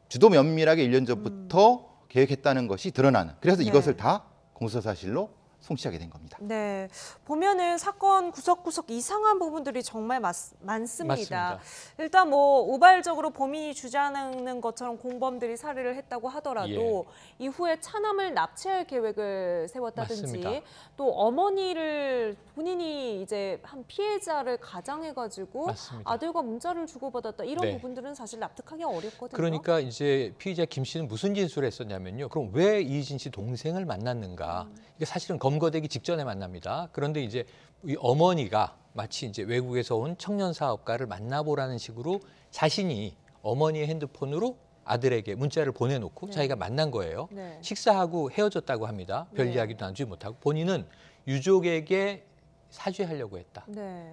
주도 면밀하게 1년 전부터 계획했다는 것이 드러나는. 그래서 이것을 다 공소사실로 송치하게 된 겁니다. 네, 보면은 사건 구석구석 이상한 부분들이 정말 많습니다. 일단 뭐 우발적으로 범인이 주장하는 것처럼 공범들이 살해를 했다고 하더라도 이후에 차남을 납치할 계획을 세웠다든지 또 어머니를 본인이 이제 한 피해자를 가장해가지고 아들과 문자를 주고받았다 이런 부분들은 사실 납득하기 어렵거든요. 그러니까 이제 피의자 김 씨는 무슨 진술을 했었냐면요. 그럼 왜 이희진 씨 동생을 만났는가? 이게 사실은 검거되기 직전에 만납니다. 그런데 이제 이 어머니가 마치 이제 외국에서 온 청년 사업가를 만나보라는 식으로 자신이 어머니의 핸드폰으로 아들에게 문자를 보내놓고 자기가 만난 거예요. 식사하고 헤어졌다고 합니다. 별 이야기도 나누지 못하고 본인은 유족에게 사죄하려고 했다.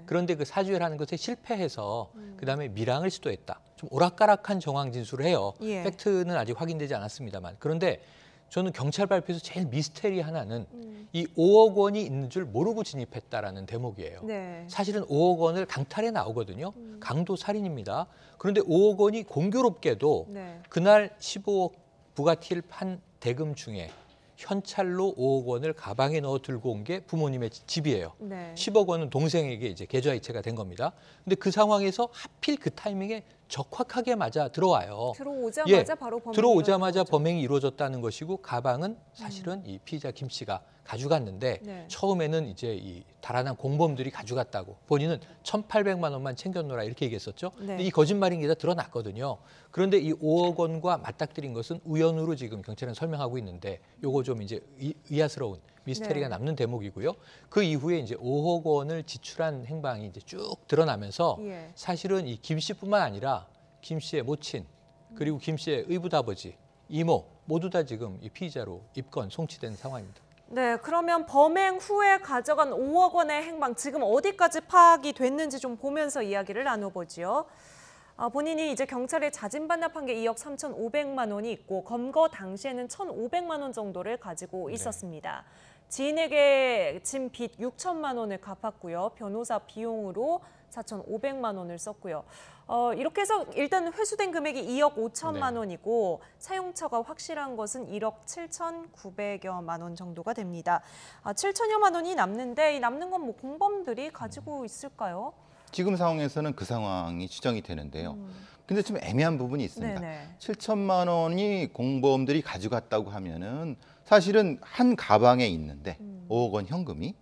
그런데 그 사죄를 하는 것에 실패해서 그다음에 밀항을 시도했다. 좀 오락가락한 정황 진술을 해요. 팩트는 아직 확인되지 않았습니다만. 그런데 저는 경찰 발표에서 제일 미스테리 하나는 이 5억 원이 있는 줄 모르고 진입했다라는 대목이에요. 사실은 5억 원을 강탈해 나오거든요. 강도 살인입니다. 그런데 5억 원이 공교롭게도 그날 15억 부가티를 판 대금 중에 현찰로 5억 원을 가방에 넣어 들고 온 게 부모님의 집이에요. 10억 원은 동생에게 이제 계좌이체가 된 겁니다. 근데 그 상황에서 하필 그 타이밍에 적확하게 맞아 들어와요. 들어오자마자 바로 범행이 들어오자마자 범행이 이루어졌다는 것이고 가방은 사실은 이 피의자 김 씨가 가져갔는데 처음에는 이제 이 달아난 공범들이 가져갔다고 본인은 1,800만 원만 챙겨놓으라 이렇게 얘기했었죠. 근데 이 거짓말인 게 다 드러났거든요. 그런데 이 5억 원과 맞닥뜨린 것은 우연으로 지금 경찰은 설명하고 있는데 요거 좀 이제 의아스러운 미스테리가 남는 대목이고요. 그 이후에 이제 5억 원을 지출한 행방이 이제 쭉 드러나면서 사실은 이 김 씨뿐만 아니라 김 씨의 모친 그리고 김 씨의 의붓아버지, 이모 모두 다 지금 이 피의자로 입건 송치된 상황입니다. 네, 그러면 범행 후에 가져간 5억 원의 행방 지금 어디까지 파악이 됐는지 좀 보면서 이야기를 나눠보죠. 본인이 이제 경찰에 자진 반납한 게 2억 3,500만 원이 있고 검거 당시에는 1,500만 원 정도를 가지고 있었습니다. 지인에게 진 빚 6천만 원을 갚았고요. 변호사 비용으로 4,500만 원을 썼고요. 이렇게 해서 일단 회수된 금액이 2억 5천만 원이고 사용처가 확실한 것은 1억 7,900여만 원 정도가 됩니다. 7천여만 원이 남는데 이 남는 건 뭐 공범들이 가지고 있을까요? 지금 상황에서는 그 상황이 추정이 되는데요. 근데 좀 애매한 부분이 있습니다. 네네. 7천만 원이 공범들이 가져갔다고 하면은 사실은 한 가방에 있는데 5억 원 현금이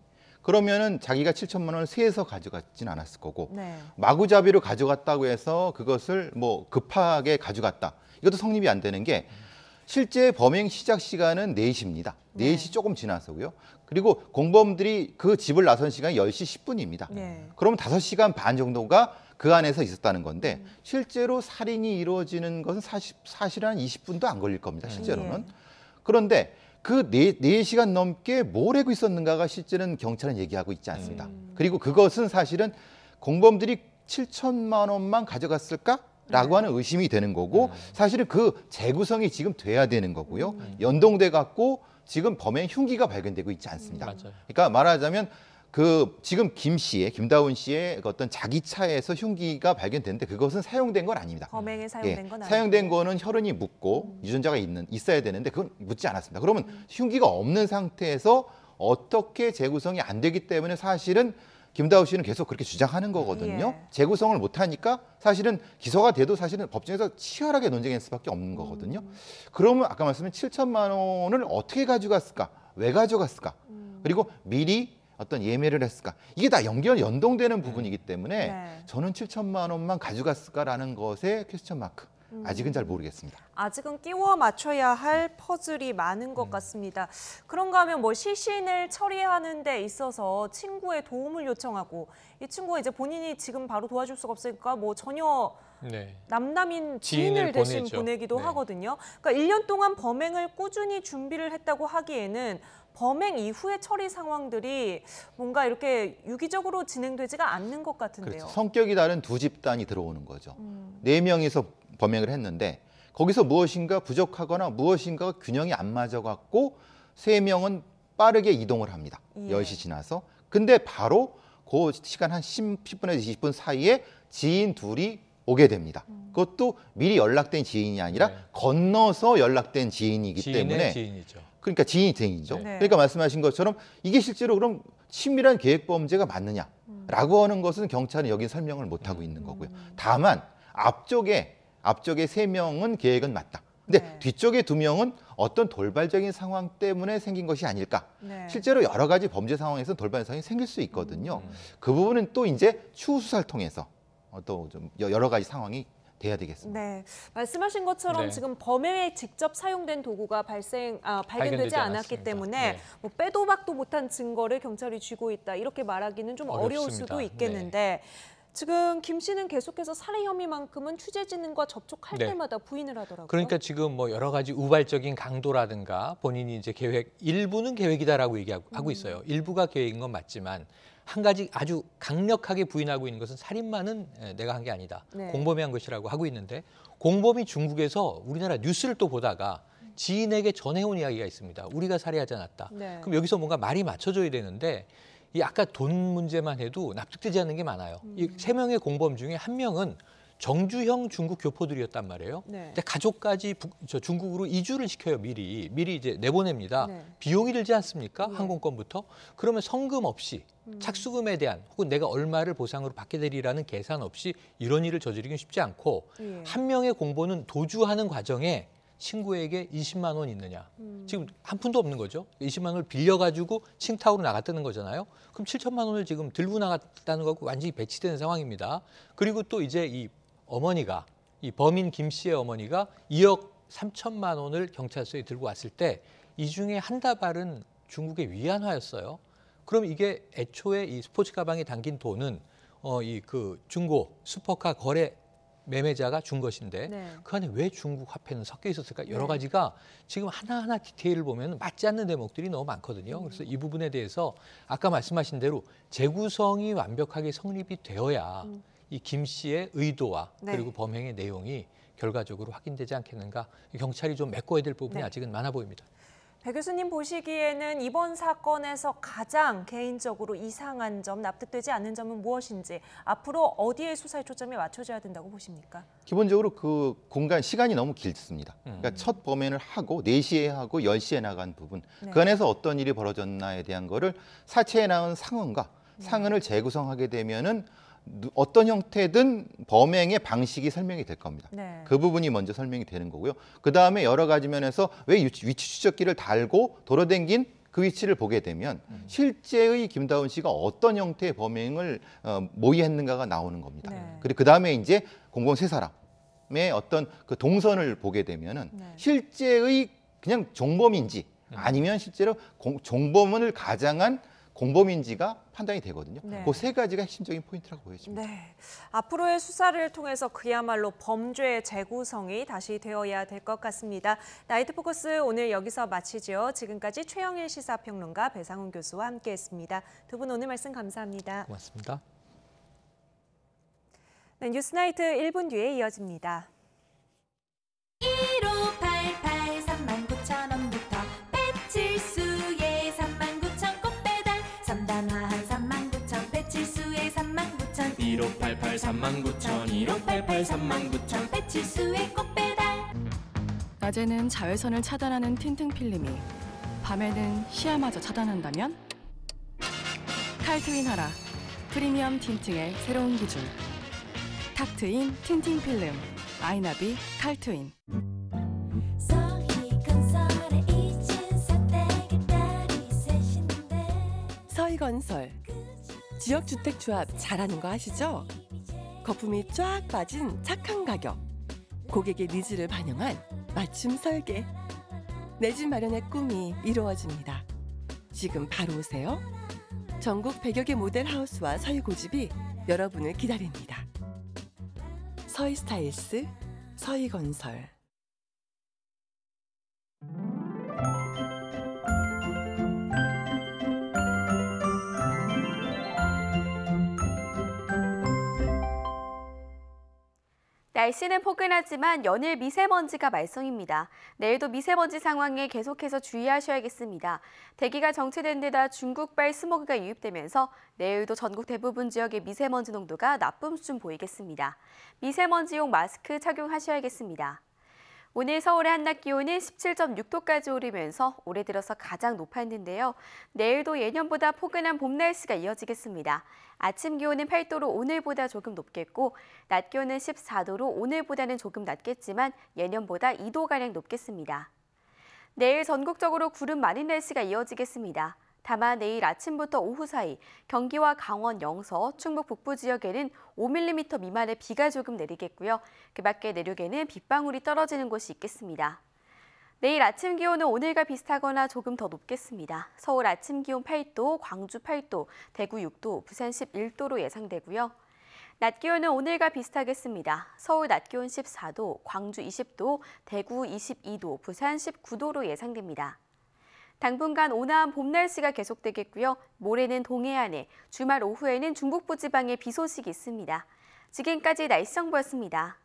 그러면은 자기가 7천만 원을 세서 가져갔진 않았을 거고 네. 마구잡이로 가져갔다고 해서 그것을 뭐 급하게 가져갔다. 이것도 성립이 안 되는 게 실제 범행 시작 시간은 4시입니다. 4시 조금 지나서고요. 그리고 공범들이 그 집을 나선 시간이 10시 10분입니다. 네. 그러면 5시간 반 정도가 그 안에서 있었다는 건데 실제로 살인이 이루어지는 것은 사실은 한 20분도 안 걸릴 겁니다. 실제로는. 그런데 그 4시간 넘게 뭘 하고 있었는가가 실제는 경찰은 얘기하고 있지 않습니다. 그리고 그것은 사실은 공범들이 7천만 원만 가져갔을까라고 하는 의심이 되는 거고 사실은 그 재구성이 지금 돼야 되는 거고요. 연동돼 갖고 지금 범행 흉기가 발견되고 있지 않습니다. 그러니까 말하자면 그 지금 김다운 씨의 어떤 자기 차에서 흉기가 발견됐는데 그것은 사용된 건 아닙니다. 범행에 사용된 건 아니고. 사용된 거는 혈흔이 묻고 유전자가 있어야 되는데 그건 묻지 않았습니다. 그러면 흉기가 없는 상태에서 어떻게 재구성이 안 되기 때문에 사실은 김다우 씨는 계속 그렇게 주장하는 거거든요. 재구성을 못하니까 사실은 기소가 돼도 사실은 법정에서 치열하게 논쟁할 수밖에 없는 거거든요. 그러면 아까 말씀드린 7천만 원을 어떻게 가져갔을까? 왜 가져갔을까? 그리고 미리 어떤 예매를 했을까? 이게 다 연동되는 부분이기 때문에 저는 7천만 원만 가져갔을까라는 것에 퀘스천 마크. 아직은 잘 모르겠습니다. 아직은 끼워 맞춰야 할 퍼즐이 많은 것 같습니다. 그런가 하면 뭐 시신을 처리하는 데 있어서 친구의 도움을 요청하고 이 친구가 이제 본인이 지금 바로 도와줄 수가 없으니까 뭐 전혀 남남인 지인을 대신 보내기도 하거든요. 그러니까 1년 동안 범행을 꾸준히 준비를 했다고 하기에는 범행 이후의 처리 상황들이 뭔가 이렇게 유기적으로 진행되지가 않는 것 같은데요. 그렇죠. 성격이 다른 두 집단이 들어오는 거죠. 4명이서 범행을 했는데 거기서 무엇인가 부족하거나 무엇인가가 균형이 안 맞아갖고 3명은 빠르게 이동을 합니다. 10시 지나서. 근데 바로 그 시간 한 10분에서 20분 사이에 지인 둘이 오게 됩니다. 그것도 미리 연락된 지인이 아니라 건너서 연락된 지인이기 때문에 지인이죠. 그러니까 지인이죠. 그러니까 말씀하신 것처럼 이게 실제로 그럼 친밀한 계획 범죄가 맞느냐라고 하는 것은 경찰은 여기 설명을 못 하고 있는 거고요. 다만 앞쪽에 3명은 계획은 맞다. 근데 뒤쪽에 2명은 어떤 돌발적인 상황 때문에 생긴 것이 아닐까. 실제로 여러 가지 범죄 상황에서 돌발 상황이 생길 수 있거든요. 그 부분은 또 이제 추후 수사를 통해서 또 좀 여러 가지 상황이 돼야 되겠습니다. 네, 말씀하신 것처럼 지금 범행에 직접 사용된 도구가 발견되지 않았기 때문에 뭐 빼도 박도 못한 증거를 경찰이 쥐고 있다 이렇게 말하기는 좀 어려울 수도 있겠는데 지금 김 씨는 계속해서 살해 혐의만큼은 취재진과 접촉할 때마다 부인을 하더라고요. 그러니까 지금 뭐 여러 가지 우발적인 강도라든가 본인이 이제 일부는 계획이다라고 얘기하고 있어요. 일부가 계획인 건 맞지만 한 가지 아주 강력하게 부인하고 있는 것은 살인마는 내가 한 게 아니다. 공범이 한 것이라고 하고 있는데 공범이 중국에서 우리나라 뉴스를 또 보다가 지인에게 전해온 이야기가 있습니다. 우리가 살해하지 않았다. 그럼 여기서 뭔가 말이 맞춰져야 되는데 이 아까 돈 문제만 해도 납득되지 않는 게 많아요. 이 3명의 공범 중에 1명은 정주형 중국 교포들이었단 말이에요. 근데 가족까지 중국으로 이주를 시켜요. 미리 이제 내보냅니다. 비용이 들지 않습니까? 항공권부터. 그러면 성금 없이 착수금에 대한 혹은 내가 얼마를 보상으로 받게 되리라는 계산 없이 이런 일을 저지르기는 쉽지 않고 한 명의 공범은 도주하는 과정에 친구에게 20만 원 있느냐. 지금 한 푼도 없는 거죠. 20만 원을 빌려가지고 칭타오로 나갔다는 거잖아요. 그럼 7천만 원을 지금 들고 나갔다는 거고 완전히 배치된 상황입니다. 그리고 또 이제 이 어머니가 이 범인 김 씨의 어머니가 2억 3천만 원을 경찰서에 들고 왔을 때 이 중에 한 다발은 중국의 위안화였어요. 그럼 이게 애초에 이 스포츠 가방에 담긴 돈은 이 그 중고 슈퍼카 거래 매매자가 준 것인데 그 안에 왜 중국 화폐는 섞여 있었을까? 여러 가지가 지금 하나하나 디테일을 보면 맞지 않는 대목들이 너무 많거든요. 그래서 이 부분에 대해서 아까 말씀하신 대로 재구성이 완벽하게 성립이 되어야 이 김 씨의 의도와 그리고 범행의 내용이 결과적으로 확인되지 않겠는가. 경찰이 좀 메꿔야 될 부분이 아직은 많아 보입니다. 배 교수님 보시기에는 이번 사건에서 가장 개인적으로 이상한 점, 납득되지 않는 점은 무엇인지 앞으로 어디에 수사의 초점이 맞춰져야 된다고 보십니까? 기본적으로 그 공간, 시간이 너무 길습니다. 그러니까 첫 범행을 하고 4시에 하고 10시에 나간 부분, 그 안에서 어떤 일이 벌어졌나에 대한 거를 사체에 나온 상흔과 상흔을 재구성하게 되면은 어떤 형태든 범행의 방식이 설명이 될 겁니다. 네. 그 부분이 먼저 설명이 되는 거고요. 그 다음에 여러 가지 면에서 왜 위치 추적기를 달고 돌아다닌 그 위치를 보게 되면 실제의 김다운 씨가 어떤 형태의 범행을 모의했는가가 나오는 겁니다. 네. 그리고 그 다음에 이제 공범 세 사람의 어떤 그 동선을 보게 되면은 실제의 그냥 종범인지 아니면 실제로 종범을 가장한 공범인지가 판단이 되거든요. 네. 그 세 가지가 핵심적인 포인트라고 보여집니다. 네. 앞으로의 수사를 통해서 그야말로 범죄의 재구성이 다시 되어야 될 것 같습니다. 나이트 포커스 오늘 여기서 마치죠. 지금까지 최영일 시사평론가, 배상훈 교수와 함께했습니다. 두 분 오늘 말씀 감사합니다. 고맙습니다. 네, 뉴스나이트 1분 뒤에 이어집니다. 1588 39,000원부터 배칠수의 39,000 꽃배달 3단화한 39,000 배칠수의 39,000 1588 39,000 1588 39,000 배칠수의 꽃배달. 낮에는 자외선을 차단하는 틴팅 필름이, 밤에는 시야마저 차단한다면? 칼트윈 하라, 프리미엄 틴팅의 새로운 기준. 탁트인 틴팅 필름, 아이나비 칼트윈. 서희건설, 지역주택조합 잘하는 거 아시죠? 거품이 쫙 빠진 착한 가격, 고객의 니즈를 반영한 맞춤 설계. 내 집 마련의 꿈이 이루어집니다. 지금 바로 오세요. 전국 100여 개 모델 하우스와 서희 고집이 여러분을 기다립니다. 서희 스타일스, 서희건설. 날씨는 포근하지만 연일 미세먼지가 말썽입니다. 내일도 미세먼지 상황에 계속해서 주의하셔야겠습니다. 대기가 정체된 데다 중국발 스모그가 유입되면서 내일도 전국 대부분 지역의 미세먼지 농도가 나쁨 수준 보이겠습니다. 미세먼지용 마스크 착용하셔야겠습니다. 오늘 서울의 한낮 기온은 17.6도까지 오르면서 올해 들어서 가장 높았는데요. 내일도 예년보다 포근한 봄 날씨가 이어지겠습니다. 아침 기온은 8도로 오늘보다 조금 높겠고 낮 기온은 14도로 오늘보다는 조금 낮겠지만 예년보다 2도가량 높겠습니다. 내일 전국적으로 구름 많은 날씨가 이어지겠습니다. 다만 내일 아침부터 오후 사이 경기와 강원 영서, 충북 북부 지역에는 5mm 미만의 비가 조금 내리겠고요. 그 밖에 내륙에는 빗방울이 떨어지는 곳이 있겠습니다. 내일 아침 기온은 오늘과 비슷하거나 조금 더 높겠습니다. 서울 아침 기온 8도, 광주 8도, 대구 6도, 부산 11도로 예상되고요. 낮 기온은 오늘과 비슷하겠습니다. 서울 낮 기온 14도, 광주 20도, 대구 22도, 부산 19도로 예상됩니다. 당분간 온화한 봄 날씨가 계속되겠고요. 모레는 동해안에, 주말 오후에는 중북부 지방에 비 소식이 있습니다. 지금까지 날씨 정보였습니다.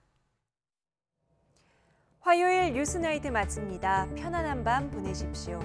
화요일 뉴스나이트 마칩니다. 편안한 밤 보내십시오.